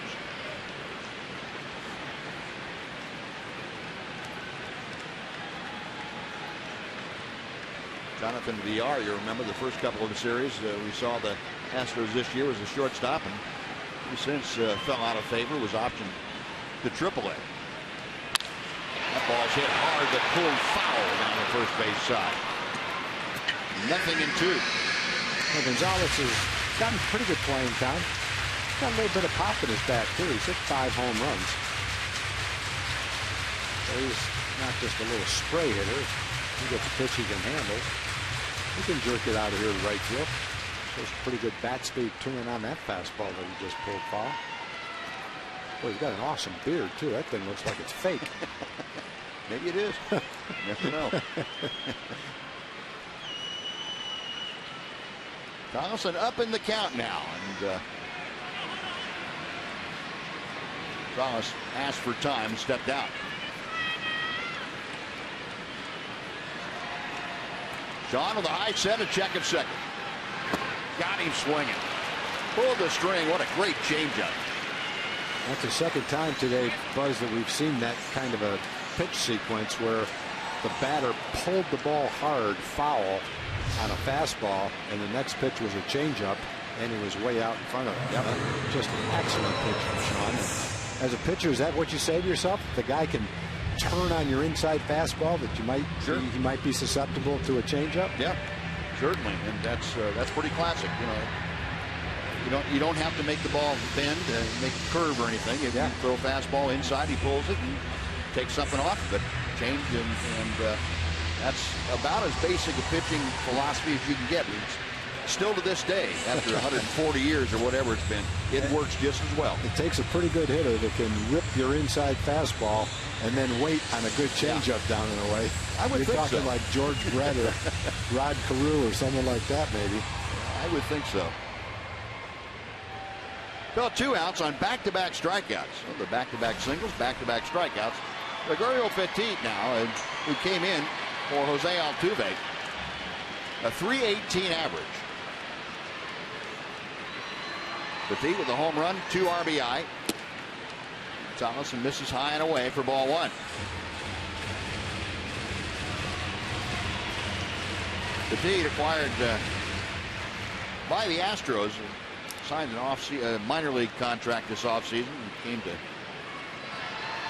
Jonathan Villar, you remember the first couple of the series we saw the Astros this year was a shortstop, and he since fell out of favor, was optioned to AAA. That ball's hit hard, but pulled foul down the first base side. 0-2. Well, Gonzalez has gotten pretty good playing time. Got a little bit of pop in his bat too. He's hit 5 home runs. So he's not just a little spray hitter. He gets a pitch he can handle. He can jerk it out of here to right field. Shows pretty good bat speed tuning on that fastball that he just pulled foul. Boy, he's got an awesome beard too. That thing looks like it's fake. Maybe it is. Never know. Donaldson up in the count now, and Gonzalez asked for time, stepped out. John with a high set, a check at second. Got him swinging. Pulled the string. What a great changeup. That's the second time today, Buzz, that we've seen that kind of a pitch sequence where the batter pulled the ball hard foul on a fastball, and the next pitch was a changeup, and he was way out in front of him. Yep. Just an excellent pitch from Sean. As a pitcher, is that what you say to yourself? The guy can turn on your inside fastball, that you might he might be susceptible to a changeup. Yeah, certainly, and that's pretty classic. You don't have to make the ball bend, make a curve or anything. If you throw a fastball inside, he pulls it and takes something off of it, change, and that's about as basic a pitching philosophy as you can get. Still to this day, after 140 years or whatever it's been, it works just as well. It takes a pretty good hitter that can rip your inside fastball and then wait on a good changeup down and away. I would think so. You're talking like George Brett or Rod Carew or someone like that, maybe. I would think so. Well, 2 outs on back-to-back strikeouts. Well, the back-to-back singles, back-to-back strikeouts. Gregorio Petit now, who came in for Jose Altuve, a .318 average. Petit with a home run, 2 RBI. Donaldson misses high and away for ball 1. Petit acquired by the Astros, signed a minor league contract this offseason, and came to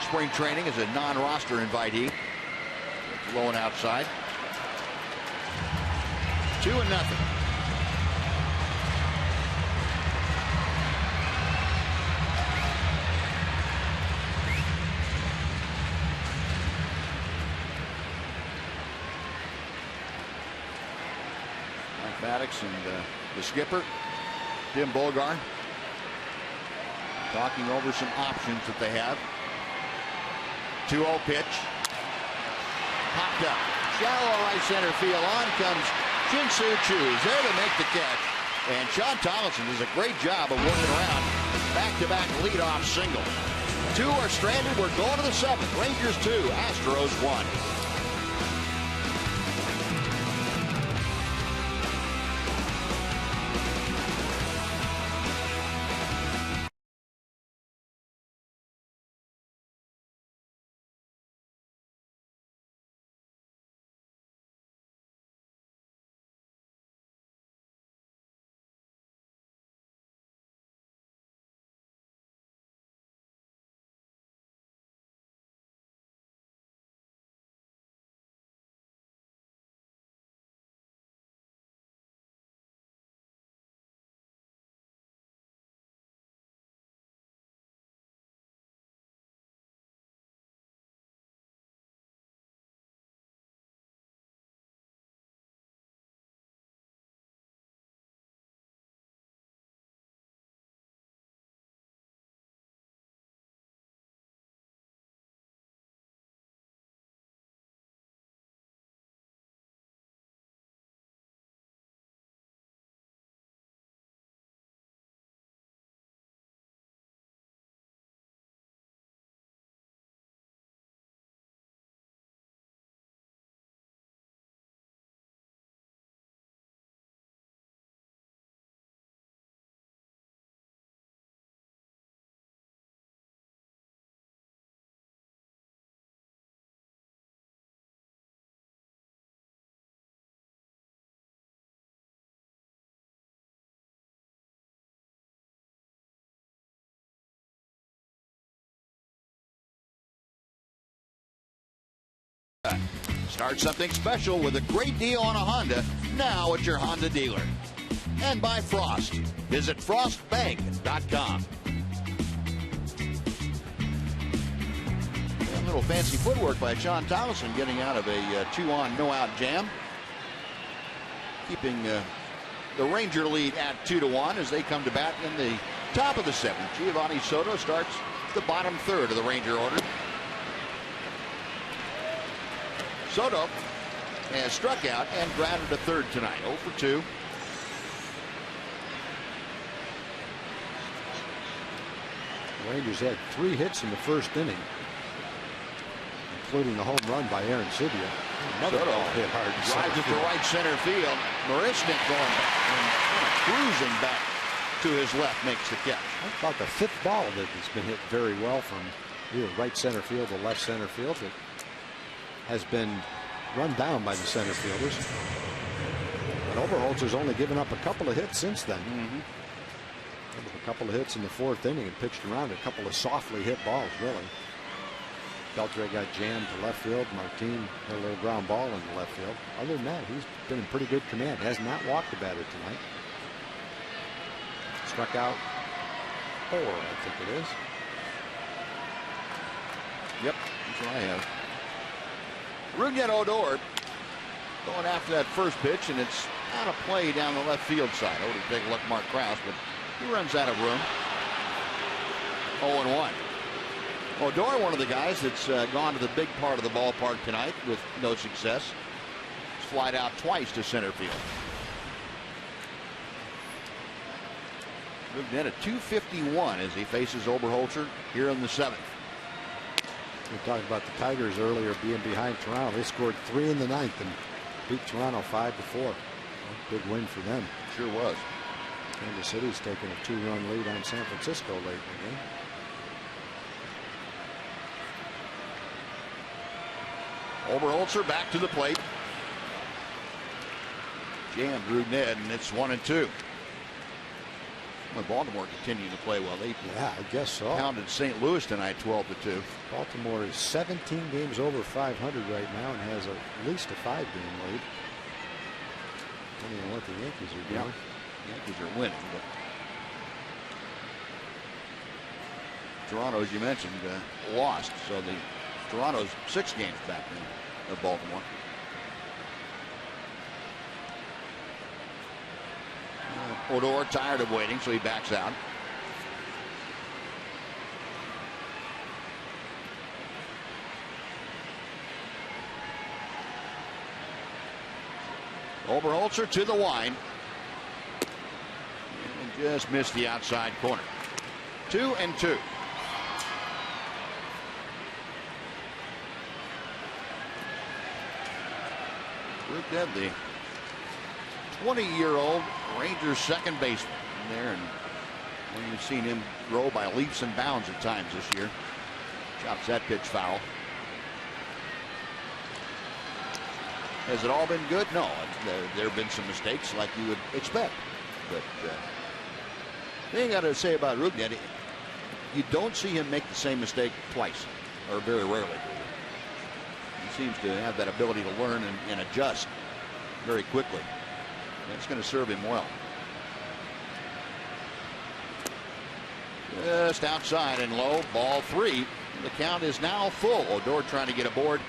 spring training as a non-roster invitee. Low and outside. 2-0. Maddox and the skipper, Tim Bogar, talking over some options that they have. 2-0 pitch. Popped up. Shallow right center field. On comes Shin-Soo Choo. He's there to make the catch. And Sean Tomlinson does a great job of working around back-to-back leadoff single. 2 are stranded. We're going to the 7th. Rangers 2, Astros 1. Start something special with a great deal on a Honda now at your Honda dealer. And by Frost. Visit frostbank.com. A little fancy footwork by Sean Tomlinson getting out of a 2-on no-out jam. Keeping the Ranger lead at 2-1 as they come to bat in the top of the 7th. Giovanni Soto starts the bottom third of the Ranger order. Soto has struck out and grounded to third tonight. 0 for 2. The Rangers had 3 hits in the first inning, including the home run by Aaron Sibia. Another ball hit hard. Drives it to right center field. Marisnik going back and cruising back to his left makes the catch. I thought the 5th ball that has been hit very well from either right center field or left center field. It has been run down by the center fielders. But Oberholzer's only given up a couple of hits since then. A couple of hits in the 4th inning and pitched around a couple of softly hit balls, really. Beltre got jammed to left field. Martin had a little ground ball into left field. Other than that, he's been in pretty good command. Has not walked the batter tonight. Struck out 4, I think it is. Yep, that's what I have. Rougned Odor going after that first pitch, and it's out of play down the left field side. Oh, to take a look, Mark Krause, but he runs out of room. 0-1. Odor, one of the guys that's gone to the big part of the ballpark tonight with no success. He's flied out twice to center field. Rougned at .251 as he faces Oberholzer here in the 7th. We talked about the Tigers earlier being behind Toronto. They scored 3 in the 9th and beat Toronto 5-4. Big win for them. Sure was. Kansas City's taken a 2-run lead on San Francisco lately. Oberholzer back to the plate. Jammed Rougned, and it's 1-2. Well, Baltimore continuing to play well. They I guess so. Pounded St. Louis tonight 12-2. Baltimore is 17 games over 500 right now and has at least a 5-game lead. Depending on what the Yankees are doing. The Yankees are winning, but Toronto, as you mentioned, lost. So Toronto's 6 games back in Baltimore. Odor tired of waiting, so he backs out. Oberholzer to the line. Just missed the outside corner. 2-2. Luke Dead, the 20-year-old Rangers second baseman in there, and you've seen him grow by leaps and bounds at times this year. Chops that pitch foul. Has it all been good? No. There have been some mistakes like you would expect. But the thing I got to say about Rugnet, you don't see him make the same mistake twice, or very rarely. He seems to have that ability to learn and adjust very quickly. That's going to serve him well. Just outside and low, ball 3. The count is now full. Odor trying to get aboard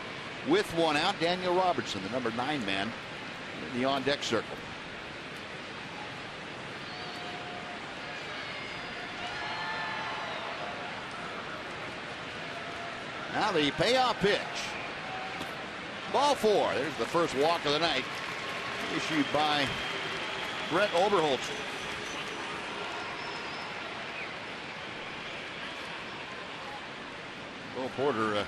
with one out. Daniel Robertson, the number 9 man, in the on-deck circle. Now the payoff pitch. Ball 4. There's the first walk of the night, issued by Brett Oberholzer. Bo Porter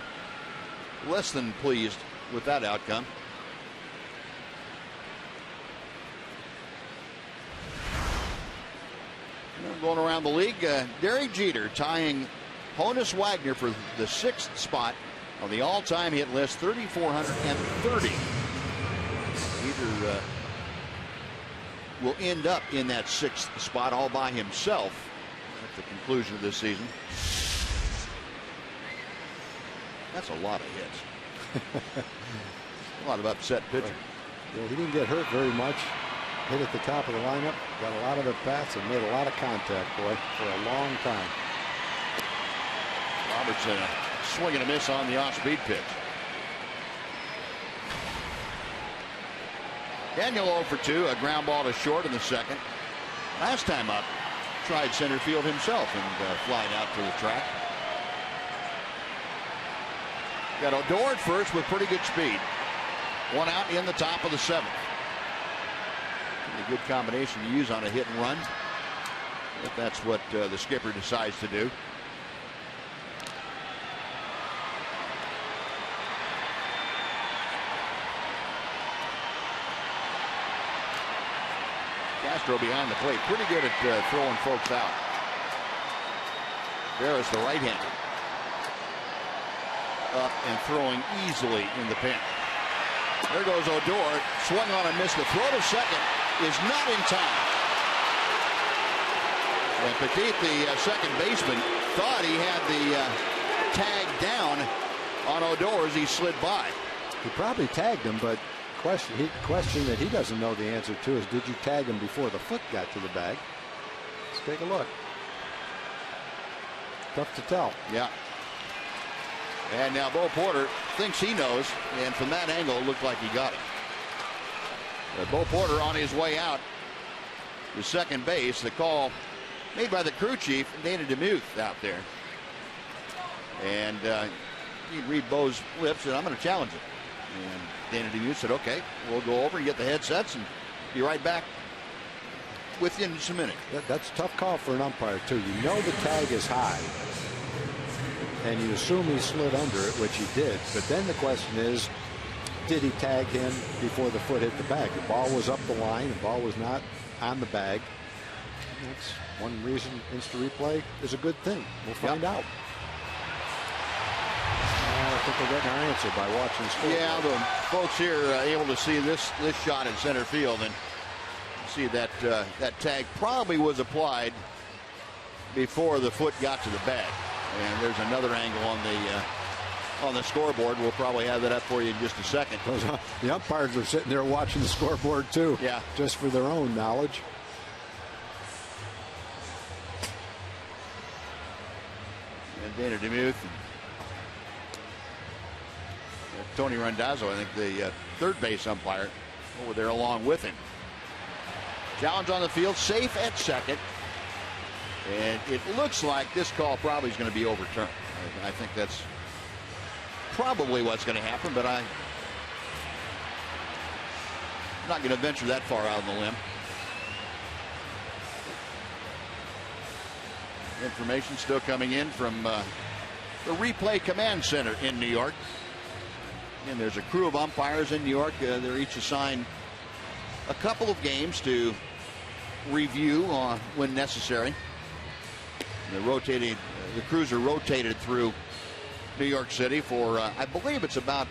less than pleased with that outcome. Going around the league, Derek Jeter tying Honus Wagner for the 6th spot on the all-time hit list, 3,430. Jeter will end up in that 6th spot all by himself at the conclusion of this season. That's a lot of hits. A lot of upset pitching. Yeah, he didn't get hurt very much. Hit at the top of the lineup. Got a lot of at-bats and made a lot of contact, boy, for a long time. Robertson, a swing and a miss on the off-speed pitch. Daniel 0 for 2, a ground ball to short in the 2nd. Last time up, tried center field himself and flying out to the track. Got Odor at first with pretty good speed. One out in the top of the 7th. A good combination to use on a hit and run, if that's what the skipper decides to do. Castro behind the plate, pretty good at throwing folks out. There is the right-hander. Up and throwing easily in the pen. There goes Odor. Swung on and missed. The throw to second is not in time. And Petit, the second baseman, thought he had the tag down on Odor as he slid by. He probably tagged him, but question that he doesn't know the answer to is, did you tag him before the foot got to the bag? Let's take a look. Tough to tell. Yeah. And now Bo Porter thinks he knows, and from that angle it looked like he got it. Bo Porter on his way out to second base. The call made by the crew chief, Dana DeMuth, out there. And you read Bo's lips, and I'm going to challenge it. And Dana DeMuth said, okay, we'll go over and get the headsets and be right back with you in just a minute. That's a tough call for an umpire, too. You know the tag is high, and you assume he slid under it, which he did. But then the question is, did he tag him before the foot hit the bag? The ball was up the line. The ball was not on the bag. And that's one reason instant replay is a good thing. We'll find out. I think we're getting our answer by watching the score. Yeah, the folks here are able to see this shot in center field and see that that tag probably was applied before the foot got to the bag. And there's another angle on the scoreboard. We'll probably have that up for you in just a second. The umpires are sitting there watching the scoreboard too. Yeah. Just for their own knowledge. And Dana DeMuth and Tony Randazzo, I think the third base umpire, over there along with him. Challenge on the field, safe at second. And it looks like this call probably is going to be overturned. I think that's probably what's going to happen, but I'm not going to venture that far out on the limb. Information still coming in from the replay command center in New York. And there's a crew of umpires in New York. They're each assigned a couple of games to review when necessary. The crews are rotated through New York City for I believe it's about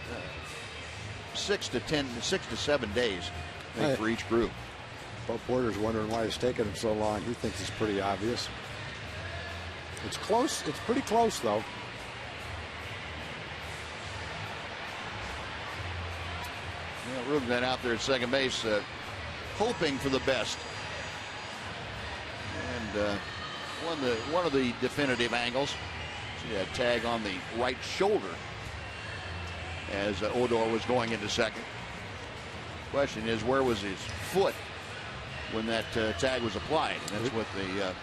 6 to 7 days for each crew. Bob Porter's wondering why it's taking him so long. He thinks it's pretty obvious. It's close. It's pretty close, though. Rubin out there at second base, hoping for the best. And one of the definitive angles. See that tag on the right shoulder as Odor was going into second. Question is, where was his foot when that tag was applied? And that's what the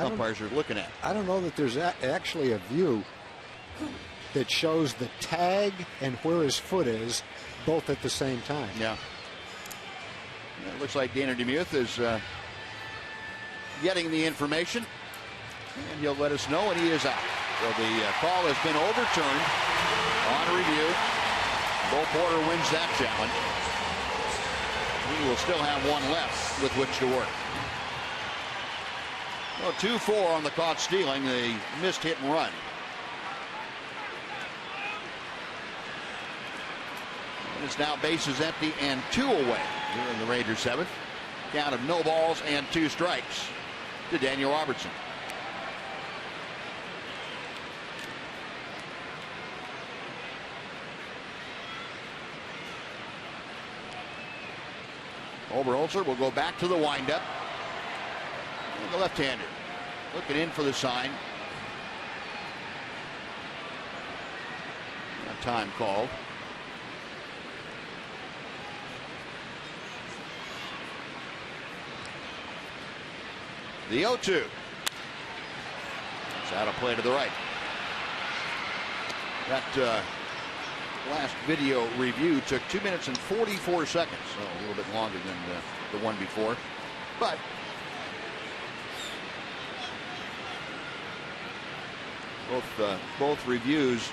umpires are looking at. I don't know that there's actually a view that shows the tag and where his foot is both at the same time. Yeah. It looks like Dana DeMuth is getting the information, and he'll let us know, and he is out. So the call has been overturned on review. Bo Porter wins that challenge. He will still have one left with which to work. Well, 2-4 on the caught stealing, the missed hit and run. And it's now bases empty and 2 away here in the Rangers 7th. Count of no balls and 2 strikes to Daniel Robertson. Oberholzer will go back to the windup. And the left-hander looking in for the sign. A time called. The 0-2. It's out of play to the right. That last video review took 2 minutes and 44 seconds, so a little bit longer than the one before. But both reviews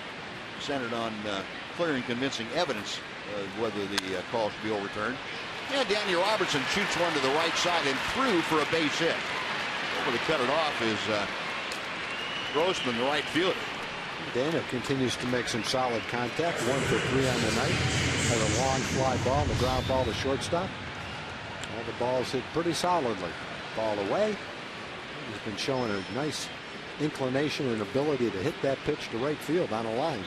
centered on clear and convincing evidence of whether the call should be overturned. Yeah, Daniel Robertson shoots one to the right side and through for a base hit. Able to cut it off is Grossman, the right fielder. Daniel continues to make some solid contact. 1 for 3 on the night. Had a long fly ball and a ground ball to shortstop. All the balls hit pretty solidly. Ball away. He's been showing a nice inclination and ability to hit that pitch to right field on a line.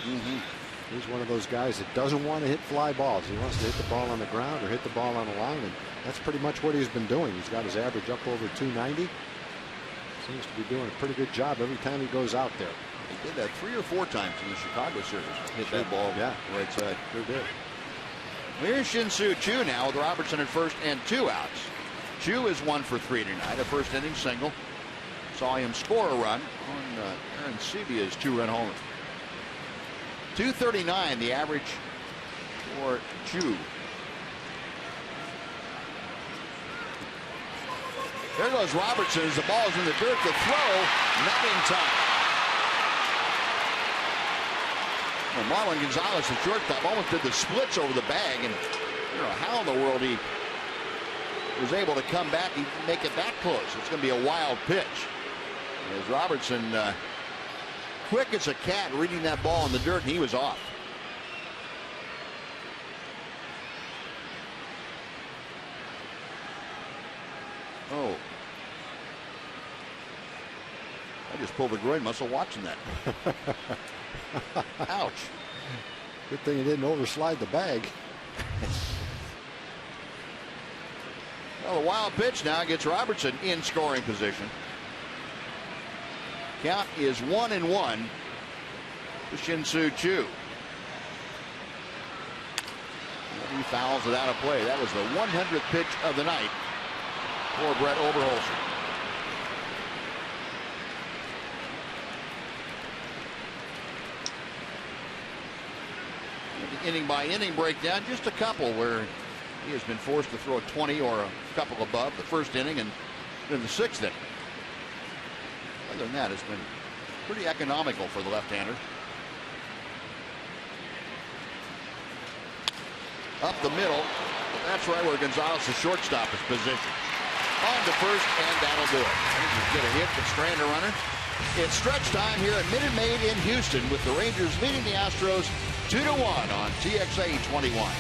He's one of those guys that doesn't want to hit fly balls. He wants to hit the ball on the ground or hit the ball on a line, and that's pretty much what he's been doing. He's got his average up over 290. Seems to be doing a pretty good job every time he goes out there. He did that 3 or 4 times in the Chicago series. Hit that ball right side. Sure did. Here's Shin-Soo Choo now with Robertson at first and 2 outs. Choo is 1 for 3 tonight. A first inning single. Saw him score a run on Aaron Sevia's 2-run homer. 239 the average for Choo. There goes Robertson as the ball's in the dirt. The throw, not in time. Well, Marlon Gonzalez, the shortstop, almost did the splits over the bag, and I don't know how in the world he was able to come back and make it that close. It's going to be a wild pitch. As Robertson, quick as a cat, reading that ball in the dirt, and he was off. Oh. I just pulled a groin muscle watching that. Ouch. Good thing he didn't overslide the bag. Well, the wild pitch now gets Robertson in scoring position. Count is 1-1 to Shin-Soo Choo. He fouls it out of play. That was the 100th pitch of the night for Brett Oberholzer. The inning by inning breakdown, just a couple where he has been forced to throw a 20 or a couple above the first inning and then the 6th inning. Other than that, it's been pretty economical for the left-hander. Up the middle. That's right where Gonzalez's shortstop is positioned. On to first, and that'll do it. Get a hit to strand a runner. It's stretch time here at Minute Maid in Houston, with the Rangers leading the Astros 2-1 on TXA 21.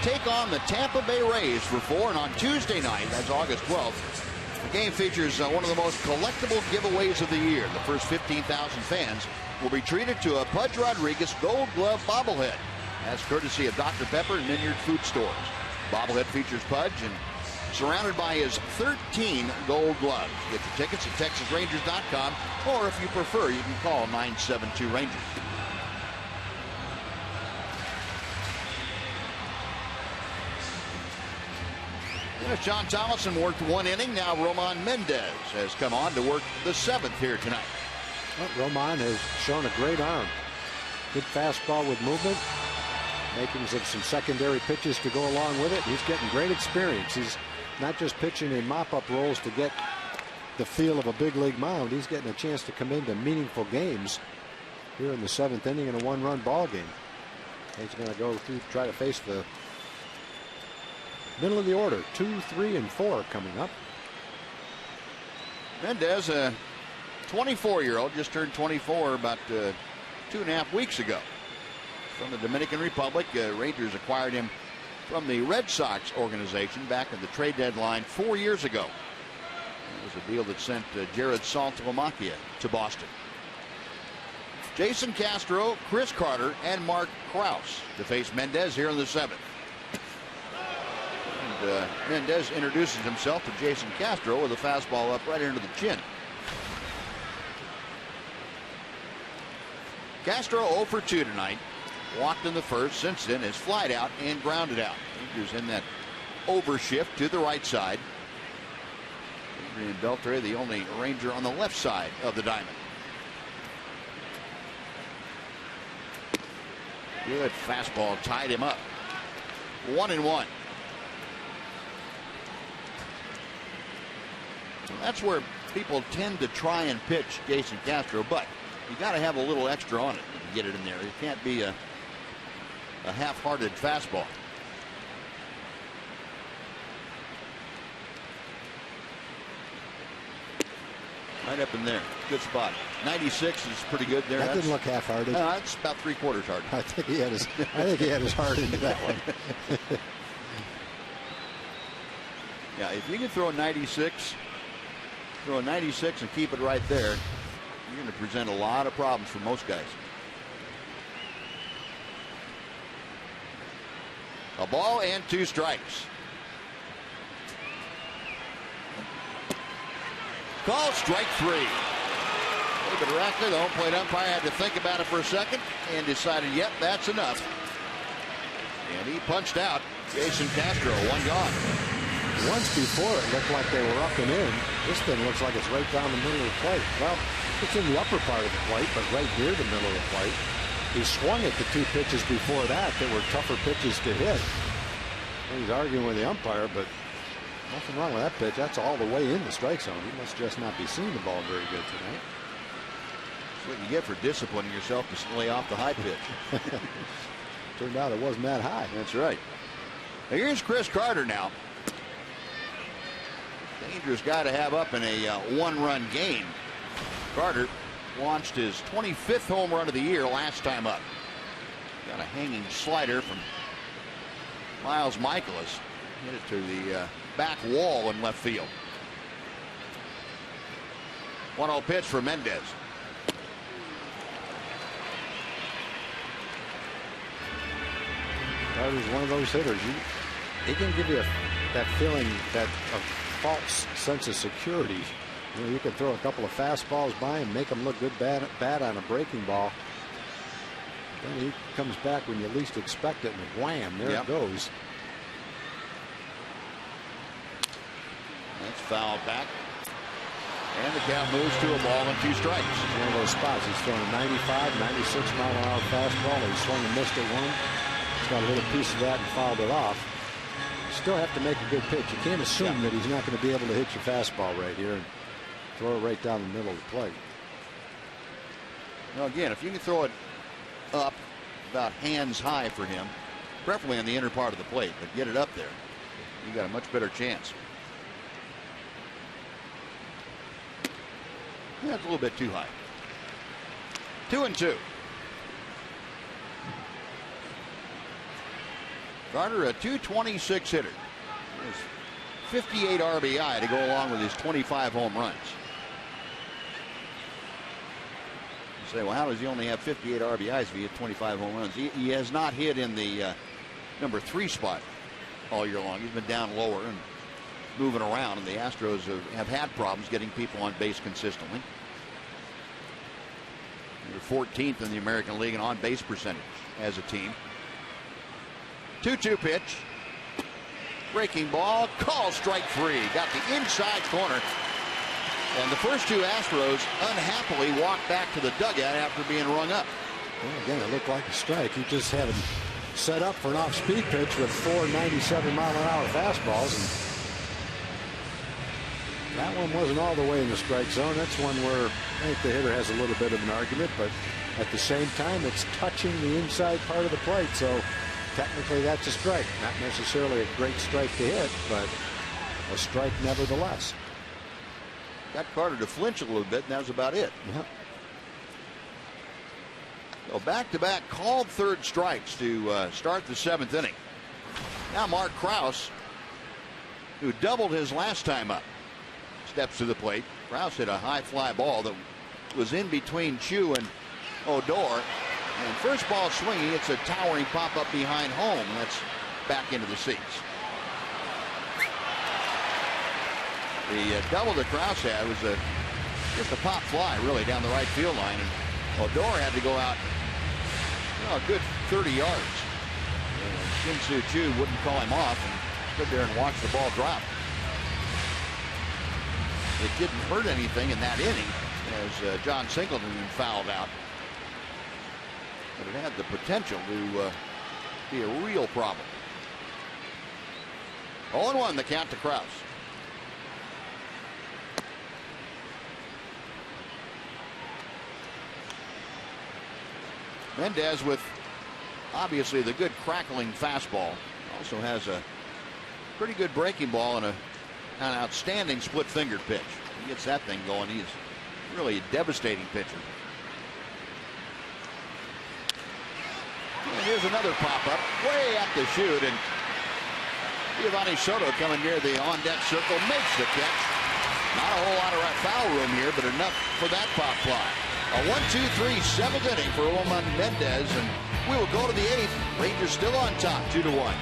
Take on the Tampa Bay Rays for 4, and on Tuesday night, that's August 12th, the game features one of the most collectible giveaways of the year. The first 15,000 fans will be treated to a Pudge Rodriguez Gold Glove bobblehead. That's courtesy of Dr. Pepper and Minyard Food Stores. Bobblehead features Pudge and surrounded by his 13 gold gloves. Get your tickets at TexasRangers.com, or if you prefer, you can call 972-RANGERS. John Thomason worked 1 inning. Now Roman Mendez has come on to work the 7th here tonight. Well, Roman has shown a great arm. Good fastball with movement. Makings of some secondary pitches to go along with it. He's getting great experience. He's not just pitching in mop-up roles to get the feel of a big league mound. He's getting a chance to come into meaningful games here in the 7th inning in a 1-run ball game. He's going to go through, try to face the middle of the order. 2, 3, and 4 coming up. Mendez, a 24-year-old, just turned 24 about 2.5 weeks ago. From the Dominican Republic. Rangers acquired him from the Red Sox organization back at the trade deadline 4 years ago. It was a deal that sent Jared Saltalamacchia to Boston. Jason Castro, Chris Carter, and Mark Krause to face Mendez here in the 7th. And Mendez introduces himself to Jason Castro with a fastball up right into the chin. Castro 0 for 2 tonight. Walked in the first, since then is flied out and grounded out. Rangers in that overshift to the right side. Adrian Beltre, the only Ranger on the left side of the diamond. Good fastball tied him up. 1-1. That's where people tend to try and pitch Jason Castro, but you got to have a little extra on it to get it in there. It can't be a half-hearted fastball. Right up in there. Good spot. 96 is pretty good there. That didn't look half-hearted. That's about 3/4 hard. I think he had his heart into that one. Yeah, if you can throw a 96, and keep it right there, you're going to present a lot of problems for most guys. A ball and 2 strikes. Call strike 3. But directly, the home plate umpire had to think about it for a second and decided, yep, that's enough. And he punched out Jason Castro, 1 gone. Once before it looked like they were up and in. This thing looks like it's right down the middle of the plate. Well, it's in the upper part of the plate, but right near the middle of the plate. He swung at the 2 pitches before that were tougher pitches to hit. He's arguing with the umpire, but nothing wrong with that pitch. That's all the way in the strike zone. He must just not be seeing the ball very good tonight. That's what you get for disciplining yourself to lay off the high pitch. Turned out it wasn't that high. That's right. Now here's Chris Carter now. Dangerous guy to have up in a 1-run game. Carter launched his 25th home run of the year last time up. Got a hanging slider from Miles Michaelis. Hit it to the back wall in left field. 1-0 pitch for Mendez. Carter's one of those hitters. He can give you that feeling, that a false sense of security. You know, you can throw a couple of fastballs by him, make him look good bad on a breaking ball. Then he comes back when you least expect it, and wham, there it goes. That's fouled back. And the count moves to a ball and 2 strikes. It's one of those spots. He's throwing a 95, 96 mile an hour fastball. He swung and missed it one. He's got a little piece of that and fouled it off. You still have to make a good pitch. You can't assume that he's not going to be able to hit your fastball right here and throw it right down the middle of the plate. Now again, if you can throw it up about hands high for him, preferably on the inner part of the plate, but get it up there, you got a much better chance. That's a little bit too high. 2-2. Carter, a .226 hitter. He has 58 RBI to go along with his 25 home runs. You say, well, how does he only have 58 RBIs if he had 25 home runs? He has not hit in the number 3 spot all year long. He's been down lower and moving around, and the Astros have had problems getting people on base consistently. They're 14th in the American League in on base percentage as a team. 2-2 pitch. Breaking ball. Call strike 3. Got the inside corner. And the first 2 Astros unhappily walked back to the dugout after being rung up. Well, again, it looked like a strike. He just had him set up for an off-speed pitch with 4 97 mile an hour fastballs. And that one wasn't all the way in the strike zone. That's one where I think the hitter has a little bit of an argument, but at the same time, it's touching the inside part of the plate. So technically, that's a strike. Not necessarily a great strike to hit, but a strike nevertheless. Got Carter to flinch a little bit, and that was about it. Yep. So back-to-back called third strikes to start the 7th inning. Now Mark Krause, who doubled his last time up, steps to the plate. Krause hit a high fly ball that was in between Chu and Odor. And first ball swinging, it's a towering pop-up behind home. And that's back into the seats. The double that Krause had was just a pop fly, really, down the right field line. And Odor had to go out a good 30 yards. Shin-Soo Choo wouldn't call him off and stood there and watched the ball drop. It didn't hurt anything in that inning as John Singleton fouled out. But it had the potential to be a real problem. 0-1 the count to Krause. Mendez with obviously the good crackling fastball. Also has a pretty good breaking ball and an outstanding split-fingered pitch. He gets that thing going. He's really a devastating pitcher. And here's another pop-up way up the chute, and Giovanni Soto coming near the on-deck circle makes the catch. Not a whole lot of foul room here, but enough for that pop fly. A 1-2-3 seventh inning for Roman Mendez, and we will go to the eighth. Rangers still on top, 2-1.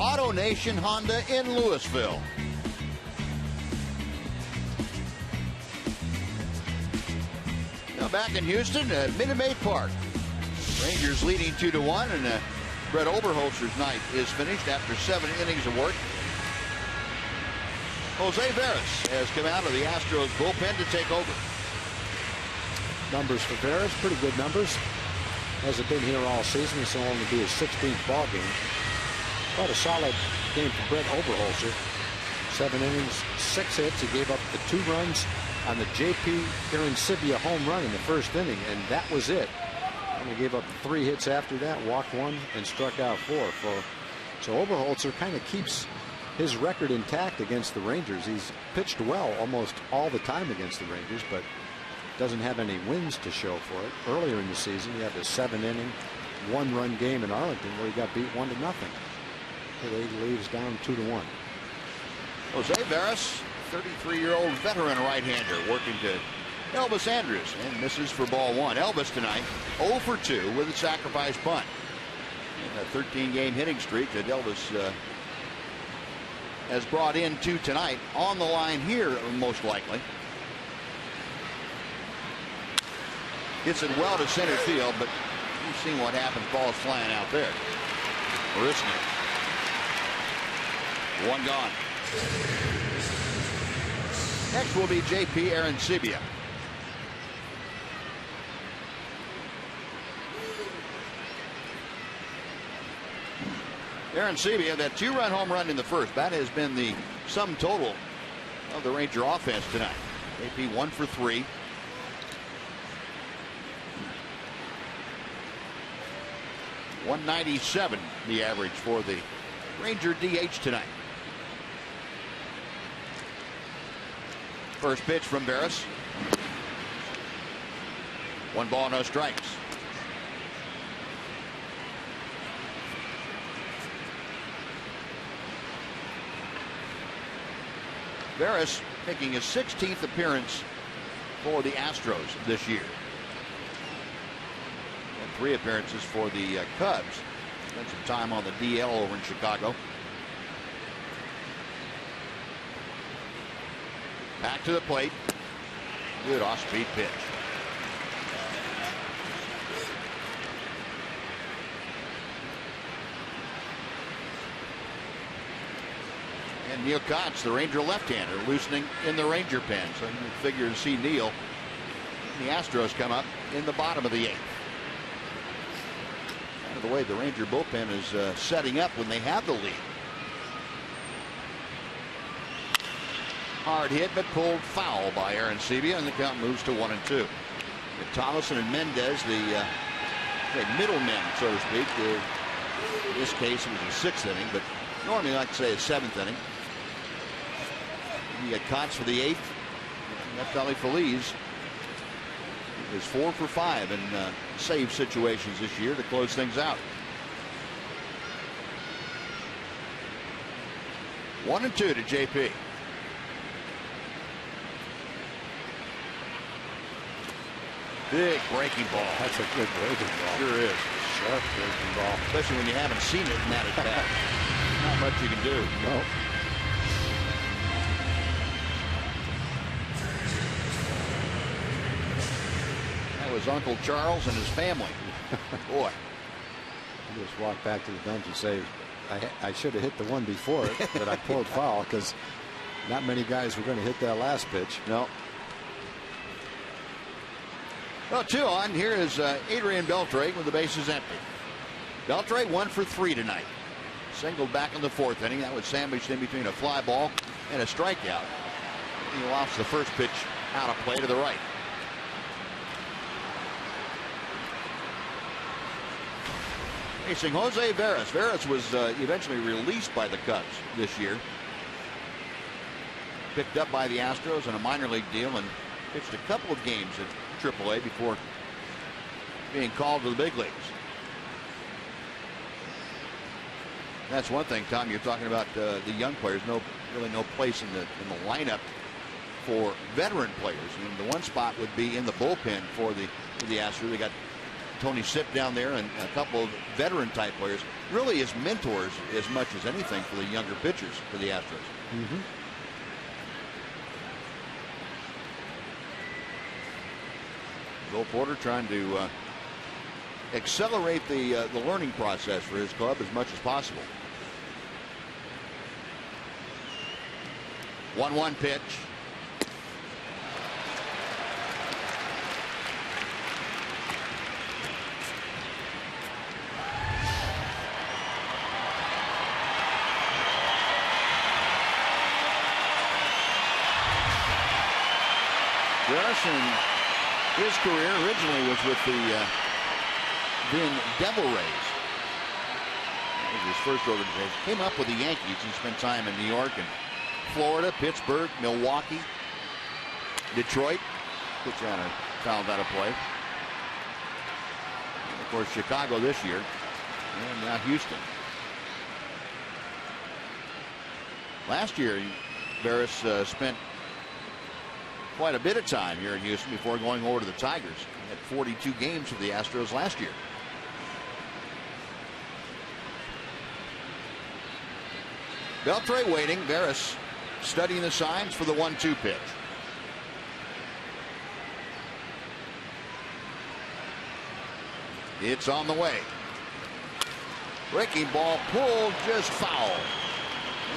Auto Nation Honda in Louisville. Now back in Houston at Minute Maid Park. Rangers leading 2-1, and Brett Oberholzer's night is finished after 7 innings of work. Jose Veras has come out of the Astros bullpen to take over. Numbers for Veras, pretty good numbers. Hasn't been here all season. This will only be his 16th ball game. Quite a solid game for Brett Oberholzer. 7 innings, 6 hits. He gave up the 2 runs on the J.P. Arancibia home run in the first inning, and that was it. And he gave up 3 hits after that, walked 1, and struck out 4. So Oberholzer kind of keeps his record intact against the Rangers. He's pitched well almost all the time against the Rangers, but doesn't have any wins to show for it. Earlier in the season, he had a 7-inning, 1-run game in Arlington where he got beat 1-0. Today he leaves down 2-1. Jose Veras, 33-year-old veteran right-hander, working to Elvis Andrus, and misses for ball 1. Elvis tonight 0 for 2 with a sacrifice bunt. And a 13-game hitting streak that Elvis has brought into tonight on the line here, most likely. Gets it well to center field, but you've seen what happens. Ball's flying out there. Marisnik. 1 gone. Next will be J.P. Arancibia. Arancibia, that 2-run home run in the first, that has been the sum total of the Ranger offense tonight. J.P. 1 for 3. .197 the average for the Ranger DH tonight. First pitch from Veras. 1 ball, no strikes. Veras making his 16th appearance for the Astros this year. And 3 appearances for the Cubs. Spent some time on the DL over in Chicago. Back to the plate. Good off-speed pitch. And Neil Kotz, the Ranger left-hander, loosening in the Ranger pen. So you figure to see Neil and the Astros come up in the bottom of the 8th. Kind of the way the Ranger bullpen is setting up when they have the lead. Hard hit, but pulled foul by Arancibia, and the count moves to 1-2. Thomason and Mendez, the middlemen, so to speak. In this case, it was the 6th inning, but normally I like to say a 7th inning. You got Kotz for the 8th. Neftali Feliz is 4 for 5 in save situations this year to close things out. 1-2 to JP. Big breaking ball. That's a good breaking ball. Sure is. Sharp breaking ball. Especially when you haven't seen it and that at bat. Not much you can do. No. That was Uncle Charles and his family. Boy. I just walked back to the bench and say, I should have hit the one before it, but I pulled foul because not many guys were going to hit that last pitch. No. Well, 2 on. Here is Adrian Beltre with the bases empty. Beltre 1 for 3 tonight. Singled back in the 4th inning. That was sandwiched in between a fly ball and a strikeout. He lost the first pitch out of play to the right. Facing Jose Veras. Veras was eventually released by the Cubs this year. Picked up by the Astros in a minor league deal and pitched a couple of games at AAA before being called to the big leagues. That's one thing, Tom. You're talking about the young players. Really no place in the lineup for veteran players. I mean, the one spot would be in the bullpen for the Astros. They got Tony Sipp down there and a couple of veteran type players. Really as mentors as much as anything for the younger pitchers for the Astros. Mm-hmm. Bill Porter trying to accelerate the learning process for his club as much as possible. 1-1 pitch. Garrison, his career originally was with the then Devil Rays. That was his first organization. Came up with the Yankees and spent time in New York and Florida, Pittsburgh, Milwaukee, Detroit. Pitch on a foul out of play. And of course, Chicago this year, and now Houston. Last year, Veras spent quite a bit of time here in Houston before going over to the Tigers. He had 42 games for the Astros last year. Beltre waiting. Veras studying the signs for the 1-2 pitch. It's on the way. Breaking ball pulled, just foul.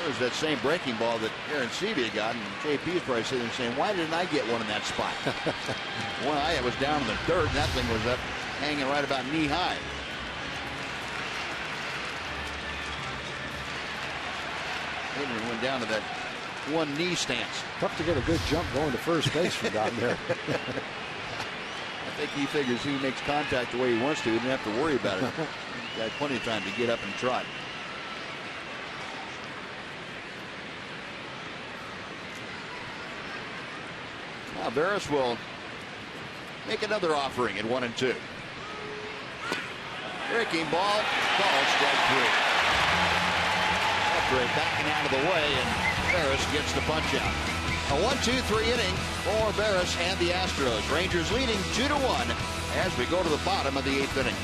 There's that same breaking ball that Arancibia got, and JP is probably sitting there saying, why didn't I get one in that spot? One I was down in the 3rd, and that thing was up hanging right about knee high. Adrian went down to that one knee stance. Tough to get a good jump going to first base from down there. I think he figures he makes contact the way he wants to. He didn't have to worry about it. He's got plenty of time to get up and trot. Now Veras will make another offering at 1-2. Breaking ball, called strike 3. Beltre backing out of the way, and Veras gets the punch out. A 1-2-3 inning for Veras and the Astros. Rangers leading 2-1 as we go to the bottom of the 8th inning.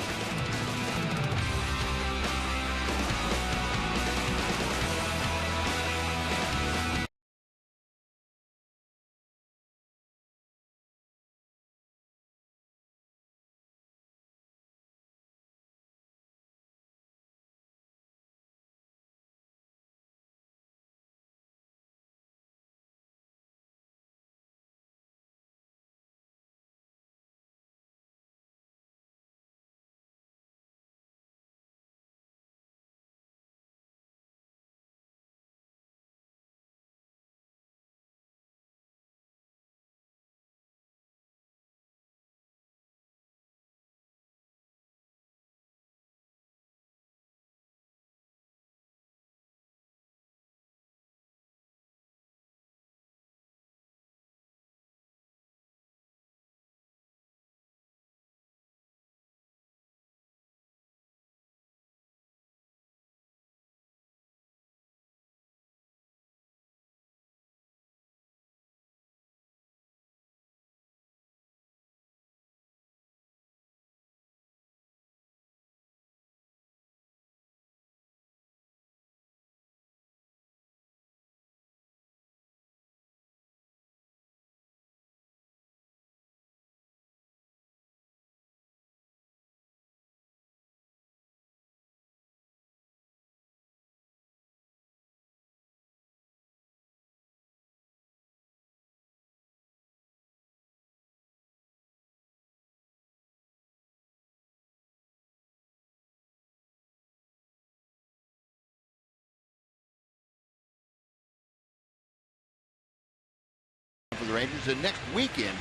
for the Rangers. And next weekend,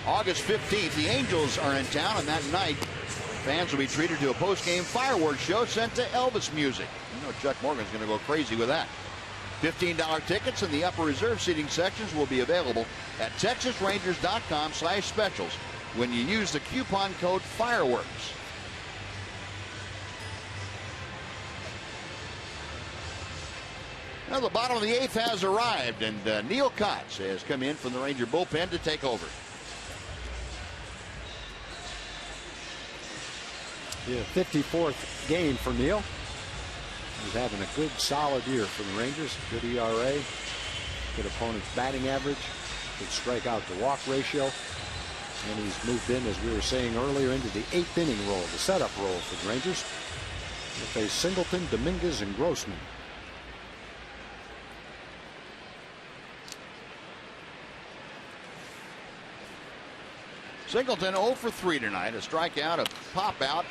August 15th, the Angels are in town, and that night fans will be treated to a post-game fireworks show sent to Elvis music. You know Chuck Morgan's going to go crazy with that. $15 tickets in the upper reserve seating sections will be available at texasrangers.com/specials when you use the coupon code fireworks. Now the bottom of the 8th has arrived, and Neil Kotz has come in from the Ranger bullpen to take over. Yeah, 54th game for Neil. He's having a good, solid year for the Rangers. Good ERA, good opponent's batting average, good strikeout to walk ratio. And he's moved in, as we were saying earlier, into the 8th inning role, the setup role for the Rangers. They face Singleton, Dominguez, and Grossman. Singleton 0 for 3 tonight. A strikeout, a pop out,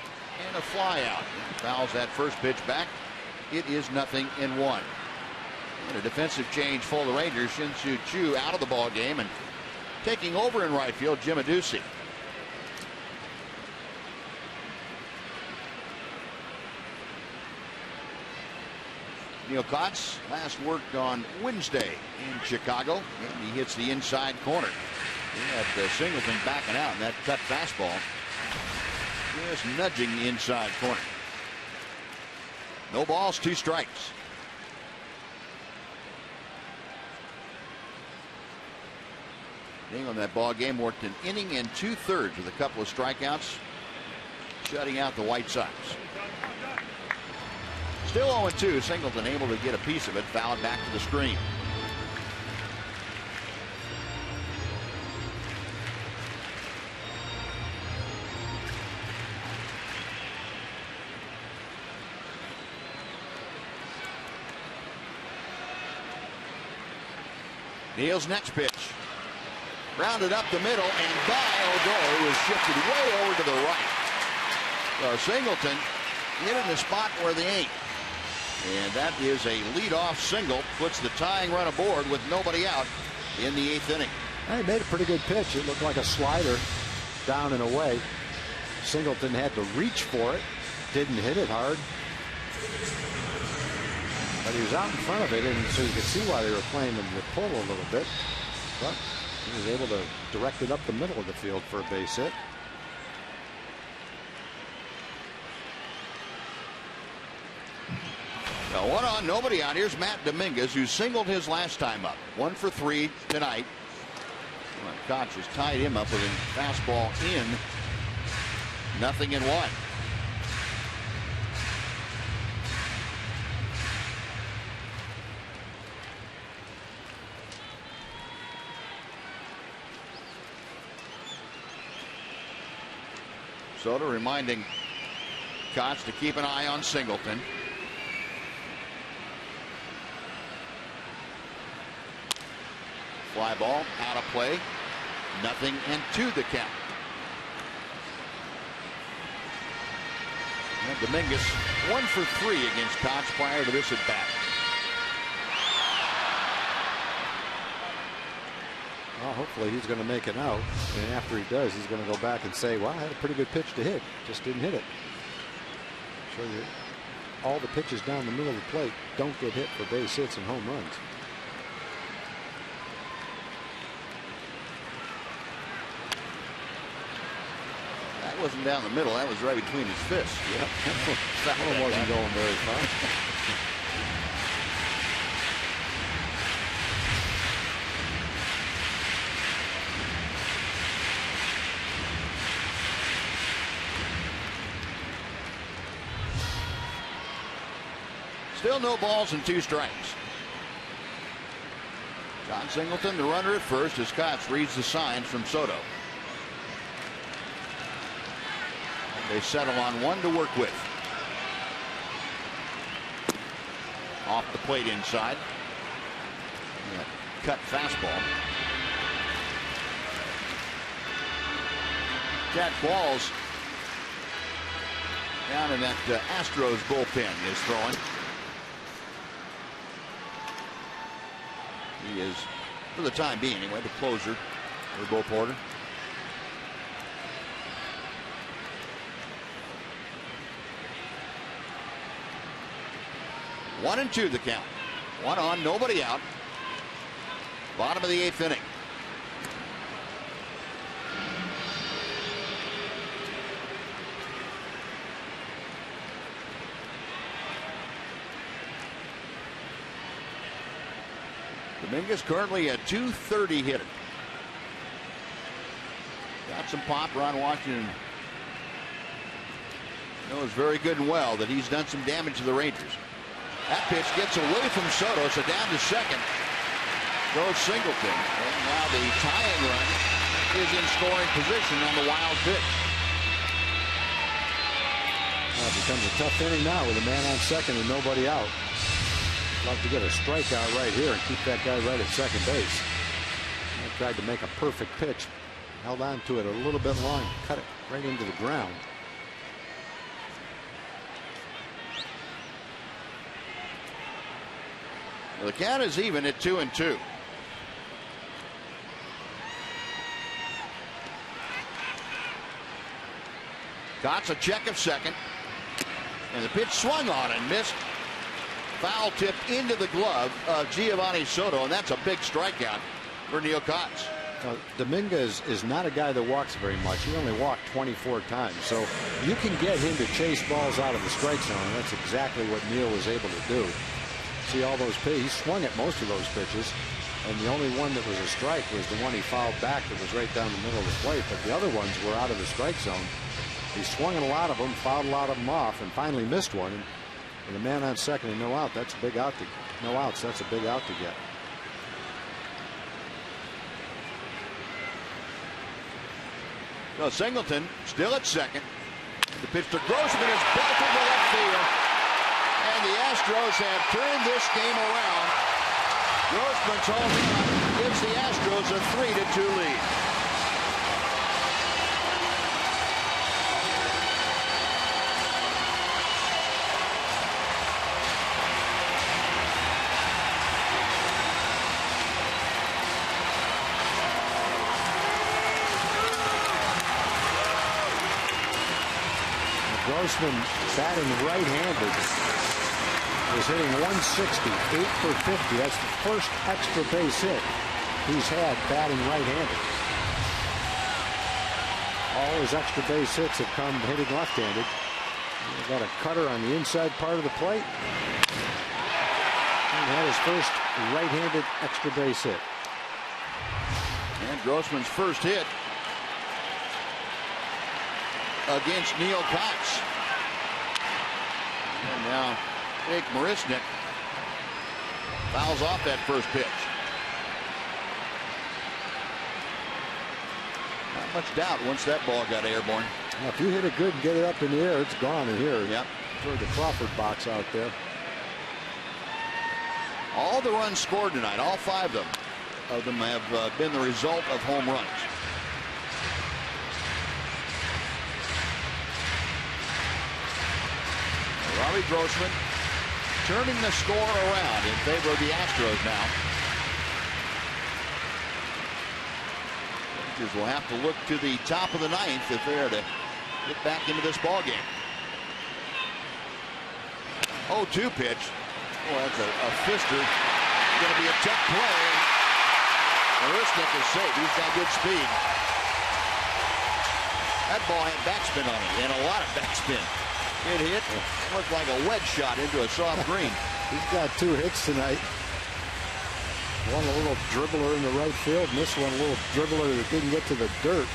and a fly out. Fouls that first pitch back. It is 0-1. And a defensive change for the Rangers. Shin-Soo Choo out of the ball game, and taking over in right field, Jim Adduci. Neil Kotz last worked on Wednesday in Chicago, and he hits the inside corner. He had Singleton backing out, and that cut fastball just nudging the inside corner. No balls, 2 strikes. Being on that ball game, worked an inning and 2/3 with a couple of strikeouts, shutting out the White Sox. Still 0-2. Singleton able to get a piece of it, fouled back to the screen. Neil's next pitch. Rounded up the middle, and by Odor, who is shifted way over to the right. So Singleton hit in the spot where they ain't. And that is a leadoff single. Puts the tying run aboard with nobody out in the 8th inning. He made a pretty good pitch. It looked like a slider down and away. Singleton had to reach for it. Didn't hit it hard. But he was out in front of it, and so you could see why they were playing him the pull a little bit. But he was able to direct it up the middle of the field for a base hit. Now 1 on, nobody out. Here's Matt Dominguez, who singled his last time up. 1 for 3 tonight. Kotz has tied him up with a fastball in. 0-1. Soto reminding Kotz to keep an eye on Singleton. Fly ball out of play. 0-2 the count. And Dominguez 1 for 3 against Kotz prior to this at bat. Well, hopefully he's going to make it out, and after he does, he's going to go back and say, well, I had a pretty good pitch to hit, just didn't hit it. Show you all the pitches down the middle of the plate don't get hit for base hits and home runs. That wasn't down the middle, that was right between his fists. Yep. That one wasn't going very far. Still no balls and 2 strikes. John Singleton, the runner at first, as Kotz reads the signs from Soto. They settle on 1 to work with. Off the plate inside. That cut fastball. Chad Qualls down in that Astros bullpen is throwing. He is For the time being, anyway, the closer, Bo Porter. One and two the count. One on, nobody out. Bottom of the 8th inning. Dominguez currently a .230 hitter. Got some pop. Ron Washington knows very good and well that he's done some damage to the Rangers. That pitch gets away from Soto, so down to second goes Singleton. And now the tying run is in scoring position on the wild pitch. Well, it becomes a tough inning now with a man on second and nobody out. Love to get a strikeout right here and keep that guy right at second base. I tried to make a perfect pitch, held on to it a little bit long, cut it right into the ground. Well, the count is even at 2-2. Got a check of second, and the pitch swung on and missed. Foul tip into the glove of Giovanni Soto, and that's a big strikeout for Neil Kotz. Dominguez is not a guy that walks very much. He only walked 24 times, so you can get him to chase balls out of the strike zone, and that's exactly what Neil was able to do. See all those pitches? He swung at most of those pitches, and the only one that was a strike was the one he fouled back that was right down the middle of the plate, but the other ones were out of the strike zone. He swung at a lot of them, fouled a lot of them off, and finally missed one. And with a man on second and no out, that's a big out. No outs, that's a big out to get. So Singleton still at second. The pitch to Grossman is belted to left field. And the Astros have turned this game around. Grossman's home run gives the Astros a 3-2 lead. Grossman, batting right-handed, is hitting 160, 8 for 50. That's the first extra base hit he's had batting right-handed. All his extra base hits have come hitting left-handed. He's got a cutter on the inside part of the plate. And had his first right-handed extra base hit. And Grossman's first hit against Neil Kotz. And now Jake Marisnick fouls off that first pitch. Not much doubt once that ball got airborne. Now, if you hit it good and get it up in the air, it's gone in here. Yep. Toward the Crawford box out there. All the runs scored tonight, all 5 of them have been the result of home runs. Robbie Grossman turning the score around in favor of the Astros now. Rangers will have to look to the top of the 9th if they're to get back into this ball game. 0-2 pitch. Well, that's a fister. Going to be a tough play. Marisnick is safe. He's got good speed. That ball had backspin on it, and a lot of backspin. It hit. Looked like a wedge shot into a soft green. He's got 2 hits tonight. One a little dribbler in the right field, and this one a little dribbler that didn't get to the dirt.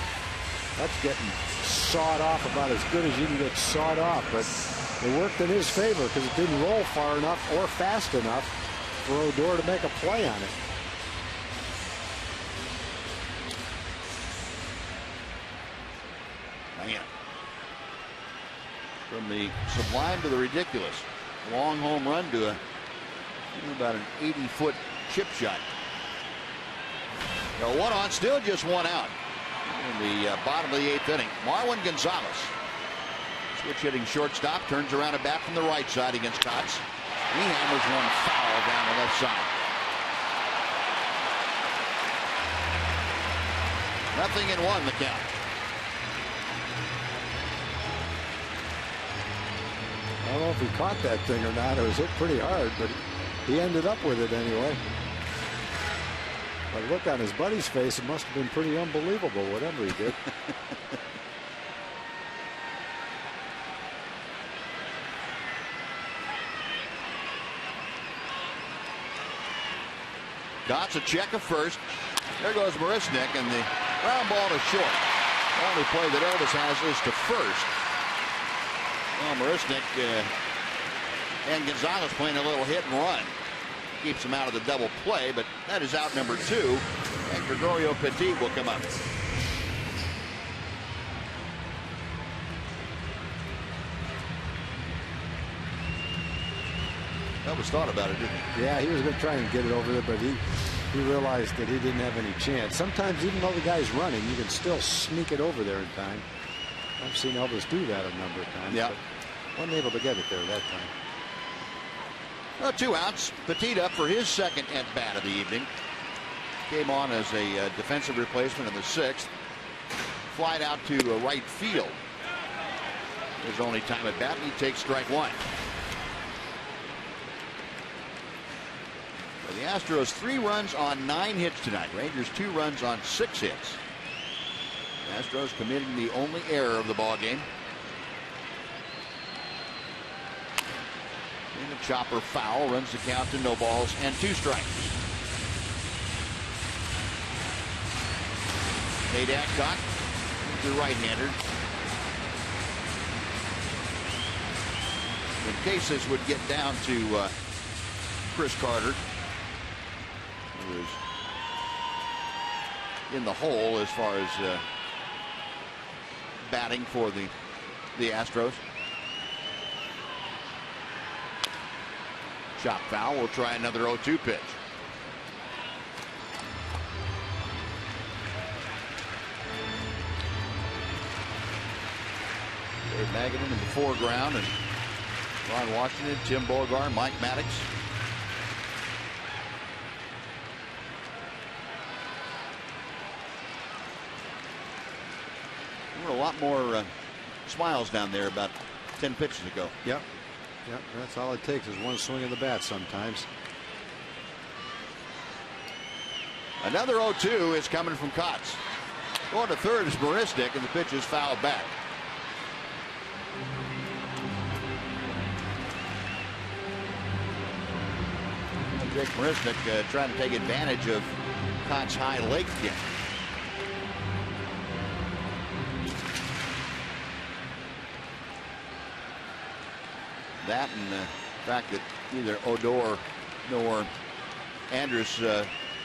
That's getting sawed off about as good as you can get sawed off, but it worked in his favor because it didn't roll far enough or fast enough for Odor to make a play on it. Man. From the sublime to the ridiculous. Long home run to about an 80-foot chip shot. Now 1 on, still just 1 out in the bottom of the 8th inning. Marwin Gonzalez, switch hitting shortstop, turns around a bat from the right side against Kotz. He hammers one foul down the left side. 0-1 the count. I don't know if he caught that thing or not. It was hit pretty hard, but he ended up with it anyway. But look on his buddy's face, it must have been pretty unbelievable, whatever he did. Dots a check of first. There goes Marisnik, and the ground ball to short. The only play that Elvis has is to first. Well, Marisnik and Gonzalez playing a little hit and run. Keeps him out of the double play, but that is out number 2. And Gregorio Petit will come up. Elvis thought about it, didn't he? Yeah, he was going to try and get it over there, but he realized that he didn't have any chance. Sometimes, even though the guy's running, you can still sneak it over there in time. I've seen Elvis do that a number of times. Yeah. Wasn't able to get it there that time. Well, 2 outs. Petit up for his second at bat of the evening. Came on as a defensive replacement in the 6th. Flied out to right field. His only time at bat, and he takes strike 1. For the Astros, 3 runs on 9 hits tonight. Rangers 2 runs on 6 hits. The Astros committing the only error of the ball game. And the chopper foul runs the count to no balls and 2 strikes. Nate Adcock, the right-hander. In case this would get down to Chris Carter, who is in the hole as far as batting for the Astros. Chop foul. We'll try another 0-2 pitch. Dave Magadan in the foreground, and Ron Washington, Tim Bogar, Mike Maddox. There were a lot more smiles down there about 10 pitches ago. Yep. Yep, that's all it takes is one swing of the bat sometimes. Another 0-2 is coming from Kotz. Going to third is Marisnik, and the pitch is fouled back. Jake Marisnik trying to take advantage of Kotz's high leg kick. That and the fact that neither Odor nor Andrus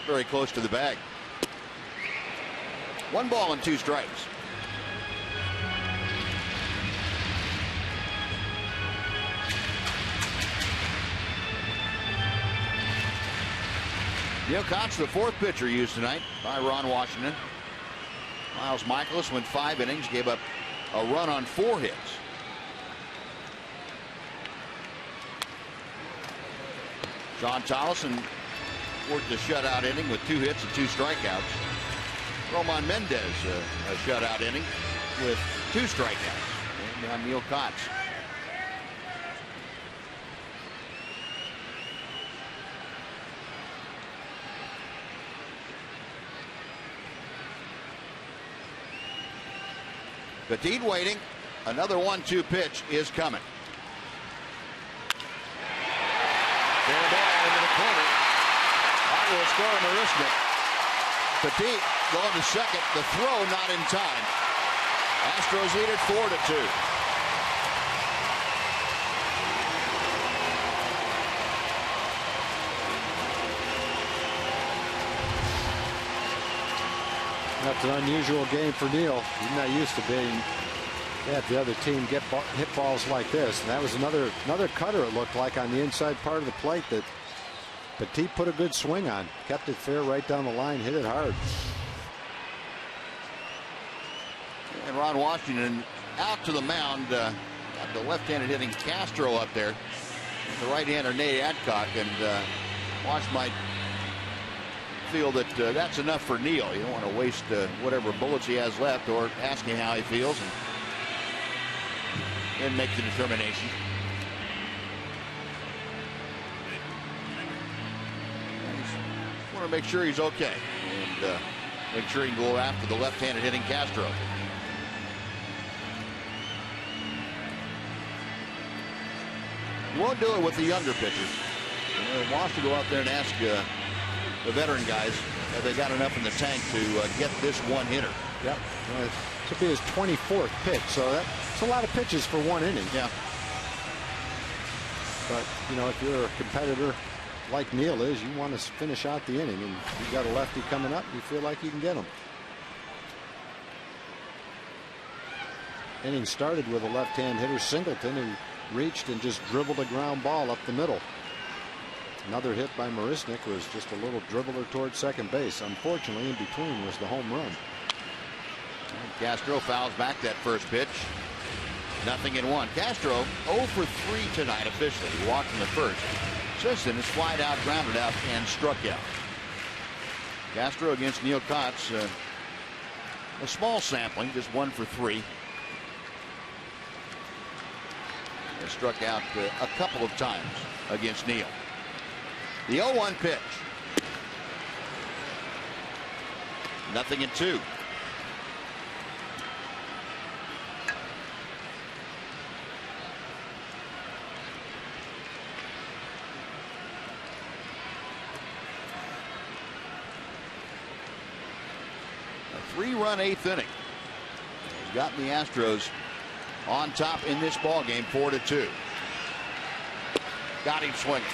very close to the bag. 1 ball and 2 strikes. Neil Kotz, the 4th pitcher used tonight by Ron Washington. Miles Michaelis went 5 innings, gave up a run on 4 hits. John Tolleson worked a shutout inning with 2 hits and 2 strikeouts. Roman Mendez a shutout inning with 2 strikeouts. And Neil Kotz. Petit waiting. Another 1-2 pitch is coming. Fair ball into the corner. That will score Marisnik. Petit going to second. The throw not in time. Astros lead it 4-2. That's an unusual game for Neil. He's not used to being at the other team hit balls like this. And that was another cutter, it looked like, on the inside part of the plate that Petit put a good swing on. Kept it fair right down the line, hit it hard. And Ron Washington out to the mound. Got the left-handed hitting Castro up there. The right-hander Nate Adcock, and Wash might feel that that's enough for Neal. You don't want to waste whatever bullets he has left, or ask him how he feels and make the determination. I want to make sure he's okay and make sure he can go after the left-handed hitting Castro. Won't do it with the younger pitchers. He wants to go out there and ask the veteran guys, have they got enough in the tank to get this one hitter? Yep. This will be his 24th pitch, so that's a lot of pitches for one inning. Yeah. But, you know, if you're a competitor like Neal is, you want to finish out the inning, and you've got a lefty coming up, you feel like you can get him. Inning started with a left-hand hitter, Singleton, who reached and just dribbled a ground ball up the middle. Another hit by Marisnick was just a little dribbler towards second base. Unfortunately, in between was the home run. And Castro fouls back that first pitch. 0-1. Castro 0 for 3 tonight officially. He walked in the first. Since then, is flied out, grounded out, and struck out. Castro against Neal Kotz. A small sampling, just 1 for 3. He struck out a couple of times against Neal. The 0-1 pitch. 0-2. A 3-run 8th inning has gotten the Astros on top in this ball game, 4-2. Got him swinging.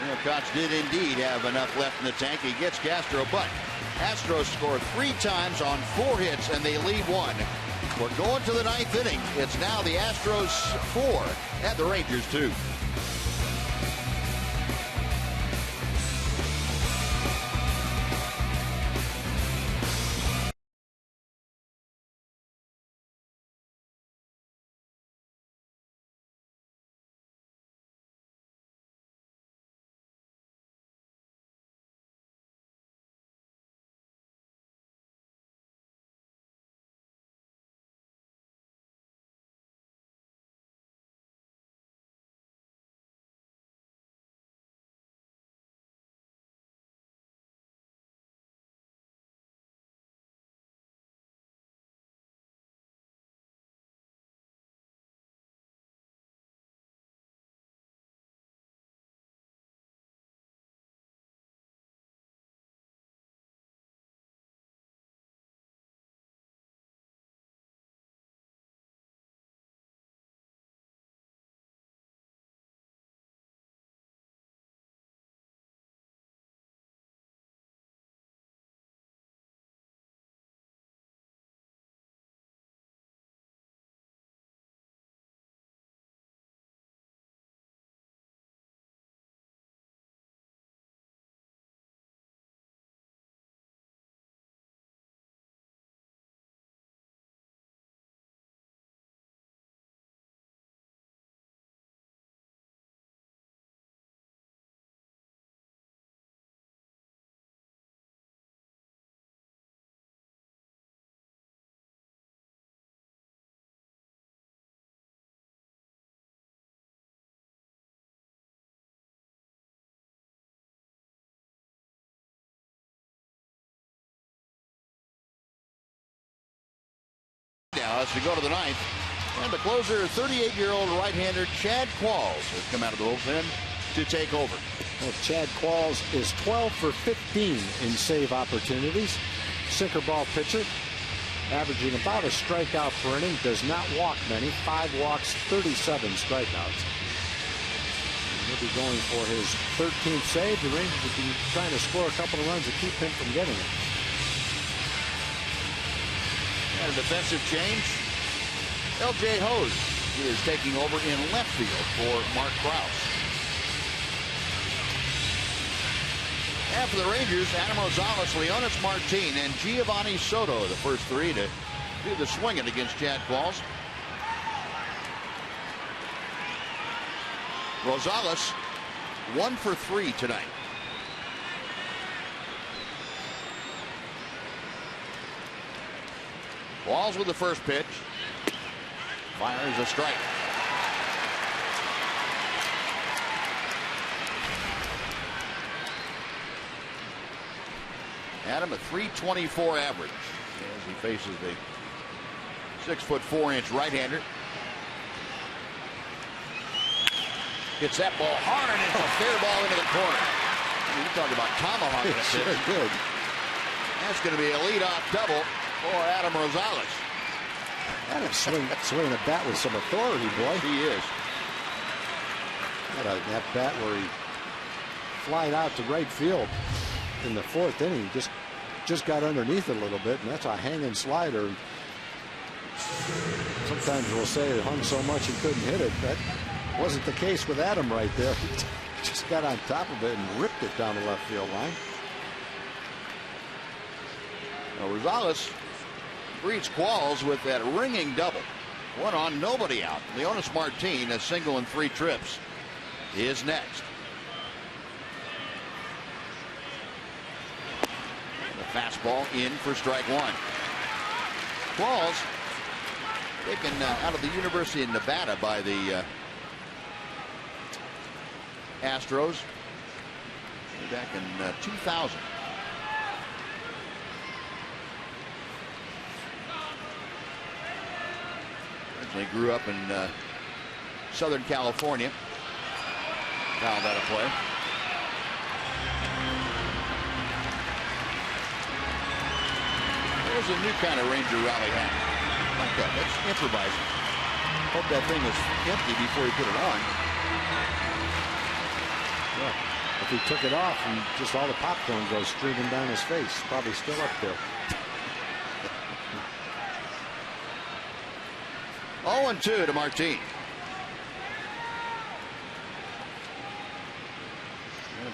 Neal Kotz did indeed have enough left in the tank. He gets Castro, but Astros score 3 times on 4 hits, and they lead 1. We're going to the 9th inning. It's now the Astros 4 and the Rangers 2. Now as we go to the 9th, and the closer, 38-year-old right-hander Chad Qualls has come out of the bullpen to take over. Well, Chad Qualls is 12 for 15 in save opportunities. Sinker ball pitcher, averaging about a strikeout per inning, does not walk many, 5 walks, 37 strikeouts. He'll be going for his 13th save. The Rangers will be trying to score a couple of runs to keep him from getting it. And a defensive change. L.J. Hose is taking over in left field for Mark Krause. And for the Rangers, Adam Rosales, Leonis Martin, and Giovanni Soto, the first 3 to do the swinging against Chad Qualls. Rosales 1 for 3 tonight. Walls with the first pitch. Fires a strike. Adam, a .324 average as he faces the 6'4" right-hander. Hits that ball hard, and it's a fair ball into the corner. You talk about tomahawk. Sure did. That's going to be a leadoff double for Adam Rosales. Adam swinging a bat with some authority, boy. He is. That bat where he flied out to right field in the fourth inning. Just got underneath it a little bit, and that's a hanging slider. Sometimes we'll say it hung so much he couldn't hit it. That wasn't the case with Adam right there. He just got on top of it and ripped it down the left field line. Now Rosales greets Qualls with that ringing double. One on, nobody out. Leonis Martin, a single in 3 trips, is next. The fastball in for strike 1. Qualls taken out of the University of Nevada by the Astros back in 2000. Originally grew up in Southern California. Fouled out of play. There's a new kind of Ranger rally hat. Like that. That's improvising. Hope that thing was empty before he put it on. Yeah. If he took it off and just all the popcorn goes streaming down his face, probably still up there. 0-2 to Martin.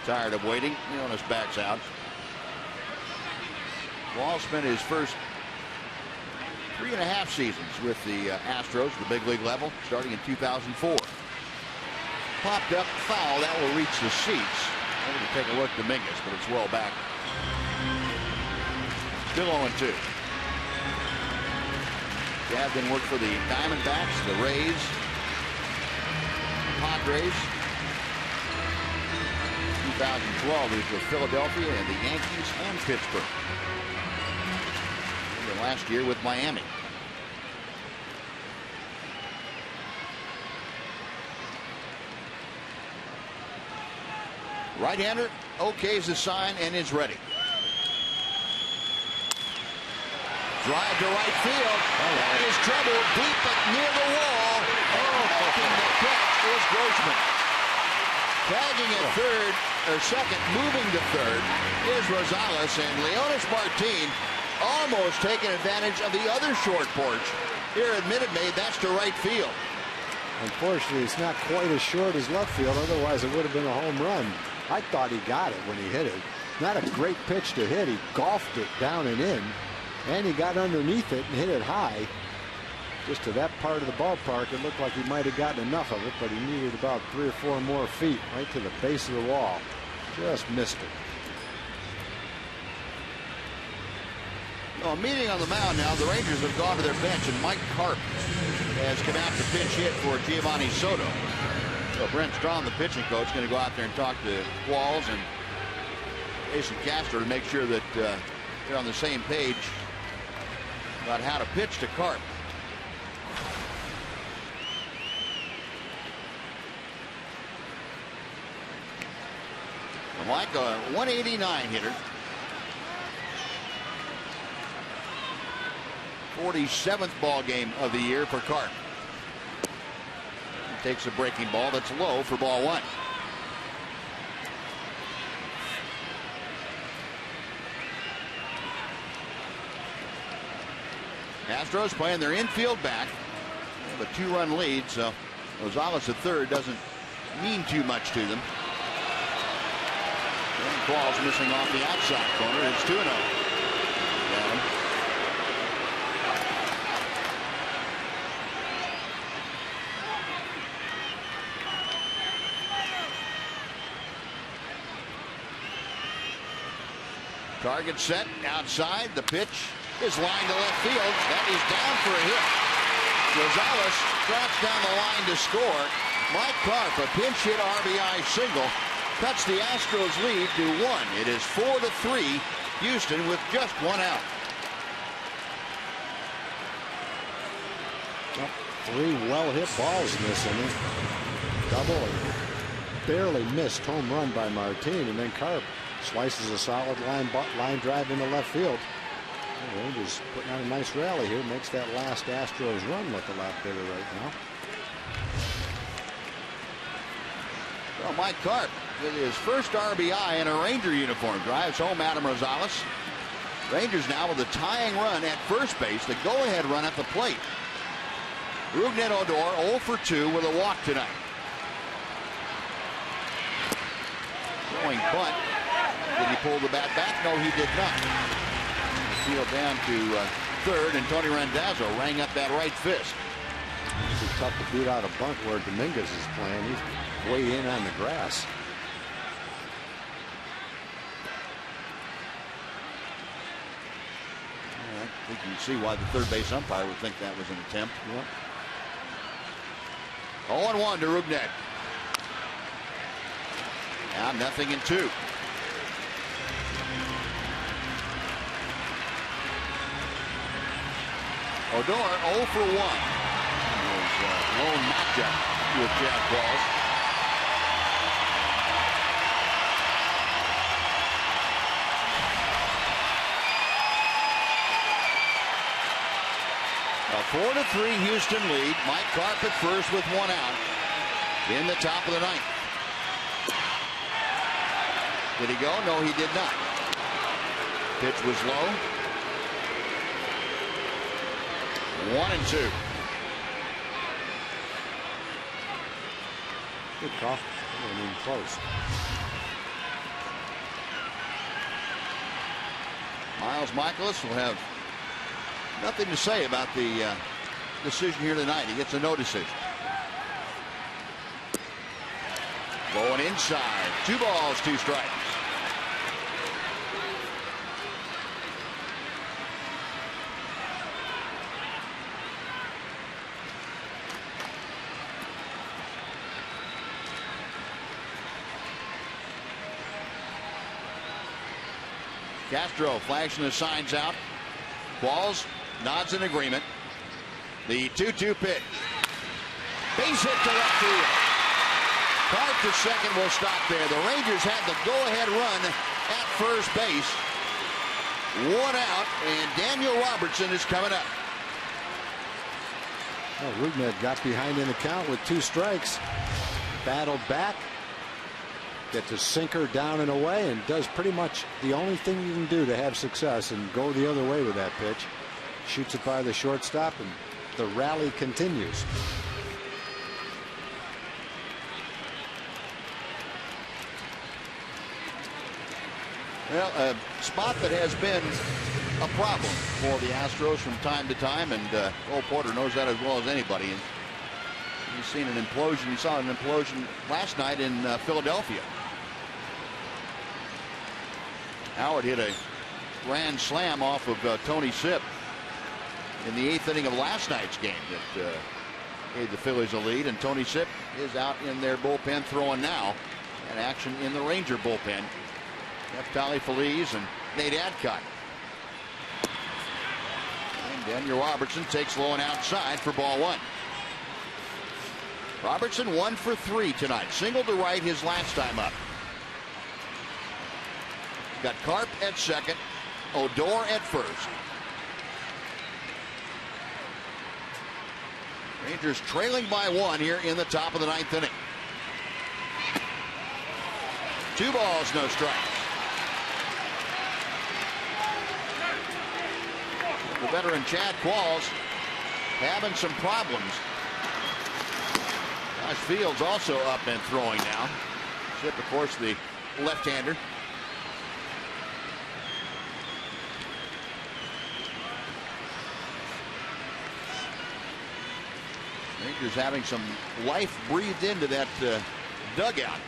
Tired of waiting. Leonis backs out. Wall spent his first 3.5 seasons with the Astros, the big league level, starting in 2004. Popped up, foul, that will reach the seats. I'm going to take a look at Dominguez, but it's well back. Still 0-2. Gavin worked for the Diamondbacks, the Rays, Padres. 2012 he was with Philadelphia and the Yankees and Pittsburgh. And last year with Miami. Right-hander okays the sign and is ready. Drive to right field. That is trouble deep but near the wall. Making the catch is Grossman. Tagging at third or second, moving to third is Rosales, and Leonis Martin almost taking advantage of the other short porch. Here at Minute Maid, that's to right field. Unfortunately, it's not quite as short as left field. Otherwise, it would have been a home run. I thought he got it when he hit it. Not a great pitch to hit. He golfed it down and in, and he got underneath it and hit it high. Just to that part of the ballpark, it looked like he might have gotten enough of it, but he needed about 3 or 4 more feet right to the base of the wall. Just missed it. Well, meeting on the mound now, the Rangers have gone to their bench, and Mike Carp has come out to pinch hit for Giovanni Soto. So Brent Strom, the pitching coach, is going to go out there and talk to Qualls and Jason Castro to make sure that they're on the same page about how to pitch to Carp. Mike, a 189 hitter. 47th ball game of the year for Carp. He takes a breaking ball that's low for ball 1. Astros playing their infield back. They have a 2-run lead, so Rosales at third doesn't mean too much to them. Qualls missing off the outside corner. It's 2-0. Target set outside. The pitch is line to left field. That is down for a hit. Rosales drops down the line to score. Mike Karp, a pinch hit RBI single, cuts the Astros lead to 1. It is 4-3. Houston with just 1 out. Well, 3 well-hit balls in this inning. Double, barely missed home run by Martin, and then Karp slices a solid line drive into left field. The Rangers putting on a nice rally here, makes that last Astros run look a lot better right now. Well, Mike Karp, with his first RBI in a Ranger uniform, drives home Adam Rosales. Rangers now with a tying run at first base, the go-ahead run at the plate. Rougned Odor 0 for 2 with a walk tonight. Throwing bunt. Did he pull the bat back? No, he did not. Field down to third, and Tony Randazzo rang up that right fist. It's tough to beat out a bunt where Dominguez is playing. He's way in on the grass. I think you can see why the third base umpire would think that was an attempt. Yep. 0-1 to Rougned. Now 0-2. Odor 0 for 1. His lone matchup with Chad Qualls. A 4-3 Houston lead. Mike Karp at first with 1 out in the top of the 9th. Did he go? No, he did not. Pitch was low. 1-2. Good call. I mean, close. Miles Michaelis will have nothing to say about the decision here tonight. He gets a no decision. Low and inside. 2 balls, 2 strikes. Castro flashing the signs out. Qualls nods in agreement. The 2-2 pitch. Base hit to left field. Karp to second will stop there. The Rangers had the go-ahead run at first base. 1 out, and Daniel Robertson is coming up. Well, Rougned got behind in the count with 2 strikes. Battled back. Gets a sinker down and away, and does pretty much the only thing you can do to have success and go the other way with that pitch. Shoots it by the shortstop, and the rally continues. Well, a spot that has been a problem for the Astros from time to time, and Cole Porter knows that as well as anybody. And he's seen an implosion. You saw an implosion last night in Philadelphia. Howard hit a grand slam off of Tony Sipp in the 8th inning of last night's game that gave the Phillies a lead, and Tony Sipp is out in their bullpen throwing now, and action in the Ranger bullpen. Neftali Feliz and Nate Adcock. And Daniel Robertson takes low and outside for ball 1. Robertson 1 for 3 tonight. Single to right his last time up. Got Karp at second, Odor at first. Rangers trailing by 1 here in the top of the 9th inning. 2 balls, no strikes. The veteran Chad Qualls having some problems. Josh Fields also up and throwing now. Sipp, of course, the left-hander. Rangers having some life breathed into that dugout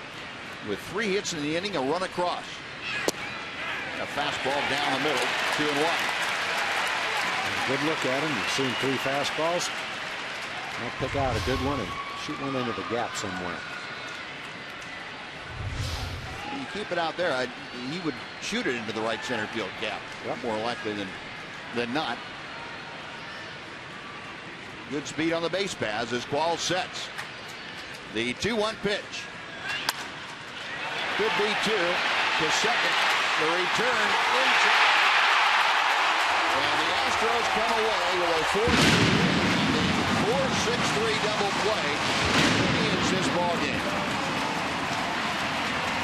with 3 hits in the inning, a run across. A fastball down the middle, 2-1. Good look at him. You've seen 3 fastballs. I'll pick out a good one and shoot one into the gap somewhere. You keep it out there, he would shoot it into the right center field gap. Yep. More likely than not. Good speed on the base paths as Qualls sets. The 2-1 pitch. Could be 2 to second. The return inside. And the Astros come away with a 4-6-3 double play. It's this ball game.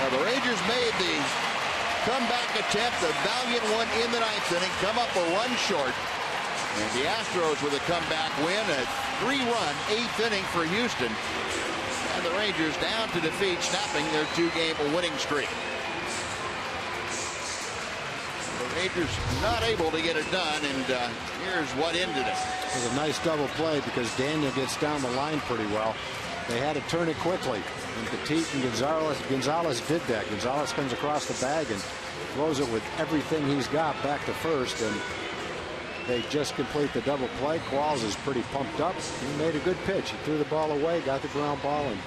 Now the Rangers made the comeback attempt, a valiant one in the 9th inning, come up a run short. And the Astros with a comeback win, a 3-run 8th inning for Houston. And the Rangers down to defeat, snapping their 2-game winning streak. The Rangers not able to get it done, and here's what ended it. It was a nice double play because Daniel gets down the line pretty well. They had to turn it quickly, and Petit and Gonzalez did that. Gonzalez comes across the bag and throws it with everything he's got back to first, and they just complete the double play. Qualls is pretty pumped up. He made a good pitch. He threw the ball away, got the ground ball, and